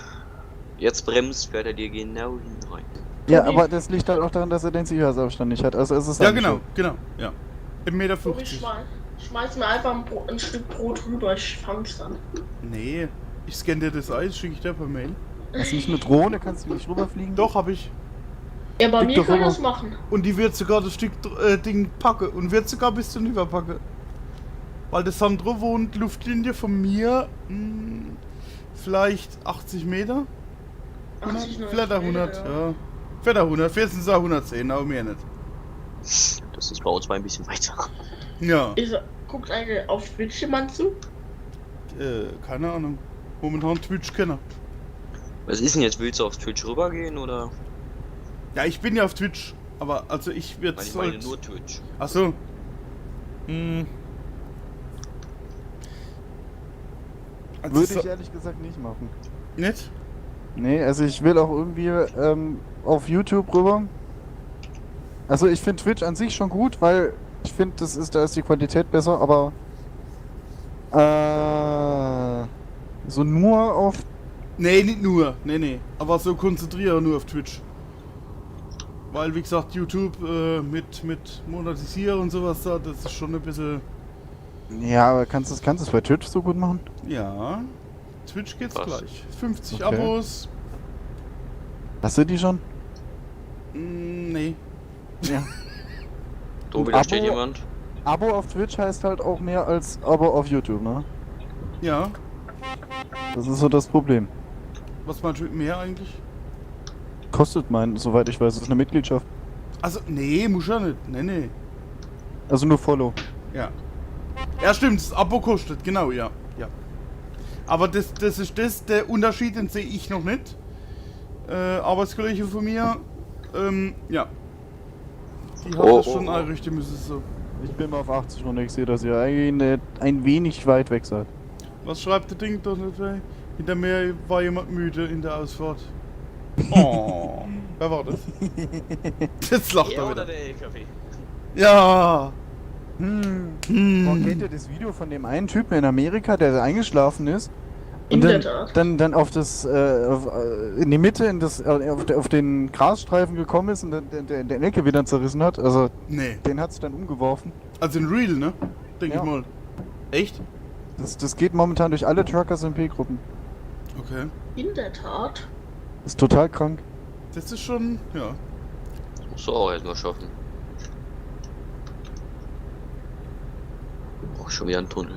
jetzt bremst, fährt er dir genau hinein. Ja, Tobi. aber das liegt halt auch daran, dass er den Sicherheitsabstand nicht hat. Also es ist Ja, halt genau, so. genau, ja. 1,50 Meter. Tobi, schmeiß mir einfach ein Stück Brot rüber, ich fang's dann. Nee, ich scanne dir das Eis, schicke ich dir per Mail. Hast du nicht eine Drohne? Kannst du nicht rüberfliegen? Doch, hab ich. Ja, bei Liegt mir doch kann rüber. das machen. Und die wird sogar das Stück Ding packen und wird sogar bis zu Niver packen. Weil der Sandro wohnt Luftlinie von mir vielleicht 80 Meter? 80, 90 Vielleicht auch 100, ja. Vielleicht auch 100, vierstens auch 110, aber mehr nicht. Das ist bei uns mal ein bisschen weiter. Ja, Guckt eigentlich auf Twitch jemand zu? keine Ahnung. Momentan Twitch-Kenner. Was ist denn jetzt? Willst du auf Twitch rübergehen oder? Ja, ich bin ja auf Twitch, aber also ich Nein, werde ich meine nur Twitch. Achso. Hm. Also Würde ich ehrlich gesagt nicht machen. nicht? Nee, also ich will auch irgendwie auf YouTube rüber. Also ich finde Twitch an sich schon gut, weil ich finde, da ist die Qualität besser, aber so nur auf. Nee, nicht nur. Nee. Aber so konzentriere nur auf Twitch. Weil, wie gesagt, YouTube mit Monetisieren und sowas da, das ist schon ein bisschen... Ja, aber kannst du es bei Twitch so gut machen? Ja, Twitch geht's Was? gleich. 50 Okay. Abos. Hast du die schon? Nee. Ja. Tobi, Und da Abo? steht jemand. Abo auf Twitch heißt halt auch mehr als Abo auf YouTube, ne? Ja. Das ist so das Problem. Was meinst du mit mehr eigentlich? Kostet soweit ich weiß, ist eine Mitgliedschaft. Also, nee, muss ja nicht. Nee. Also nur Follow. Ja. Ja, stimmt, das Abo kostet, genau, ja. Aber das ist der Unterschied, den sehe ich noch nicht. Arbeitskollege von mir, ja. Die hat das schon einrichten müssen, so. Ich bin mal auf 80 runter, ich sehe, dass ihr eigentlich ein wenig weit weg seid. Was schreibt der Ding doch nicht? Hinter mir war jemand müde in der Ausfahrt. Oh, wer war das? Jetzt lacht er wieder. der LKW? Ja. Boah, kennt ihr das Video von dem einen Typen in Amerika, der eingeschlafen ist? In Und der Tat. dann auf das, in die Mitte, auf den Grasstreifen gekommen ist und den LKW dann zerrissen hat. Also, Nee. den hat es dann umgeworfen. Also in Real, ne? Denke Ja. ich mal. Echt? Das geht momentan durch alle Truckers MP-Gruppen. Okay. In der Tat. Ist total krank. Das ist schon, ja. Das musst du auch erstmal schaffen. Oh, schon wieder ein Tunnel.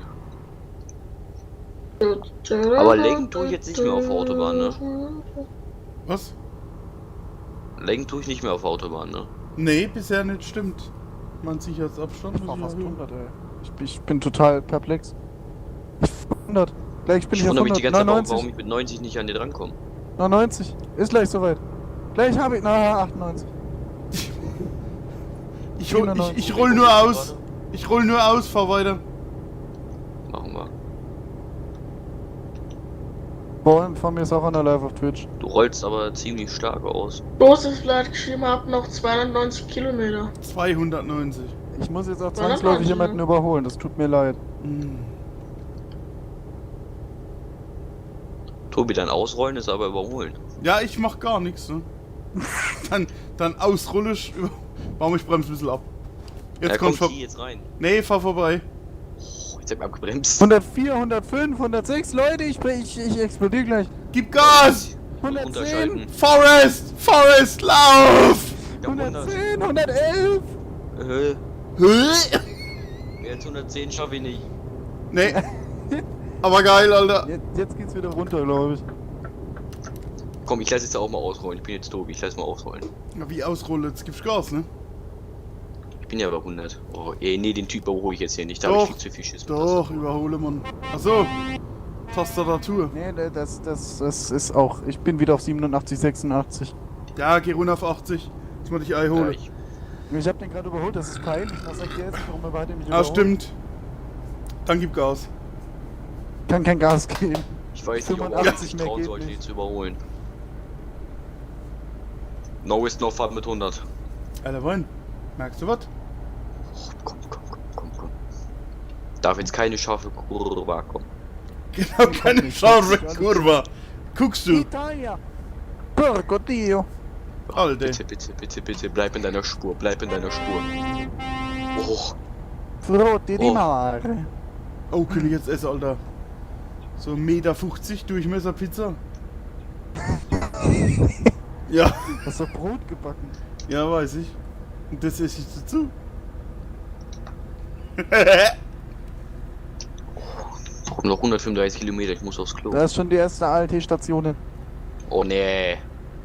Aber lenken tue ich jetzt nicht mehr auf Autobahn, ne? Was? Lenken tue ich nicht mehr auf Autobahn, ne? Nee, bisher nicht, stimmt. Mein Sicherheitsabstand muss ich Fast erhöhen. 100, ey. Ich bin total perplex. 100. Gleich bin Ich ich auf wundere mich die 100. ganze Zeit, 99. warum ich mit 90 nicht an dir drankomme. 99. Ist gleich soweit. Gleich habe ich. 98. Ich roll nur aus. Ich roll nur aus, fahr weiter. Machen wir. Von mir ist auch einer live auf Twitch. Du rollst aber ziemlich stark aus. Großes Blatt geschrieben, hab noch 290 Kilometer. 290. Ich muss jetzt auch War das zwangsläufig Wahnsinn, jemanden ne? überholen. Das tut mir leid. Tobi, dann ausrollen ist aber überholen. Ja, ich mach gar nichts, ne? dann ausrolle ich, baue mich bremse ein bisschen ab. Jetzt Ja, kommt kommt die jetzt rein. Nee, fahr vorbei. Oh, jetzt hab ich abgebremst. 104, 105, 106, Leute, ich explodiere gleich. Gib Gas! 110, Unterschalten. Forrest, lauf! Ja, 110, 111. Jetzt 110 schaffe ich nicht. Nee. Aber geil, Alter. Jetzt geht's wieder runter, glaube ich. Komm, ich lasse jetzt auch mal ausrollen. Ich bin jetzt Tobi, ich lasse mal ausrollen. Na, wie ausrolle? Jetzt gibt's Gas, ne? Ich bin ja bei 100. Oh, nee, den Typ überhole ich jetzt hier nicht. Da hab Doch, ich viel zu viel Schiss mit. Doch, überhole man. Achso. Tastatur. Nee, das ist auch. Ich bin wieder auf 87, 86. Ja, geh runter auf 80. Jetzt mal dich Ei Ja, hole. Ich hab den gerade überholt, das ist peinlich. Was sagt ihr jetzt? Warum er weiter mich Ah, überholt? stimmt. Dann gib Gas. Kann kein Gas geben. ich weiß nicht, ob 85 ich mehr trauen geht sollte, nicht. die zu überholen. No ist no fun mit 100. Alter, Wein. Merkst du was? Oh, komm. Darf jetzt keine scharfe Kurve kommen. Genau, keine scharfe Kurve. Guckst du? Italia! Porco Dio! Alter. Bitte, bleib in deiner Spur, Oh, Frutti di Oh. mare! Oh, kann ich jetzt essen, Alter. So 1,50 Meter Durchmesser Pizza. Ja, Hast du Brot gebacken? ja, weiß ich. Und das esse ich dazu. komm noch 135 Kilometer, ich muss aufs Klo. Da ist schon die erste ALT-Station. Oh nee.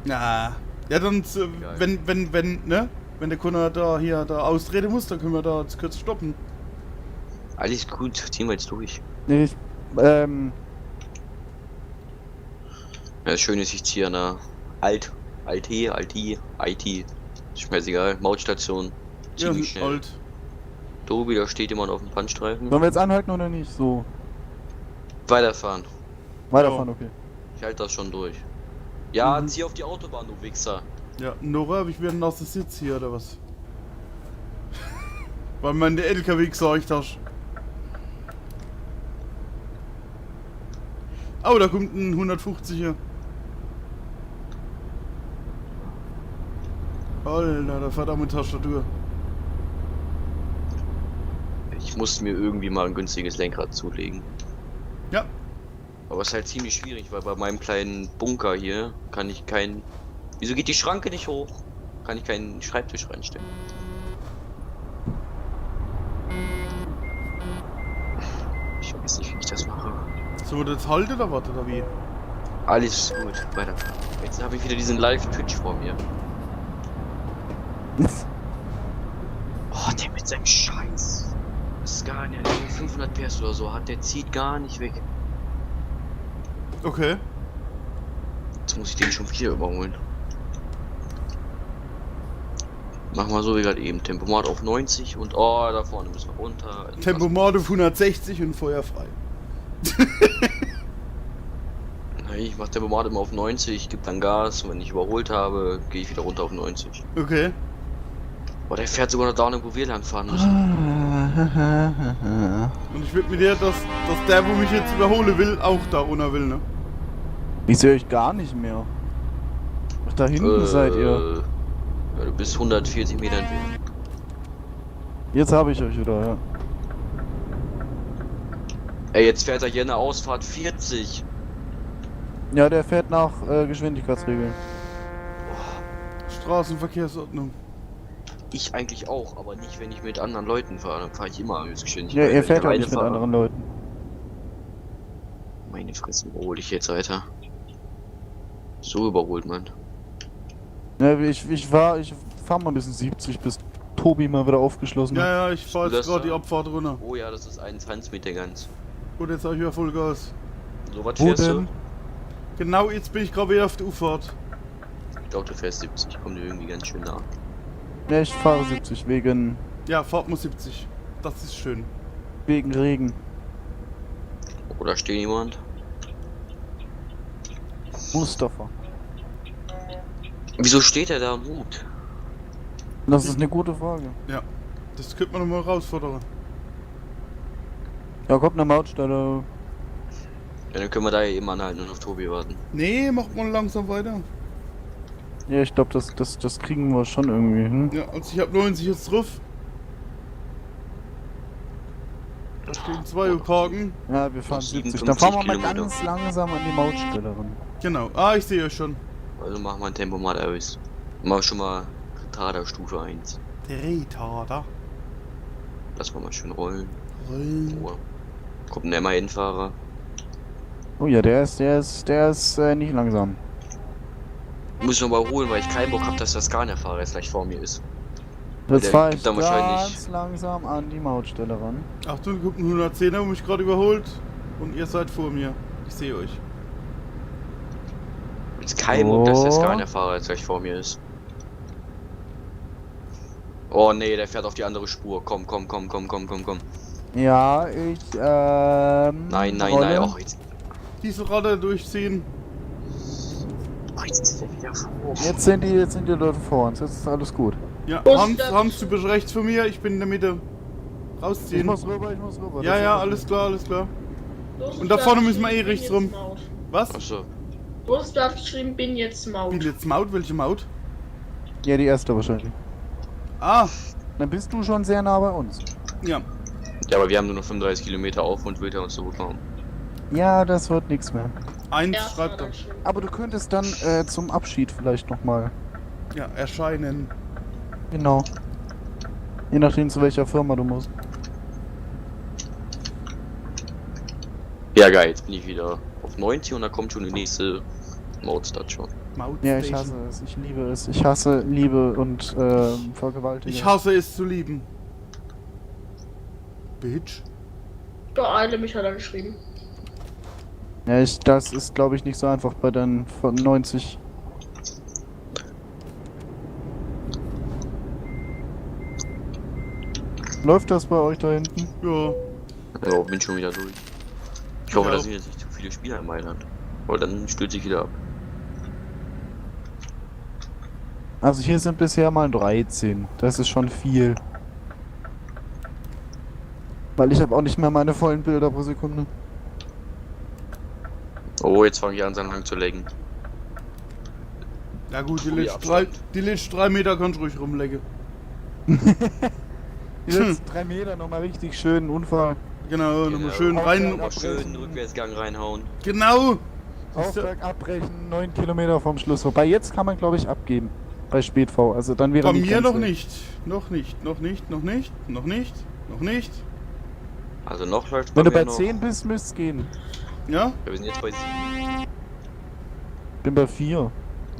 Na. Ja, dann, wenn, ne? Wenn der Kunde da austreten muss, dann können wir da jetzt kurz stoppen. Alles gut, ziehen wir jetzt durch. Nee, Ja, das Schöne ist, ich ziehe an der IT, ist mir egal, Mautstation, Ja, ziemlich schnell. alt. Tobi, da steht jemand auf dem Pannstreifen. sollen wir jetzt anhalten oder nicht? So. Weiterfahren. Weiterfahren, okay. Ich halte das schon durch. Ja, Mhm. zieh auf die Autobahn, du Wichser. Ja, Nora, hab ich wieder einen nassen Sitz hier, oder was? Weil man der LKW gesagt hast. Oh, da kommt ein 150er. Alter, da fährt auch mit Tastatur. Ich muss mir irgendwie mal ein günstiges Lenkrad zulegen. Ja. Aber es ist halt ziemlich schwierig, weil bei meinem kleinen Bunker hier kann ich keinen... Wieso geht die Schranke nicht hoch? Kann ich keinen Schreibtisch reinstellen. Ich weiß nicht, wie ich das mache. So, das halt oder was, oder wie? Alles gut, weiter. Jetzt habe ich wieder diesen Live-Twitch vor mir. Oh, der mit seinem Scheiß. Scania, der 500 PS oder so hat, der zieht gar nicht weg. Okay. Jetzt muss ich den schon wieder überholen. Mach mal so wie gerade eben. Tempomat auf 90 und oh, da vorne müssen wir runter. Tempomat auf 160 und feuerfrei. Nein, ich mach Tempomat immer auf 90, gebe dann Gas und wenn ich überholt habe, gehe ich wieder runter auf 90. Okay. Boah, der fährt sogar noch da, wo wir lang fahren müssen. Und ich würde mit dir, dass der, wo mich jetzt überholen will, auch da runter will, ne? Ich sehe euch gar nicht mehr. Ach, da hinten seid ihr. Ja, du bist 140 Meter entfernt. Jetzt habe ich euch wieder, ja. Ey, jetzt fährt er hier in der Ausfahrt 40. Ja, der fährt nach Geschwindigkeitsregeln. Straßenverkehrsordnung. Ich eigentlich auch, aber nicht, wenn ich mit anderen Leuten fahre. Dann fahre ich immer Höchstgeschwindigkeit. Ja, Wenn er ich fährt ja alleine nicht mit fahre- anderen Leuten. Meine Fresse, überhole ich jetzt, Alter. So überholt man. Ja, ich fahr mal ein bisschen 70, bis Tobi mal wieder aufgeschlossen hat. Ja, ich fahr jetzt Das gerade die da? Abfahrt runter. Oh ja, das ist 21 mit der Gans. Gut, jetzt hab ich wieder Vollgas. So was Wo fährst denn? Genau, jetzt bin ich gerade wieder auf der U-Fahrt. du? Ich glaube, du fährst 70. Kommt dir irgendwie ganz schön nah. Ja, ich fahre 70 wegen Ja, Fahrt muss 70. Das ist schön. Regen. Oder steht jemand? Mustafa. Wieso steht er da und ruht? Das ist eine gute Frage. Ja. Das könnte man nochmal herausfordern. Ja, kommt eine Mautstelle. Ja, dann können wir da ja eben anhalten und auf Tobi warten. Nee, macht mal langsam weiter. Ja, ich glaube, das kriegen wir schon irgendwie hin. Ja, also ich hab 90 jetzt drauf. Da stehen 2 Uhr parken. Ja, wir fahren Noch 70. 57 Dann fahren wir mal Kilometer. ganz langsam an die Mautstelle ran. Genau. Ah, ich sehe euch schon. Also machen wir ein Tempomat aus. Mach schon mal Retarder Stufe 1. Der Retarder. Lass mal schön rollen. Rollen. Ruhe. Kommt ein MAN-Fahrer. Oh ja, der ist nicht langsam. Muss ich noch mal holen, weil ich keinen Bock hab, dass der Scania-Fahrer jetzt gleich vor mir ist. Jetzt Der fahre gibt ich dann wahrscheinlich- ganz langsam an die Mautstelle ran. Achtung, kommt ein 110er, wo mich gerade überholt. Und ihr seid vor mir. Ich sehe euch. Jetzt kein Bock, dass der Oh. Scania-Fahrer jetzt gleich vor mir ist. Oh nee, der fährt auf die andere Spur. Komm. Ja, ich, Nein, rolle. oh, jetzt Diese Radar durchziehen. ist der wieder vor. Jetzt sind die Leute vor uns, jetzt ist alles gut. Ja, Wo ist Hans, der- Hans, du bist rechts von mir, ich bin in der Mitte. Ich Rausziehen. muss rüber. Ja, Das ja, ist alles klar, alles klar. Du hast Und da da vorne müssen wir geschrieben, rechts bin rum. jetzt Maut. Was? Achso. Du hast da geschrieben, bin jetzt Maut. Bin jetzt Maut? Welche Maut? Ja, die erste wahrscheinlich. Ah, Dann bist du schon sehr nah bei uns. ja. Ja, aber wir haben nur noch 35 Kilometer auf und will er uns zurückkommen. Ja, das wird nichts mehr. 1 Erst schreibt hat er. er geschrieben. Aber du könntest dann zum Abschied vielleicht nochmal. Ja, erscheinen. Genau. Je nachdem zu welcher Firma du musst. Ja, geil, jetzt bin ich wieder auf 90 und da kommt schon die nächste Mautstation. Maut Ja, ich Station. hasse es. Ich liebe es. Ich hasse Liebe und Vergewaltigung. Ich hasse es zu lieben. Bitch. Beeile mich, hat er geschrieben. Ja, das ist glaube ich nicht so einfach bei deinen von 90. Läuft das bei euch da hinten? Ja. Ja, bin schon wieder durch. Ich hoffe, Ja. da sind jetzt nicht zu viele Spieler in Mailand. Weil dann stürze ich wieder ab. Also hier sind bisher mal 13. Das ist schon viel. Weil ich habe auch nicht mehr meine vollen Bilder pro Sekunde. Oh, jetzt fange ich an, seinen Hang zu lecken. Ja gut, die Ui, letzten 3 Abstand. Meter kannst du ruhig rumlecken. Die letzten 3 Meter nochmal richtig schön Unfall. Genau, nochmal schön rein. Nochmal schön einen Rückwärtsgang reinhauen. Genau. Aufberg abbrechen, 9 Kilometer vom Schluss vorbei. Jetzt kann man glaube ich abgeben. Bei Spätv. Also dann wäre Bei die mir noch Grenze. nicht. Noch nicht. Noch nicht. Also noch läuft Wenn du mir bei noch. 10 bist, müsste es gehen. Ja? Ja, wir sind jetzt bei 7. Bin bei 4.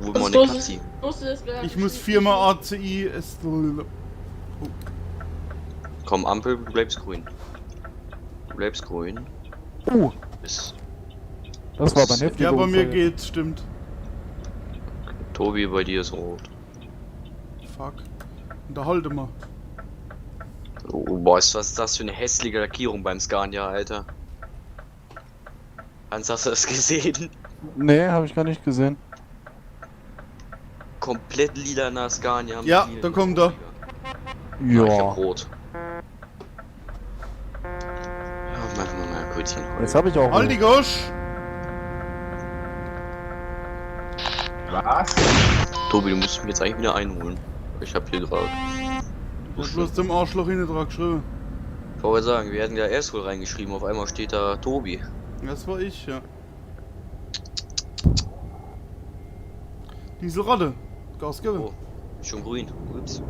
Wo Was wir eine los Katzi. Wusste das gar Ich nicht. muss 4-mal ACI. Komm, Ampel, du bleibst grün. Du bleibst grün. Bis Das war aber ein heftiger Ja, bei mir Unfall. geht's, stimmt. Tobi, bei dir ist rot. Fuck. Unterhalte mal. Oh, boah, was ist das für eine hässliche Lackierung beim Scania, Alter? Hans, hast du das gesehen? Nee, habe ich gar nicht gesehen. Komplett lilaner Scania. mit Ja, vielen da kommt er. Ja. Ich Ja. hab rot. Ja, machen wir mal kurz hin. Jetzt habe ich auch. Halt die Gosch! Tobi, du musst mich jetzt eigentlich wieder einholen. Ich hab hier gerade. Du hast bloß dem Arschloch hinten dran geschrieben. Ich wollte sagen, wir hätten ja erst wohl reingeschrieben, auf einmal steht da Tobi. Das war ich, ja. Diese Ratte. Gas geben. Oh, schon grün. Ups.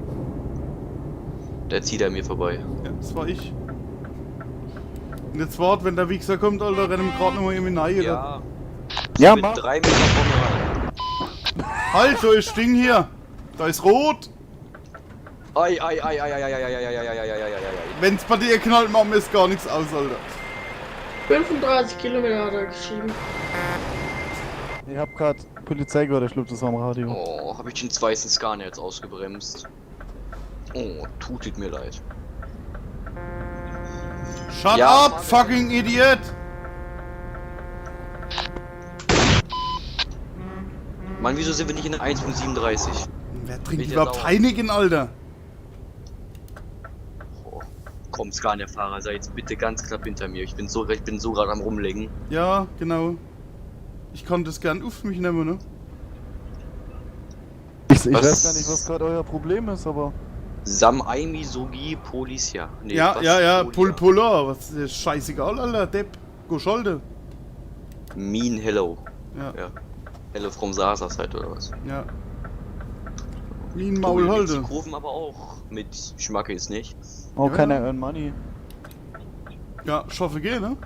Der zieht an mir vorbei. Ja, das war ich. Und jetzt wart, wenn der Wichser kommt, Alter, rennen wir gerade nochmal irgendwie rein. oder? Ja, mit mach. 3 Meter vor mir ran. Halt, da ist Ding hier. Da ist rot. Ei, ei, ei, ei, ei, ei, ei, ei, ei, ei, ei, ei, ei, ei, ei. Wenn's bei dir knallt, machen wir es gar nichts aus, Alter. 35 Kilometer hat er geschrieben. Ich habe gerade Polizei gehört, ich glaube, das war am Radio. Oh, hab ich den weißen Scania jetzt ausgebremst. Oh, tut mir leid. Shut Ja, up, Mann. fucking Idiot! Mann, wieso sind wir nicht in der 1.37? Wer Bin trinkt ich überhaupt sauer. Heineken, Alter? Oh. Komm, Scania-Fahrer, sei jetzt bitte ganz knapp hinter mir. Ich bin so gerade am rumlegen. Ja, genau. Ich kann das gern auf mich nehmen, ne? Ich Was? weiß gar nicht, was gerade euer Problem ist, aber... Samaimi Sogi Policia. Nee, Ja, was? ja, Polia. Polar, was ist scheißegal, Alter, Depp. Go schalten. Mean Hello. Ja, Ja. Hello from Sasa Side oder was? ja. Wie ein Tobi, Maul du willst die halte. Kurven aber auch mit Schmackes nicht. Oh, Ja. keiner earn money. Ja, schaffe gehen, ne?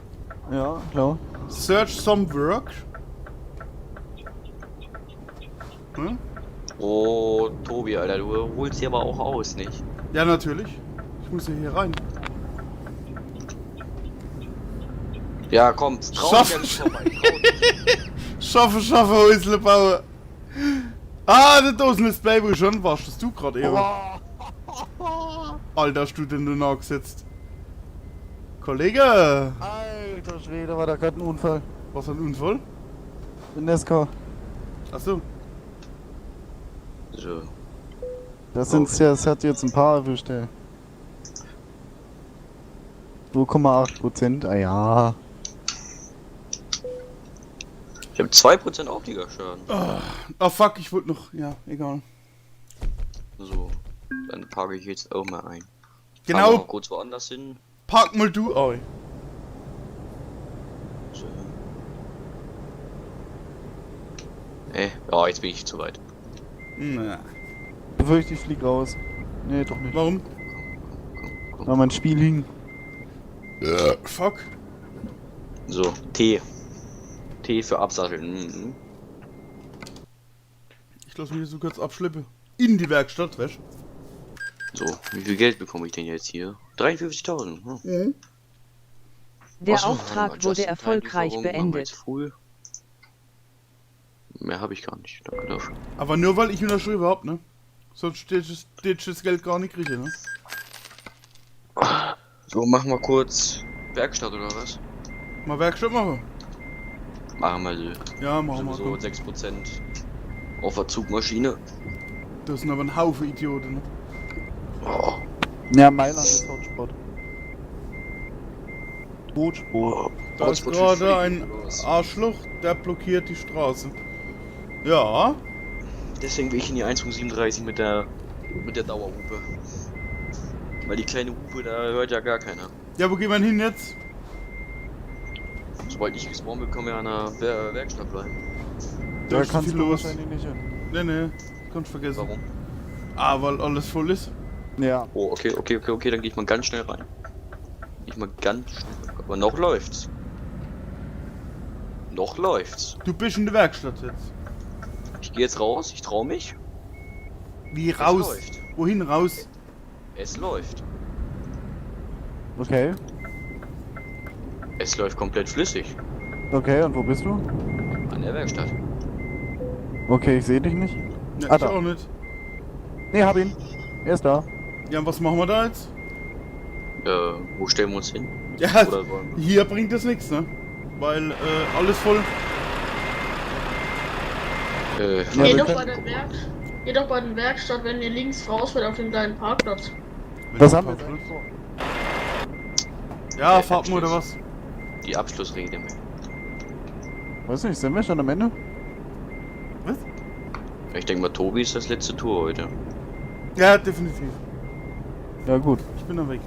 Ja, klar. Search some work. Hm? Oh, Tobi, Alter, du holst dir aber auch aus, nicht? Ja, natürlich. Ich muss ja hier rein. Ja, komm, trau Schaff- dich ja nicht vorbei. Trau dich. Schaffe, Häusle bauen. Ah, der Dosen-Display, wo schon warst das du gerade eben. Alter, hast du denn da nachgesetzt? Kollege! Alter Schwede, war da gerade ein Unfall. Was ein Unfall? In Nesca. Achso. So. Das sind's ja, es hat jetzt ein paar erwischt, ey. 2,8%, ah ja. Ich habe 2% Aufliegerschaden. Oh fuck, ich wollte noch. Ja, egal. So, dann parke ich jetzt auch mal ein. Fahren wir Genau, noch kurz woanders hin. park mal du ein. So. Ja, jetzt bin ich zu weit. Na, Befürchte, ich flieg raus. Nee, doch nicht. warum? Komm. Weil mein Spiel hing. Fuck. So, T. T für Absatteln. Mhm. Ich lass mich hier so kurz abschleppen. In die Werkstatt, weißt So, wie viel Geld bekomme ich denn jetzt hier? 53.000. Hm. Der Ach so, Auftrag warte mal, wurde Just-in-Time-Lieferung erfolgreich machen wir beendet. jetzt Full. Mehr habe ich gar nicht. Danke dafür. Aber nur weil ich unterschrieben hab, ne? Sonst steht das Geld gar nicht kriegen, ne? So, machen wir kurz Werkstatt oder was? Mal Werkstatt machen. Machen wir so. Ja, machen wir. So komm. 6% auf der Zugmaschine. Das sind aber ein Haufen Idioten, ne? Oh, Ja, Mailand ist Hotspot. Bootspot. Da ist Hotspot gerade für ein Freak, oder was? Arschloch, der blockiert die Straße. Ja, Deswegen will ich in die 1.37 mit der Dauerhupe. Weil die kleine Hupe, da hört ja gar keiner. ja, wo gehen wir hin jetzt? Sobald ich gespawnt bin, können wir an der Werkstatt bleiben. Da Da ist so kannst viel du los. wahrscheinlich nicht hin. Nee, kannst vergessen. Warum? Ah, weil alles voll ist. Ja. Oh, okay, dann gehe ich mal ganz schnell rein. Aber noch läuft's. Noch läuft's. Du bist in der Werkstatt jetzt. Ich gehe jetzt raus, ich traue mich. Wie Es raus? läuft. Wohin raus? Es läuft. Okay. Es läuft komplett flüssig. Okay, und wo bist du? An der Werkstatt. Okay, ich sehe dich nicht. Ja, Ah, ich da. auch nicht. Nee, hab ihn. Er ist da. Ja, und was machen wir da jetzt? Wo stellen wir uns hin? Ja, Oder wollen wir? hier bringt das nichts, ne? Weil alles voll. Ja, Geh wir doch können- bei der Werkstatt, wenn ihr links rausfällt auf den kleinen Parkplatz. Was haben wir jetzt eigentlich vor? Ja, Fahrten oder was? Die Abschlussrede. Weiß nicht, sind wir schon am Ende? Was? Ich denke mal, Tobi ist das letzte Tour heute. Ja, definitiv. Ja, gut. Ich bin da weg.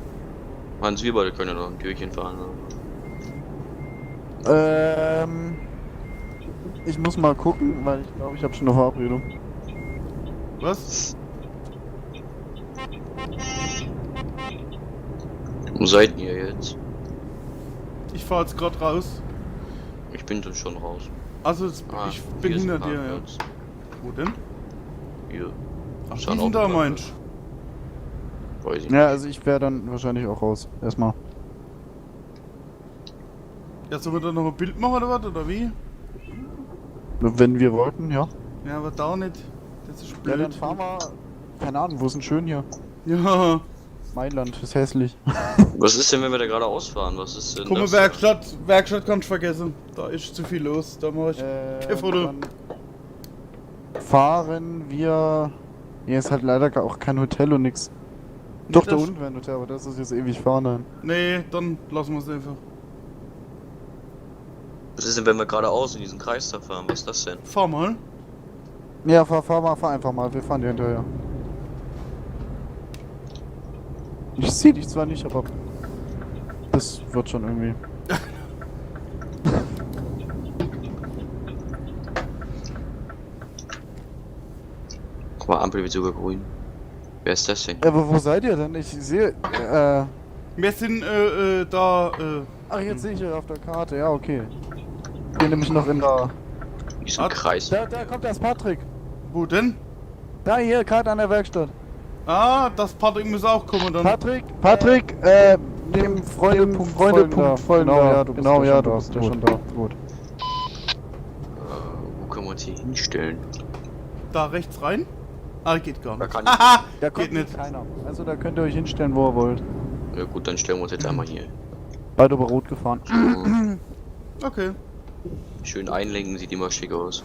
Hans, wir beide können ja noch ein Türchen fahren. Oder? Ich muss mal gucken, weil ich glaube, ich habe schon eine Verabredung. Was? Wo seid ihr jetzt? Ich fahr jetzt gerade raus. Ich bin schon raus. Also, ich bin hier ist hinter ein dir, ja. Parkplatz. Wo denn? Hier. Ach, Ist die ein sind da, Autoparkplatz. meinst Weiß ich nicht. Ja, also ich wäre dann wahrscheinlich auch raus. Erstmal. Ja, sollen wir da noch ein Bild machen oder was? Oder wie? Wenn wir wollten, ja. Ja, aber da nicht. Das ist Ja, blöd. dann fahren wir. Keine Ahnung, wo ist denn schön hier? Ja, Mailand ist hässlich. Was ist denn, wenn wir da gerade ausfahren? Was ist denn komm mal, das? Werkstatt kannst du vergessen. Da ist zu viel los. Da mach ich. Foto. Dann fahren wir. Hier ist halt leider auch kein Hotel und nix. Doch, da Das- unten wäre Hotel, aber das ist jetzt ewig fahren dann. Nee, dann lassen wir es einfach. Was ist denn, wenn wir geradeaus in diesen Kreis da fahren? Was ist das denn? Fahr mal. Ja, fahr einfach mal, wir fahren dir hinterher. Ich sehe dich zwar nicht, aber das wird schon irgendwie. Guck mal, Ampel wird sogar grün. Wer ist das denn? Aber wo seid ihr denn? Ich sehe. Wir sind da. Ach, jetzt sehe ich hier auf der Karte, ja, okay. Ich bin nämlich noch in der. Diesen Ah, Kreis. Da kommt das Patrick. Wo denn? Da hier, gerade an der Werkstatt. Ah, das Patrick muss auch kommen dann. Patrick, dem Freundepunkt folgen Genau, da. ja, Du bist genau, ja ja, schon du da. bist ja Gut. schon da. Gut. Wo können wir uns hier hinstellen? Da rechts rein? Ah, geht gar Da nicht. kann ich. Haha! Da Geht kommt nicht. keiner. Also da könnt ihr euch hinstellen, wo ihr wollt. Ja gut, dann stellen wir uns jetzt einmal hier. Beide über Rot gefahren. So, Okay. schön einlenken, sieht immer schick aus.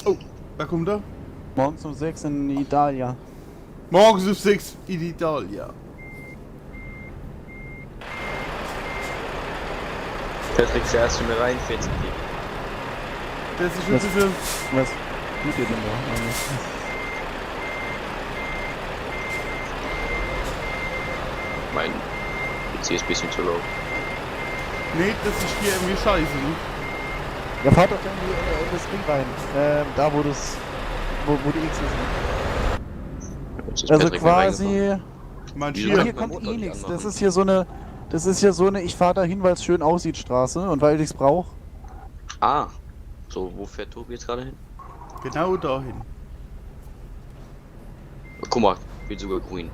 Oh, wer kommt da? Morgens um 6 in Italia. Morgens um 6 in Italia. Patrick, fährst du mir rein, fährst du dir. Das ist ein Was? bisschen. Was tut ihr denn da? Mein PC ist ein bisschen zu laut. Nee, das ist hier irgendwie scheiße, ne? Ja, fahrt doch dann in das Ding rein. Da wo das. Wo die X ist. Jetzt ist Also Patrick mal reingefahren. quasi. Mein Wieso? Ja, Schier. hier mein kommt Motor eh nicht nichts. anmachen. Das ist hier so eine, ich fahre da hin, weil es schön aussieht, Straße und weil ich's brauche. Ah, so, wo fährt Tobi jetzt gerade hin? Genau dahin. Guck mal, wird sogar grün.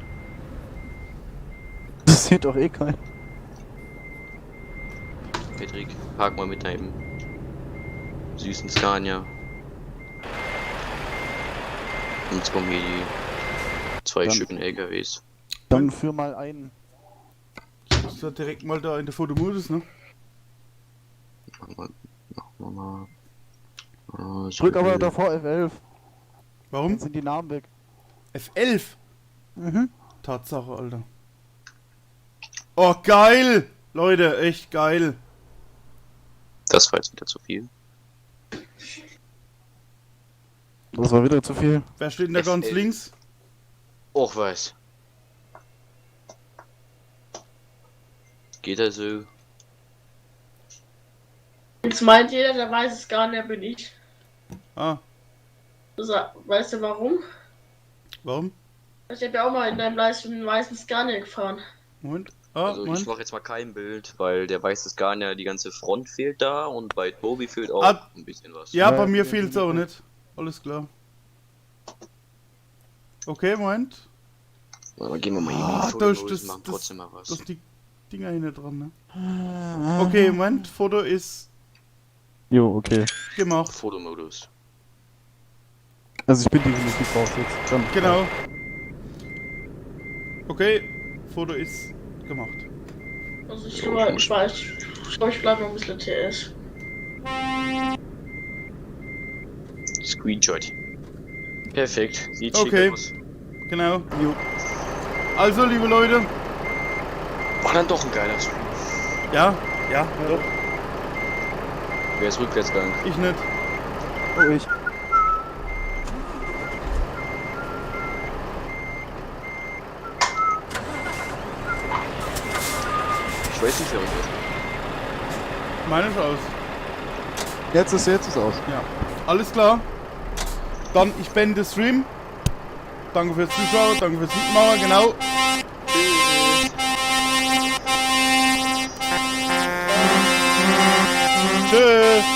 Das sieht doch eh kein. Patrick, park mal mit deinem süßen Scania. Und jetzt kommen hier die zwei Dann- Stücken LKWs. Dann führ mal ein. Das ist ja direkt mal da in der Fotomodus, ne? Machen wir mal. Drück aber davor F11. Warum? Dann sind die Namen weg. F11. Mhm. Tatsache, Alter. Oh, geil! Leute, echt geil. Das war jetzt wieder zu viel. Das war wieder zu viel. Wer steht denn da ganz F11. links? Och, weiß. Geht also. Jetzt meint jeder, der weiß es gar nicht, bin ich. Ah, Weißt du warum? warum? Ich habe ja auch mal in deinem Livestream einen weißen Scania gefahren. Moment. Ah, Also ich Moment. mache jetzt mal kein Bild, weil der weiße Scania, die ganze Front fehlt da und bei Tobi fehlt auch Ah, ein bisschen was. Ja, Ja, bei mir ja, fehlt's ja. auch nicht. Alles klar. Okay, Moment. Aber gehen wir mal eben Ah, in die da ist Fotomodus, das- machen das- trotzdem mal was. Das sind die Dinger hinten dran, ne? Okay, Moment. Foto ist Jo, okay. gemacht. Fotomodus. Also ich bin definitiv raus jetzt. Dann. Genau. Okay, Foto ist gemacht. Also ich Ja, glaube, ich muss- ich bleib noch ein bisschen TS. Screenshot. Perfekt. Sieht Okay. schick aus. Genau. Jo. Also, liebe Leute. War dann doch ein geiler Stream. Ja, ja, doch. Wer ist rückwärtsgang? Ich nicht. Oh, ich. Ich weiß nicht, wer rückwärtsgang. Meine ist aus. Jetzt ist aus. Ja. Alles klar. Dann, ich beende Stream. Danke fürs Zuschauen, danke fürs Mitmachen, genau. Tschüss.